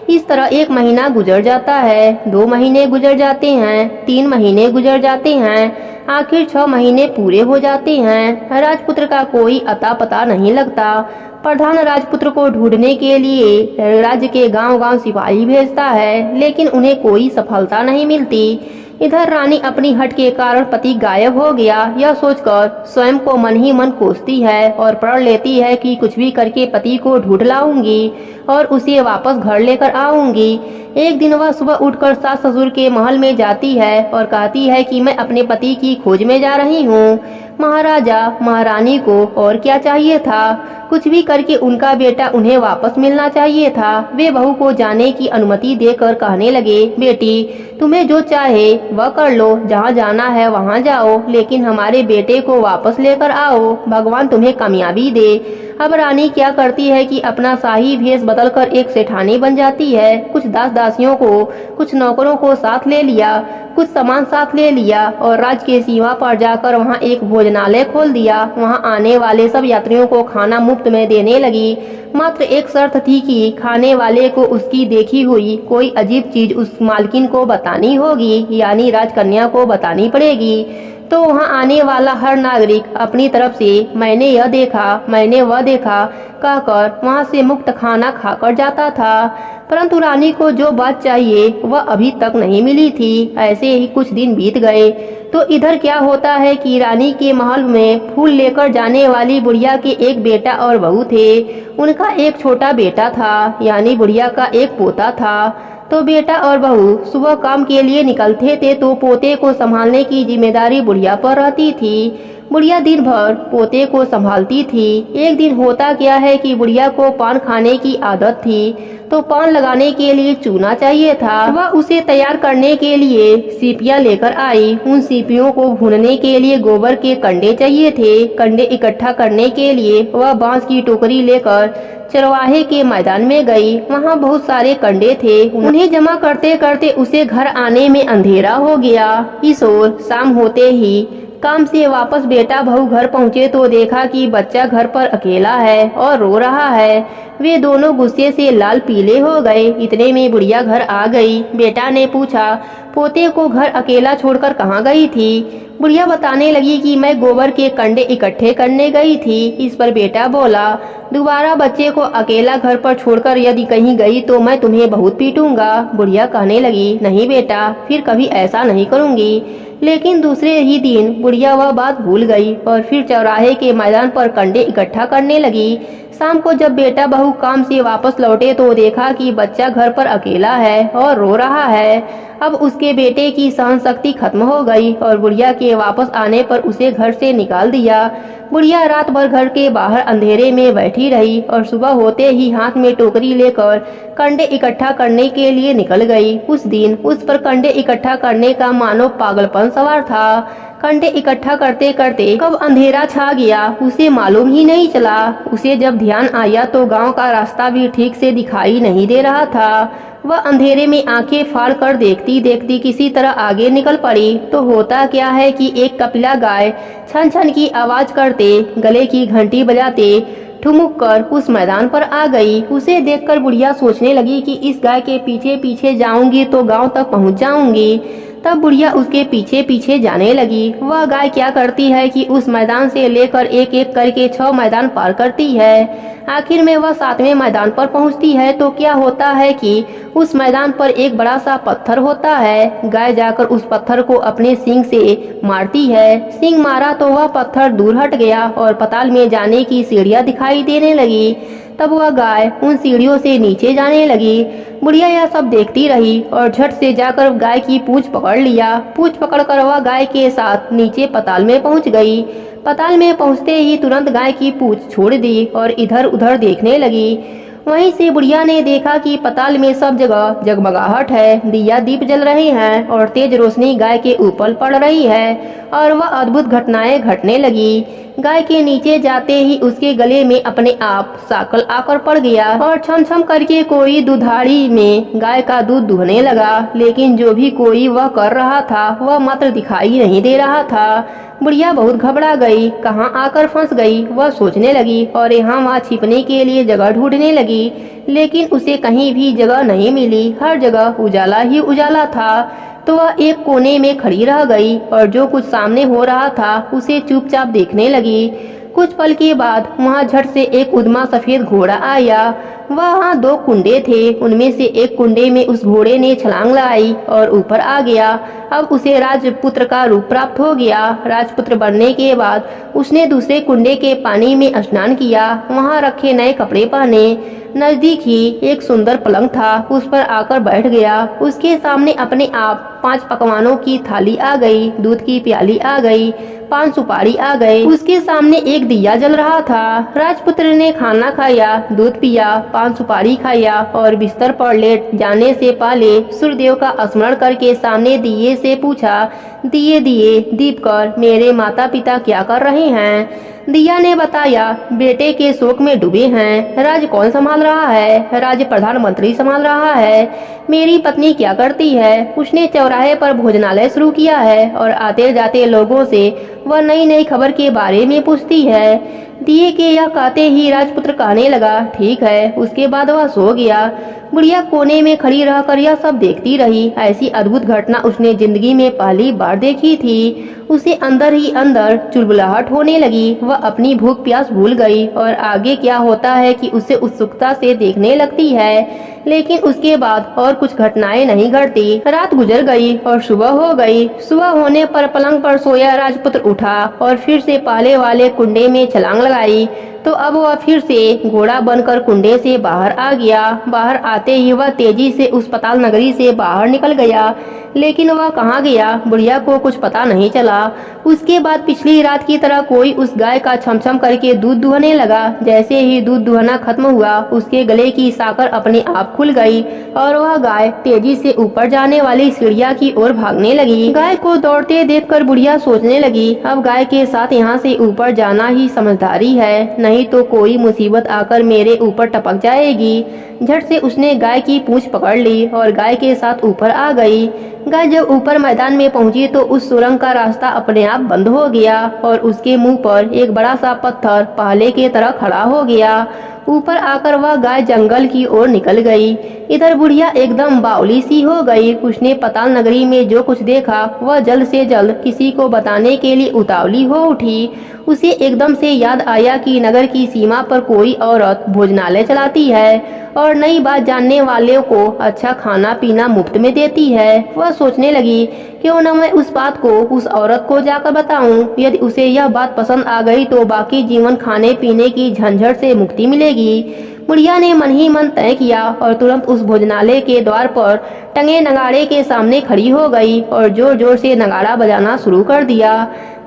इस तरह 1 महीना गुजर जाता है, 2 महीने गुजर जाते हैं, 3 महीने गुजर जाते हैं, आखिर 6 महीने पूरे हो जाते हैं। राजपुत्र का कोई अता पता नहीं लगता। प्रधान राजपुत्र को ढूंढने के लिए राज्य के गांव-गांव सिपाही भेजता है, लेकिन उन्हें कोई सफलता नहीं मिलती। इधर रानी अपनी हट के कारण पति गायब हो गया यह सोचकर स्वयं को मन ही मन कोसती है और प्रण लेती है कि कुछ भी करके पति को ढूंढ लाऊंगी और उसे वापस घर लेकर आऊंगी। एक दिन वह सुबह उठकर सास ससुर के महल में जाती है और कहती है कि मैं अपने पति की खोज में जा रही हूँ। महाराजा महारानी को और क्या चाहिए था, कुछ भी करके उनका बेटा उन्हें वापस मिलना चाहिए था। वे बहू को जाने की अनुमति देकर कहने लगे, बेटी तुम्हें जो चाहे वह कर लो, जहाँ जाना है वहाँ जाओ, लेकिन हमारे बेटे को वापस लेकर आओ, भगवान तुम्हें कामयाबी दे। अब रानी क्या करती है कि अपना शाही भेष बदलकर एक सेठानी बन जाती है। कुछ दास दासियों को, कुछ नौकरों को साथ ले लिया, कुछ सामान साथ ले लिया और राज्य के सीमा पर जाकर वहाँ एक भोजनालय खोल दिया। वहाँ आने वाले सब यात्रियों को खाना मुफ्त में देने लगी। मात्र एक शर्त थी कि खाने वाले को उसकी देखी हुई कोई अजीब चीज उस मालकिन को बतानी होगी, यानी राजकन्या को बतानी पड़ेगी। तो वहाँ आने वाला हर नागरिक अपनी तरफ से मैंने यह देखा, मैंने वह देखा कहकर वहाँ से मुफ्त खाना खाकर जाता था। परंतु रानी को जो बात चाहिए वह अभी तक नहीं मिली थी। ऐसे ही कुछ दिन बीत गए तो इधर क्या होता है कि रानी के महल में फूल लेकर जाने वाली बुढ़िया के एक बेटा और बहू थे। उनका एक छोटा बेटा था, यानी बुढ़िया का एक पोता था। तो बेटा और बहू सुबह काम के लिए निकलते थे तो पोते को संभालने की जिम्मेदारी बुढ़िया पर रहती थी। बुढ़िया दिन भर पोते को संभालती थी। एक दिन होता क्या है कि बुढ़िया को पान खाने की आदत थी, तो पान लगाने के लिए चूना चाहिए था। वह उसे तैयार करने के लिए सीपियाँ लेकर आई। उन सीपियों को भूनने के लिए गोबर के कंडे चाहिए थे। कंडे इकट्ठा करने के लिए वह बांस की टोकरी लेकर चरवाहे के मैदान में गई। वहाँ बहुत सारे कंडे थे। उन्हें जमा करते करते उसे घर आने में अंधेरा हो गया। इस ओर शाम होते ही काम से वापस बेटा बहू घर पहुँचे तो देखा कि बच्चा घर पर अकेला है और रो रहा है। वे दोनों गुस्से से लाल पीले हो गए। इतने में बुढ़िया घर आ गई। बेटा ने पूछा, पोते को घर अकेला छोड़कर कहाँ गई थी? बुढ़िया बताने लगी कि मैं गोबर के कंडे इकट्ठे करने गई थी। इस पर बेटा बोला, दोबारा बच्चे को अकेला घर पर छोड़कर यदि कहीं गई तो मैं तुम्हें बहुत पीटूंगा। बुढ़िया कहने लगी, नहीं बेटा, फिर कभी ऐसा नहीं करूंगी। लेकिन दूसरे ही दिन बुढ़िया वह बात भूल गई और फिर चौराहे के मैदान पर कंडे इकट्ठा करने लगी। शाम को जब बेटा बहू काम से वापस लौटे तो देखा कि बच्चा घर पर अकेला है और रो रहा है। अब उसके बेटे की सहन शक्ति खत्म हो गई और बुढ़िया के वापस आने पर उसे घर से निकाल दिया। बुढ़िया रात भर घर के बाहर अंधेरे में बैठी रही और सुबह होते ही हाथ में टोकरी लेकर कंडे इकट्ठा करने के लिए निकल गई। उस दिन उस पर कंडे इकट्ठा करने का मानो पागलपन सवार था। कंडे इकट्ठा करते करते कब अंधेरा छा गया उसे मालूम ही नहीं चला। उसे जब ध्यान आया तो गांव का रास्ता भी ठीक से दिखाई नहीं दे रहा था। वह अंधेरे में आंखें फाड़ कर देखती देखती किसी तरह आगे निकल पड़ी। तो होता क्या है कि एक कपिला गाय छन छन की आवाज करते, गले की घंटी बजाते ठुमुक कर उस मैदान पर आ गई। उसे देखकर बुढ़िया सोचने लगी कि इस गाय के पीछे पीछे जाऊंगी तो गांव तक पहुंच जाऊंगी। तब बुढ़िया उसके पीछे पीछे जाने लगी। वह गाय क्या करती है कि उस मैदान से लेकर एक एक करके 6 मैदान पार करती है। आखिर में वह 7वें मैदान पर पहुंचती है तो क्या होता है कि उस मैदान पर एक बड़ा सा पत्थर होता है। गाय जाकर उस पत्थर को अपने सींग से मारती है। सींग मारा तो वह पत्थर दूर हट गया और पाताल में जाने की सीढ़ियां दिखाई देने लगी। तब वह गाय उन सीढ़ियों से नीचे जाने लगी। बुढ़िया यह सब देखती रही और झट से जाकर गाय की पूंछ पकड़ लिया। पूंछ पकड़कर वह गाय के साथ नीचे पाताल में पहुंच गई। पाताल में पहुंचते ही तुरंत गाय की पूंछ छोड़ दी और इधर उधर देखने लगी। वहीं से बुढ़िया ने देखा कि पाताल में सब जगह जगमगाहट है, दिया दीप जल रहे हैं और तेज रोशनी गाय के ऊपर पड़ रही है और वह अद्भुत घटनाएं घटने लगी। गाय के नीचे जाते ही उसके गले में अपने आप साकल आकर पड़ गया और छम छम करके कोई दुधारी में गाय का दूध दुहने लगा, लेकिन जो भी कोई वह कर रहा था वह मात्र दिखाई नहीं दे रहा था। बुढ़िया बहुत घबरा गई, कहाँ आकर फंस गई वह सोचने लगी और यहाँ वहाँ छिपने के लिए जगह ढूंढने लगी, लेकिन उसे कहीं भी जगह नहीं मिली। हर जगह उजाला ही उजाला था। तो वह एक कोने में खड़ी रह गई और जो कुछ सामने हो रहा था उसे चुपचाप देखने लगी। कुछ पल के बाद वहाँ झट से एक उद्यमा सफेद घोड़ा आया। वहाँ 2 कुंडे थे, उनमें से एक कुंडे में उस घोड़े ने छलांग लगाई और ऊपर आ गया। अब उसे राजपुत्र का रूप प्राप्त हो गया। राजपुत्र बनने के बाद उसने दूसरे कुंडे के पानी में स्नान किया, वहाँ रखे नए कपड़े पहने। नजदीक ही एक सुंदर पलंग था, उस पर आकर बैठ गया। उसके सामने अपने आप 5 पकवानों की थाली आ गई, दूध की प्याली आ गई, 5 सुपारी आ गए। उसके सामने एक दिया जल रहा था। राजपुत्र ने खाना खाया, दूध पिया, 5 सुपारी खाया और बिस्तर पर लेट जाने से पहले सूर्यदेव का स्मरण करके सामने दिए से पूछा, दिए दिए दीप कर, मेरे माता पिता क्या कर रहे हैं? दिया ने बताया, बेटे के शोक में डूबे हैं। राज्य कौन संभाल रहा है? राज्य प्रधानमंत्री संभाल रहा है। मेरी पत्नी क्या करती है? उसने चौराहे पर भोजनालय शुरू किया है और आते जाते लोगों से वह नई नई खबर के बारे में पूछती है। दिए के यह कहते ही राजपुत्र कहने लगा, ठीक है। उसके बाद वह सो गया। बुढ़िया कोने में खड़ी रहकर यह सब देखती रही। ऐसी अद्भुत घटना उसने जिंदगी में पहली बार देखी थी। उसे अंदर ही अंदर चुलबुलाहट होने लगी। वह अपनी भूख प्यास भूल गई और आगे क्या होता है कि उसे उत्सुकता से देखने लगती है। लेकिन उसके बाद और कुछ घटनाएं नहीं घटती। रात गुजर गई और सुबह हो गई। सुबह होने पर पलंग पर सोया राजपुत्र उठा और फिर से पहले वाले कुंडे में छलांग लगाई। तो अब वह फिर से घोड़ा बनकर कुंडे से बाहर आ गया। बाहर आते ही वह तेजी से उस पताल नगरी से बाहर निकल गया, लेकिन वह कहाँ गया बुढ़िया को कुछ पता नहीं चला। उसके बाद पिछली रात की तरह कोई उस गाय का छमछम करके दूध दुहने लगा। जैसे ही दूध दुहना खत्म हुआ, उसके गले की साकर अपने आप खुल गई और वह गाय तेजी से ऊपर जाने वाली सीढ़िया की ओर भागने लगी। गाय को दौड़ते देखकर बुढ़िया सोचने लगी, अब गाय के साथ यहाँ से ऊपर जाना ही समझदारी है, नहीं तो कोई मुसीबत आकर मेरे ऊपर टपक जाएगी। झट से उसने गाय की पूंछ पकड़ ली और गाय के साथ ऊपर आ गई। गाय जब ऊपर मैदान में पहुंची तो उस सुरंग का रास्ता अपने आप बंद हो गया और उसके मुंह पर एक बड़ा सा पत्थर पहले की तरह खड़ा हो गया। ऊपर आकर वह गाय जंगल की ओर निकल गई। इधर बुढ़िया एकदम बावली सी हो गई। उसने पताल नगरी में जो कुछ देखा वह जल्द से जल्द किसी को बताने के लिए उतावली हो उठी। उसे एकदम से याद आया कि नगर की सीमा पर कोई औरत भोजनालय चलाती है और नई बात जानने वाले को अच्छा खाना पीना मुफ्त में देती है। वह सोचने लगी, क्यों न मैं उस बात को उस औरत को जाकर बताऊं। यदि उसे यह बात पसंद आ गई तो बाकी जीवन खाने पीने की झंझट से मुक्ति मिलेगी। बुढ़िया ने मन ही मन तय किया और तुरंत उस भोजनालय के द्वार पर टंगे नगाड़े के सामने खड़ी हो गई और जोर जोर से नगाड़ा बजाना शुरू कर दिया।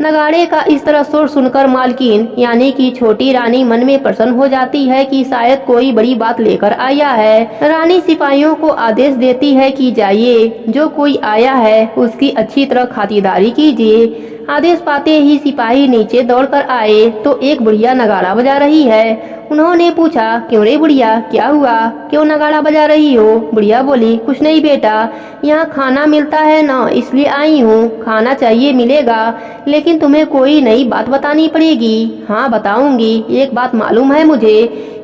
नगाड़े का इस तरह शोर सुनकर मालकिन यानी कि छोटी रानी मन में प्रसन्न हो जाती है कि शायद कोई बड़ी बात लेकर आया है। रानी सिपाहियों को आदेश देती है कि जाइए, जो कोई आया है उसकी अच्छी तरह खातिरदारी कीजिए। आदेश पाते ही सिपाही नीचे दौड़कर आए तो एक बुढ़िया नगाड़ा बजा रही है। उन्होंने पूछा, क्यों रे बुढ़िया, क्या हुआ, क्यों नगाड़ा बजा रही हो? बुढ़िया बोली, कुछ नहीं बेटा, यहाँ खाना मिलता है ना, इसलिए आई हूँ। खाना चाहिए, मिलेगा, लेकिन तुम्हें कोई नई बात बतानी पड़ेगी। हाँ बताऊंगी, एक बात मालूम है मुझे।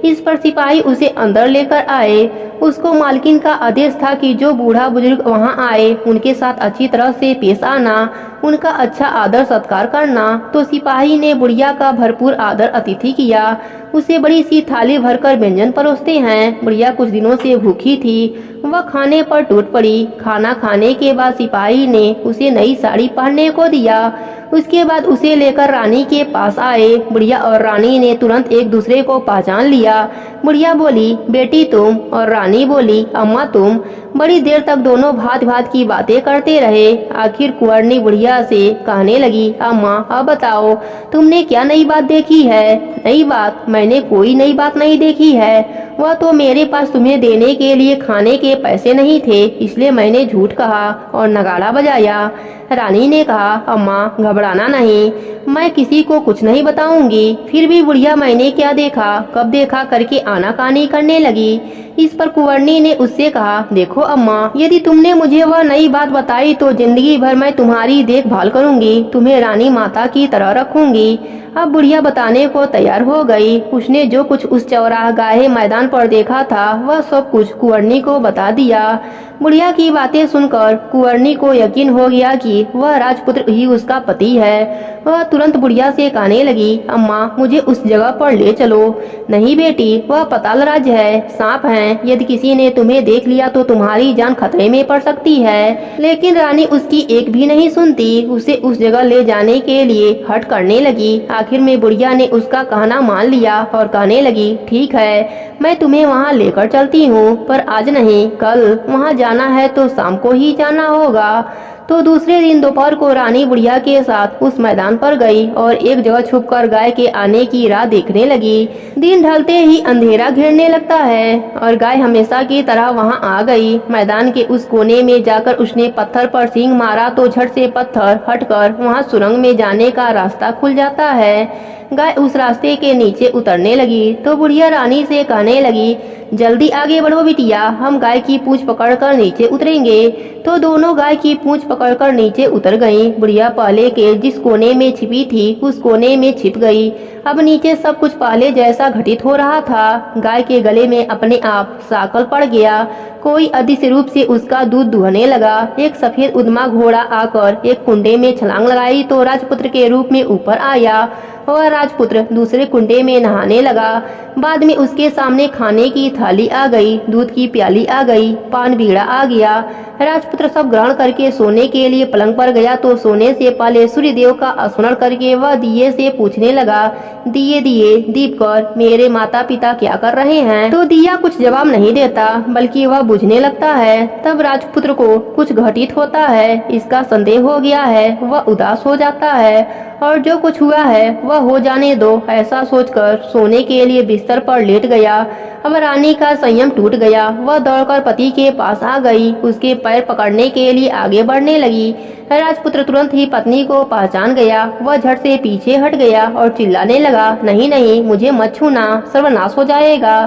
इस पर सिपाही उसे अंदर लेकर आए। उसको मालकिन का आदेश था कि जो बूढ़ा बुजुर्ग वहाँ आए उनके साथ अच्छी तरह से पेश आना, उनका अच्छा आदर सत्कार करना। तो सिपाही ने बुढ़िया का भरपूर आदर अतिथि किया। उसे बड़ी सी थाली भरकर व्यंजन परोसते हैं। बुढ़िया कुछ दिनों से भूखी थी, वह खाने पर टूट पड़ी। खाना खाने के बाद सिपाही ने उसे नई साड़ी पहनने को दिया। उसके बाद उसे लेकर रानी के पास आए। बुढ़िया और रानी ने तुरंत एक दूसरे को पहचान लिया। बुढ़िया बोली, बेटी तुम, और रानी बोली, अम्मा तुम। बड़ी देर तक दोनों भात भात की बातें करते रहे। आखिर कुंवरनी बुढ़िया से कहने लगी, अम्मा अब बताओ, तुमने क्या नई बात देखी है? नई बात? मैंने कोई नई बात नहीं देखी है। वह तो मेरे पास तुम्हें देने के लिए खाने के पैसे नहीं थे, इसलिए मैंने झूठ कहा और नगाड़ा बजाया। रानी ने कहा, अम्मा घबराना नहीं, मैं किसी को कुछ नहीं बताऊंगी। फिर भी बुढ़िया मैंने क्या देखा कब देखा करके आनाकानी करने लगी। इस पर कुंवरनी ने उससे कहा, देखो अम्मा, यदि तुमने मुझे वह नई बात बताई तो जिंदगी भर मैं तुम्हारी देखभाल करूंगी, तुम्हें रानी माता की तरह रखूंगी। अब बुढ़िया बताने को तैयार हो गई। उसने जो कुछ उस चौराहे मैदान पर देखा था वह सब कुछ कुंवरनी को बता दिया। बुढ़िया की बातें सुनकर कुंवरनी को यकीन हो गया कि वह राजपुत्र ही उसका पति है। वह तुरंत बुढ़िया से कहने लगी, अम्मा मुझे उस जगह पर ले चलो। नहीं बेटी, वह पाताल राज्य है, सांप हैं, यदि किसी ने तुम्हें देख लिया तो तुम्हारी जान खतरे में पड़ सकती है। लेकिन रानी उसकी एक भी नहीं सुनती, उसे उस जगह ले जाने के लिए हट करने लगी। आखिर में बुढ़िया ने उसका कहना मान लिया और कहने लगी, ठीक है, मैं तुम्हें वहाँ लेकर चलती हूँ, पर आज नहीं, कल वहाँ जाना है तो शाम को ही जाना होगा। तो दूसरे दिन दोपहर को रानी बुढ़िया के साथ उस मैदान पर गई और एक जगह छुपकर गाय के आने की राह देखने लगी। दिन ढलते ही अंधेरा घेरने लगता है और गाय हमेशा की तरह वहां आ गई। मैदान के उस कोने में जाकर उसने पत्थर पर सींग मारा तो झट से पत्थर हटकर वहां सुरंग में जाने का रास्ता खुल जाता है। गाय उस रास्ते के नीचे उतरने लगी तो बुढ़िया रानी से कहने लगी, जल्दी आगे बढ़ो बिटिया, हम गाय की पूंछ पकड़कर नीचे उतरेंगे। तो दोनों गाय की पूंछ पकड़कर नीचे उतर गईं। बुढ़िया पहले के जिस कोने में छिपी थी उस कोने में छिप गई। अब नीचे सब कुछ पहले जैसा घटित हो रहा था। गाय के गले में अपने आप साकल पड़ गया। कोई अदृश्य रूप से उसका दूध दुहने लगा। एक सफेद उद्मा घोड़ा आकर एक कुंडे में छलांग लगाई तो राजपुत्र के रूप में ऊपर आया और राजपुत्र दूसरे कुंडे में नहाने लगा। बाद में उसके सामने खाने की थाली आ गई, दूध की प्याली आ गई, पान बीड़ा आ गया। राजपुत्र सब ग्रहण करके सोने के लिए पलंग पर गया तो सोने से पहले सूर्यदेव का स्मरण करके वह दिए से पूछने लगा, दिए दिए दीप कर, मेरे माता पिता क्या कर रहे हैं? तो दिया कुछ जवाब नहीं देता बल्कि वह बुझने लगता है। तब राजपुत्र को कुछ घटित होता है, इसका संदेह हो गया है। वह उदास हो जाता है और जो कुछ हुआ है वह हो जाने दो, ऐसा सोचकर सोने के लिए बिस्तर पर लेट गया। अब रानी का संयम टूट गया। वह दौड़कर पति के पास आ गई, उसके पैर पकड़ने के लिए आगे बढ़ने लगी। राजपुत्र तुरंत ही पत्नी को पहचान गया। वह झट से पीछे हट गया और चिल्लाने लगा, नहीं नहीं, मुझे मत छूना, सर्वनाश हो जाएगा।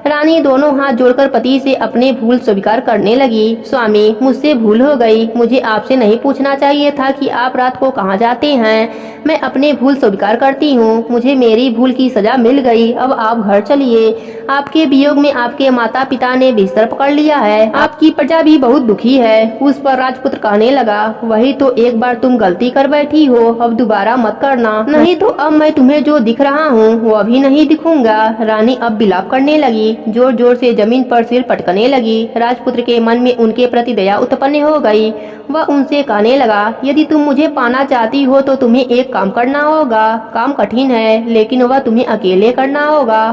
रानी दोनों हाथ जोड़कर पति से अपने भूल स्वीकार करने लगी। स्वामी, मुझसे भूल हो गई, मुझे आपसे नहीं पूछना चाहिए था कि आप रात को कहाँ जाते हैं। मैं अपने भूल स्वीकार करती हूँ, मुझे मेरी भूल की सजा मिल गई। अब आप घर चलिए, आपके वियोग में आपके माता पिता ने बिस्तर पकड़ लिया है, आपकी प्रजा भी बहुत दुखी है। उस पर राजपुत्र कहने लगा, वही तो एक बार तुम गलती कर बैठी हो, अब दोबारा मत करना, नहीं तो अब मैं तुम्हें जो दिख रहा हूँ वो भी नहीं दिखूंगा। रानी अब विलाप करने लगी, जोर जोर से जमीन पर सिर पटकने लगी। राजपुत्र के मन में उनके प्रति दया उत्पन्न हो गई। वह उनसे कहने लगा, यदि तुम मुझे पाना चाहती हो तो तुम्हें एक काम करना होगा। काम कठिन है लेकिन वह तुम्हें अकेले करना होगा।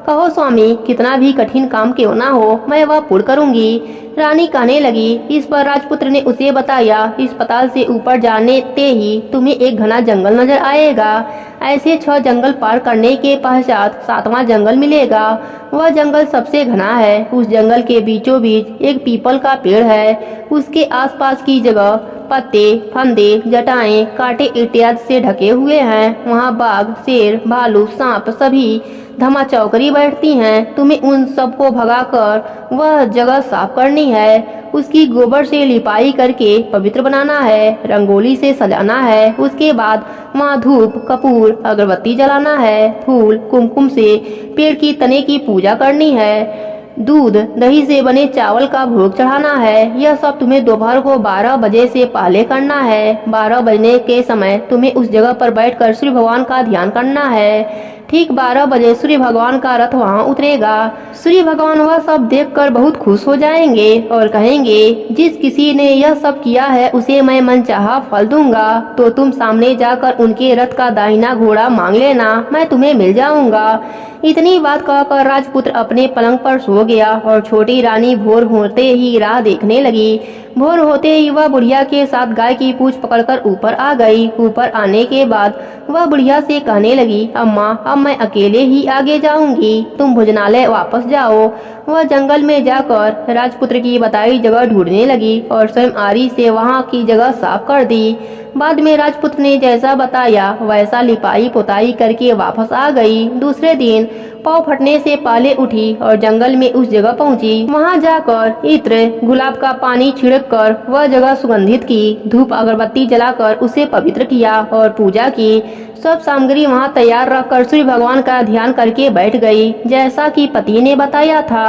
कहो स्वामी, कितना भी कठिन काम क्यों ना हो, मैं वह पूर्ण करूंगी। रानी कहने लगी। इस पर राजपुत्र ने उसे बताया, इस पताल से ऊपर जाने ते ही तुम्हें एक घना जंगल नजर आएगा। ऐसे 6 जंगल पार करने के पश्चात 7वां जंगल मिलेगा। वह जंगल सबसे घना है। उस जंगल के बीचों बीच एक पीपल का पेड़ है। उसके आसपास की जगह पत्ते, फंदे, जटाएं, कांटे इत्यादि से ढके हुए हैं। वहाँ बाघ, शेर, भालू, सांप सभी धमा चौकरी बैठती हैं। तुम्हें उन सबको भगाकर वह जगह साफ करनी है। उसकी गोबर से लिपाई करके पवित्र बनाना है, रंगोली से सजाना है। उसके बाद वहाँ धूप, कपूर, अगरबत्ती जलाना है। फूल, कुमकुम से पेड़ की तने की पूजा करनी है। दूध, दही से बने चावल का भोग चढ़ाना है। यह सब तुम्हें दोपहर को 12 बजे से पहले करना है। 12 बजने के समय तुम्हें उस जगह पर बैठकर सूर्य भगवान का ध्यान करना है। ठीक 12 बजे सूर्य भगवान का रथ वहाँ उतरेगा। सूर्य भगवान वह सब देखकर बहुत खुश हो जाएंगे और कहेंगे, जिस किसी ने यह सब किया है उसे मैं मनचाहा फल दूंगा। तो तुम सामने जाकर उनके रथ का दाहिना घोड़ा मांग लेना, मैं तुम्हें मिल जाऊंगा। इतनी बात कहकर राजपुत्र अपने पलंग पर सो गया और छोटी रानी भोर होते ही राह देखने लगी। भोर होते ही वह बुढ़िया के साथ गाय की पूंछ पकड़कर ऊपर आ गई। ऊपर आने के बाद वह बुढ़िया से कहने लगी, अम्मा अब मैं अकेले ही आगे जाऊंगी, तुम भोजनालय वापस जाओ। वह जंगल में जाकर राजपुत्र की बताई जगह ढूंढने लगी और स्वयं आरी से वहां की जगह साफ कर दी। बाद में राजपुत्र ने जैसा बताया वैसा लिपाई पुताई करके वापस आ गई। दूसरे दिन पाँव फटने से पहले उठी और जंगल में उस जगह पहुंची। वहां जाकर इत्र गुलाब का पानी छिड़क कर वह जगह सुगंधित की, धूप अगरबत्ती जलाकर उसे पवित्र किया और पूजा की। सब सामग्री वहां तैयार रखकर सूर्य भगवान का ध्यान करके बैठ गई, जैसा कि पति ने बताया था।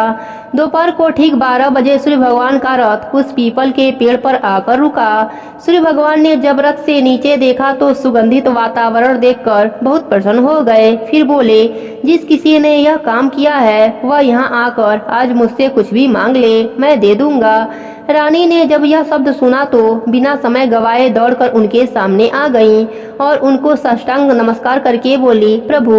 दोपहर को ठीक 12 बजे सूर्य भगवान का रथ उस पीपल के पेड़ पर आकर रुका। सूर्य भगवान ने जब रथ से नीचे देखा तो सुगंधित वातावरण देखकर बहुत प्रसन्न हो गए। फिर बोले, जिस किसी ने यह काम किया है वह यहाँ आकर आज मुझसे कुछ भी मांग ले, मैं दे दूंगा। रानी ने जब यह शब्द सुना तो बिना समय गवाए दौड़कर उनके सामने आ गईं और उनको साष्टांग नमस्कार करके बोली, प्रभु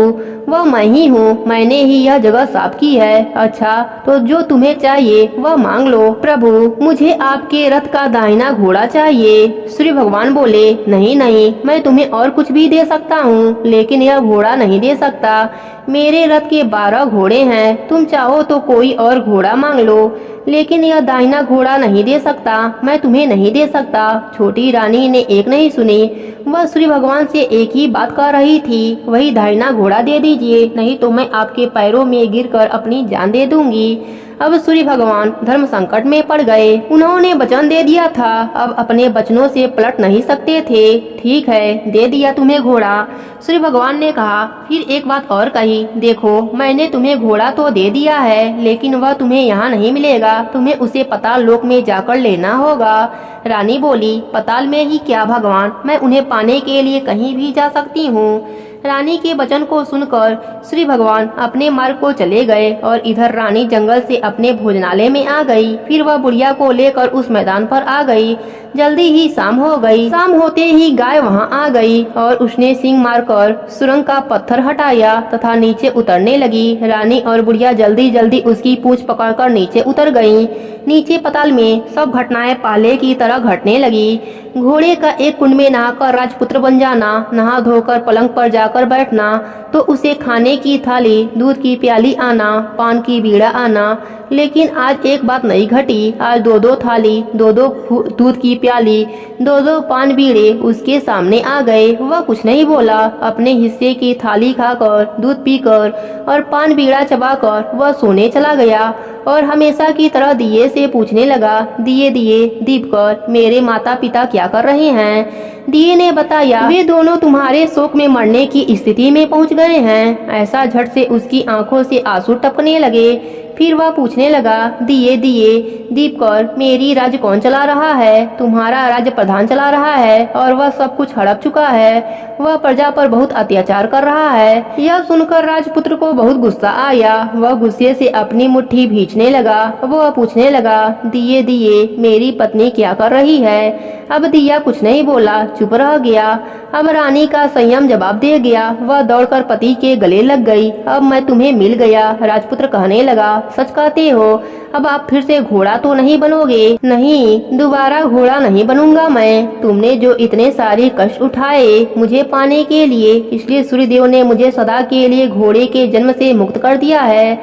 वह मैं ही हूँ, मैंने ही यह जगह साफ की है। अच्छा तो जो तुम्हें चाहिए वह मांग लो। प्रभु मुझे आपके रथ का दाहिना घोड़ा चाहिए। सूर्य भगवान बोले, नहीं नहीं, मैं तुम्हें और कुछ भी दे सकता हूँ, लेकिन यह घोड़ा नहीं दे सकता। मेरे रथ के 12 घोड़े हैं, तुम चाहो तो कोई और घोड़ा मांग लो, लेकिन यह दाहिना घोड़ा नहीं दे सकता, मैं तुम्हें नहीं दे सकता। छोटी रानी ने एक नहीं सुनी, वह सूर्य भगवान से एक ही बात कर रही थी, वही दाहिना घोड़ा दे दीजिए, नहीं तो मैं आपके पैरों में गिरकर अपनी जान दे दूंगी। अब सूर्य भगवान धर्म संकट में पड़ गए। उन्होंने वचन दे दिया था, अब अपने वचनों से पलट नहीं सकते थे। ठीक है, दे दिया तुम्हें घोड़ा। सूर्य भगवान ने कहा, फिर एक बात और कही, देखो मैंने तुम्हें घोड़ा तो दे दिया है, लेकिन वह तुम्हें यहाँ नहीं मिलेगा, तुम्हें उसे पाताल लोक में जाकर लेना होगा। रानी बोली, पाताल में ही क्या भगवान, मैं उन्हें पाने के लिए कहीं भी जा सकती हूँ। रानी के वचन को सुनकर श्री भगवान अपने मार्ग को चले गए और इधर रानी जंगल से अपने भोजनालय में आ गई। फिर वह बुढ़िया को लेकर उस मैदान पर आ गई। जल्दी ही शाम हो गई। शाम होते ही गाय वहां आ गई और उसने सींग मारकर सुरंग का पत्थर हटाया तथा नीचे उतरने लगी। रानी और बुढ़िया जल्दी जल्दी उसकी पूंछ पकड़कर नीचे उतर गईं। नीचे पाताल में सब घटनाएं पहले की तरह घटने लगी। घोड़े का एक कुंड में नहाकर राजपुत्र बन जाना, नहा धोकर पलंग पर जाकर बैठना, तो उसे खाने की थाली, दूध की प्याली आना, पान की बीड़ा आना। लेकिन आज एक बात नहीं घटी। आज 2-2 थाली, 2-2 दूध की प्याली, 2-2 पान बीड़े उसके सामने आ गए। वह कुछ नहीं बोला। अपने हिस्से की थाली खाकर, दूध पीकर और पान बीड़ा चबाकर वह सोने चला गया और हमेशा की तरह दिए से पूछने लगा, दिए दिए दीपकर, मेरे माता पिता क्या कर रहे हैं? दिए ने बताया, वे दोनों तुम्हारे शोक में मरने की स्थिति में पहुंच गए हैं। ऐसा झट से उसकी आंखों से आंसू टपकने लगे। फिर वह पूछने लगा, दिए दिए दीपकर, मेरी राज्य कौन चला रहा है? तुम्हारा राज्य प्रधान चला रहा है और वह सब कुछ हड़प चुका है। वह प्रजा पर बहुत अत्याचार कर रहा है। यह सुनकर राजपुत्र को बहुत गुस्सा आया। वह गुस्से से अपनी मुट्ठी भींचने लगा। वह पूछने लगा, दिए दिए मेरी पत्नी क्या कर रही है? अब दिया कुछ नहीं बोला, चुप रह गया। अब रानी का संयम जवाब दे गया। वह दौड़कर पति के गले लग गई। अब मैं तुम्हें मिल गया। राजपुत्र कहने लगा, सच कहते हो? अब आप फिर से घोड़ा तो नहीं बनोगे? नहीं, दोबारा घोड़ा नहीं बनूंगा मैं। तुमने जो इतने सारे कष्ट उठाए मुझे पाने के लिए, इसलिए सूर्यदेव ने मुझे सदा के लिए घोड़े के जन्म से मुक्त कर दिया है।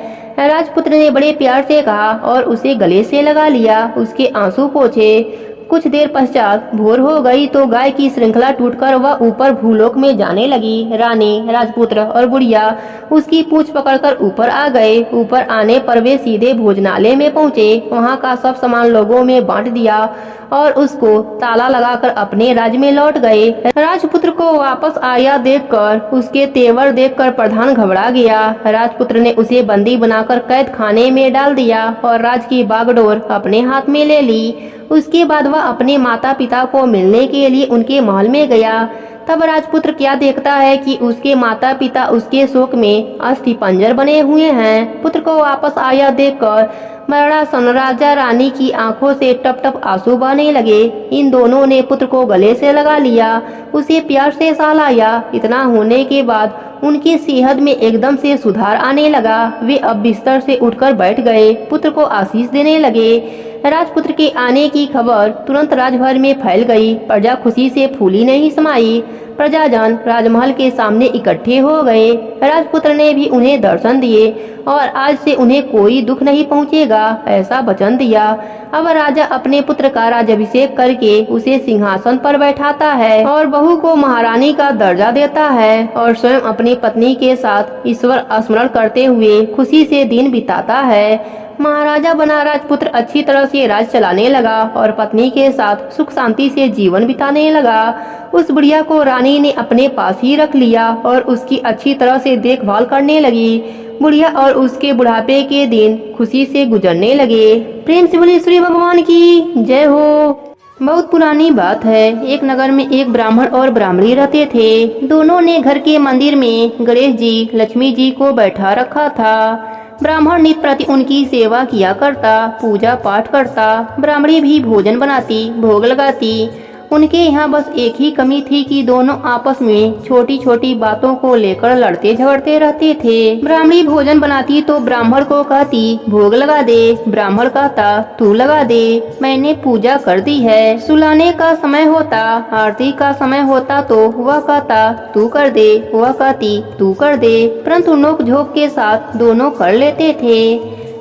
राजपुत्र ने बड़े प्यार से कहा और उसे गले से लगा लिया, उसके आंसू पोंछे। कुछ देर पश्चात भोर हो गई तो गाय की श्रृंखला टूटकर वह ऊपर भूलोक में जाने लगी। रानी, राजपुत्र और बुढ़िया उसकी पूंछ पकड़कर ऊपर आ गए। ऊपर आने पर वे सीधे भोजनालय में पहुंचे। वहां का सब सामान लोगों में बांट दिया और उसको ताला लगाकर अपने राज्य में लौट गए। राजपुत्र को वापस आया देखकर, उसके तेवर देखकर प्रधान घबरा गया। राजपुत्र ने उसे बंदी बनाकर कैद खाने में डाल दिया और राज की बागडोर अपने हाथ में ले ली। उसके बाद वह अपने माता पिता को मिलने के लिए उनके महल में गया। तब राजपुत्र क्या देखता है कि उसके माता पिता उसके शोक में अस्थि पंजर बने हुए हैं। पुत्र को वापस आया देखकर मरणासन राजा रानी की आंखों से टप टप आंसू बहने लगे। इन दोनों ने पुत्र को गले से लगा लिया, उसे प्यार से सहलाया। इतना होने के बाद उनकी सेहत में एकदम से सुधार आने लगा। वे अब बिस्तर से उठकर बैठ गए, पुत्र को आशीष देने लगे। राजपुत्र के आने की खबर तुरंत राजभर में फैल गई। प्रजा खुशी से फूली नहीं समाई। प्रजाजन राजमहल के सामने इकट्ठे हो गए। राजपुत्र ने भी उन्हें दर्शन दिए और आज से उन्हें कोई दुख नहीं पहुंचेगा, ऐसा वचन दिया। अब राजा अपने पुत्र का राज्याभिषेक करके उसे सिंहासन पर बैठाता है और बहू को महारानी का दर्जा देता है और स्वयं अपनी पत्नी के साथ ईश्वर स्मरण करते हुए खुशी से दिन बिताता है। महाराजा बना राजपुत्र अच्छी तरह से राज चलाने लगा और पत्नी के साथ सुख शांति से जीवन बिताने लगा। उस बुढ़िया को रानी ने अपने पास ही रख लिया और उसकी अच्छी तरह से देखभाल करने लगी। बुढ़िया और उसके बुढ़ापे के दिन खुशी से गुजरने लगे। प्रेम से बोले श्री भगवान की जय हो। बहुत पुरानी बात है। एक नगर में एक ब्राह्मण और ब्राह्मणी रहते थे। दोनों ने घर के मंदिर में गणेश जी, लक्ष्मी जी को बैठा रखा था। ब्राह्मण नित्य प्रति उनकी सेवा किया करता, पूजा पाठ करता। ब्राह्मणी भी भोजन बनाती, भोग लगाती। उनके यहाँ बस एक ही कमी थी कि दोनों आपस में छोटी छोटी बातों को लेकर लड़ते झगड़ते रहते थे। ब्राह्मणी भोजन बनाती तो ब्राह्मण को कहती भोग लगा दे, ब्राह्मण कहता तू लगा दे, मैंने पूजा कर दी है। सुलाने का समय होता, आरती का समय होता तो वह कहता तू कर दे, वह कहती तू कर दे, परंतु नोक झोंक के साथ दोनों कर लेते थे।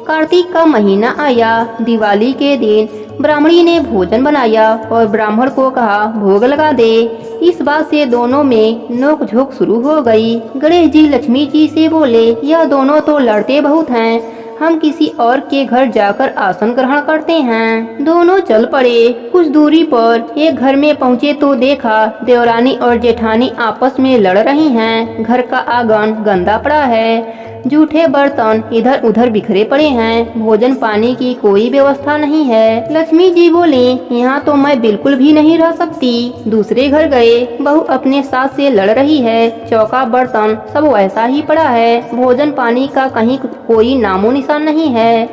कार्तिक का महीना आया। दिवाली के दिन ब्राह्मणी ने भोजन बनाया और ब्राह्मण को कहा भोग लगा दे। इस बात से दोनों में नोक झोंक शुरू हो गई। गणेश जी लक्ष्मी जी से बोले यह दोनों तो लड़ते बहुत हैं, हम किसी और के घर जाकर आसन ग्रहण करते हैं। दोनों चल पड़े। कुछ दूरी पर एक घर में पहुँचे तो देखा देवरानी और जेठानी आपस में लड़ रही हैं। घर का आंगन गंदा पड़ा है, जूठे बर्तन इधर उधर बिखरे पड़े हैं, भोजन पानी की कोई व्यवस्था नहीं है। लक्ष्मी जी बोली यहाँ तो मैं बिल्कुल भी नहीं रह सकती। दूसरे घर गए, बहू अपने सास से लड़ रही है, चौका बर्तन सब वैसा ही पड़ा है, भोजन पानी का कहीं कोई नामो निशान नहीं है।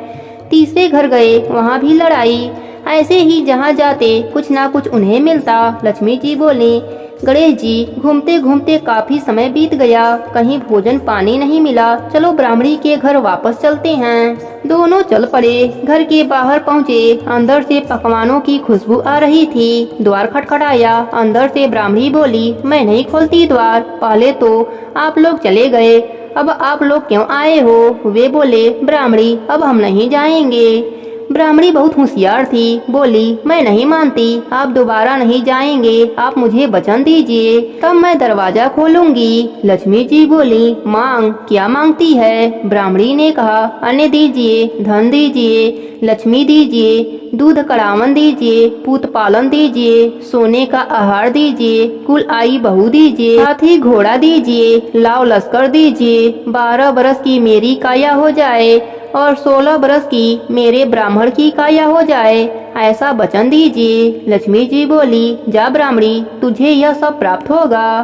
तीसरे घर गए, वहाँ भी लड़ाई। ऐसे ही जहाँ जाते कुछ ना कुछ उन्हें मिलता। लक्ष्मी जी बोली गणेश जी घूमते घूमते काफी समय बीत गया, कहीं भोजन पानी नहीं मिला, चलो ब्राह्मणी के घर वापस चलते हैं। दोनों चल पड़े। घर के बाहर पहुँचे। अंदर से पकवानों की खुशबू आ रही थी। द्वार खटखटाया। अंदर से ब्राह्मणी बोली मैं नहीं खोलती द्वार, पहले तो आप लोग चले गए, अब आप लोग क्यों आए हो? वे बोले ब्राह्मणी अब हम नहीं जाएंगे। ब्राह्मणी बहुत होशियार थी, बोली मैं नहीं मानती, आप दोबारा नहीं जाएंगे, आप मुझे वचन दीजिए तब मैं दरवाजा खोलूंगी। लक्ष्मी जी बोली मांग, क्या मांगती है? ब्राह्मणी ने कहा अन्न दीजिए, धन दीजिए, लक्ष्मी दीजिए, दूध कड़ावन दीजिए, पूत पालन दीजिए, सोने का आहार दीजिए, कुल आई बहू दीजिए, हाथी घोड़ा दीजिए, लाव लश्कर दीजिए, 12 बरस की मेरी काया हो जाए और 16 बरस की मेरे ब्राह्मण की काया हो जाए, ऐसा वचन दीजिए। लक्ष्मी जी बोली जा ब्राह्मणी, तुझे यह सब प्राप्त होगा।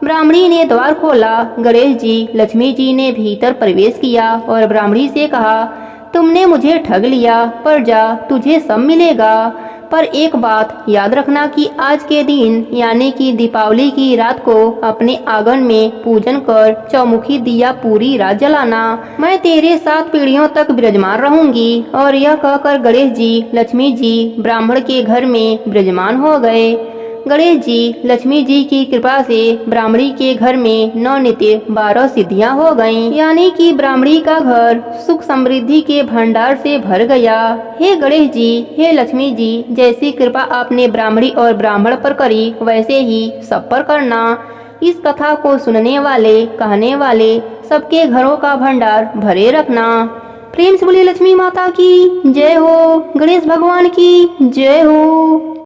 ब्राह्मणी ने द्वार खोला। गणेश जी लक्ष्मी जी ने भीतर प्रवेश किया और ब्राह्मणी से कहा तुमने मुझे ठग लिया, पर जा तुझे सब मिलेगा, पर एक बात याद रखना कि आज के दिन यानी कि दीपावली की रात को अपने आंगन में पूजन कर चौमुखी दिया पूरी रात जलाना। मैं तेरे 7 पीढ़ियों तक विराजमान रहूंगी। और यह कहकर गणेश जी लक्ष्मी जी ब्राह्मण के घर में विराजमान हो गए। गणेश जी लक्ष्मी जी की कृपा से ब्राह्मणी के घर में नवनित्य 12 सिद्धियां हो गईं, यानी कि ब्राह्मणी का घर सुख समृद्धि के भंडार से भर गया। हे गणेश जी, हे लक्ष्मी जी, जैसी कृपा आपने ब्राह्मणी और ब्राह्मण पर करी वैसे ही सब पर करना। इस कथा को सुनने वाले कहने वाले सबके घरों का भंडार भरे रखना। प्रेम से बोलिए लक्ष्मी माता की जय हो, गणेश भगवान की जय हो।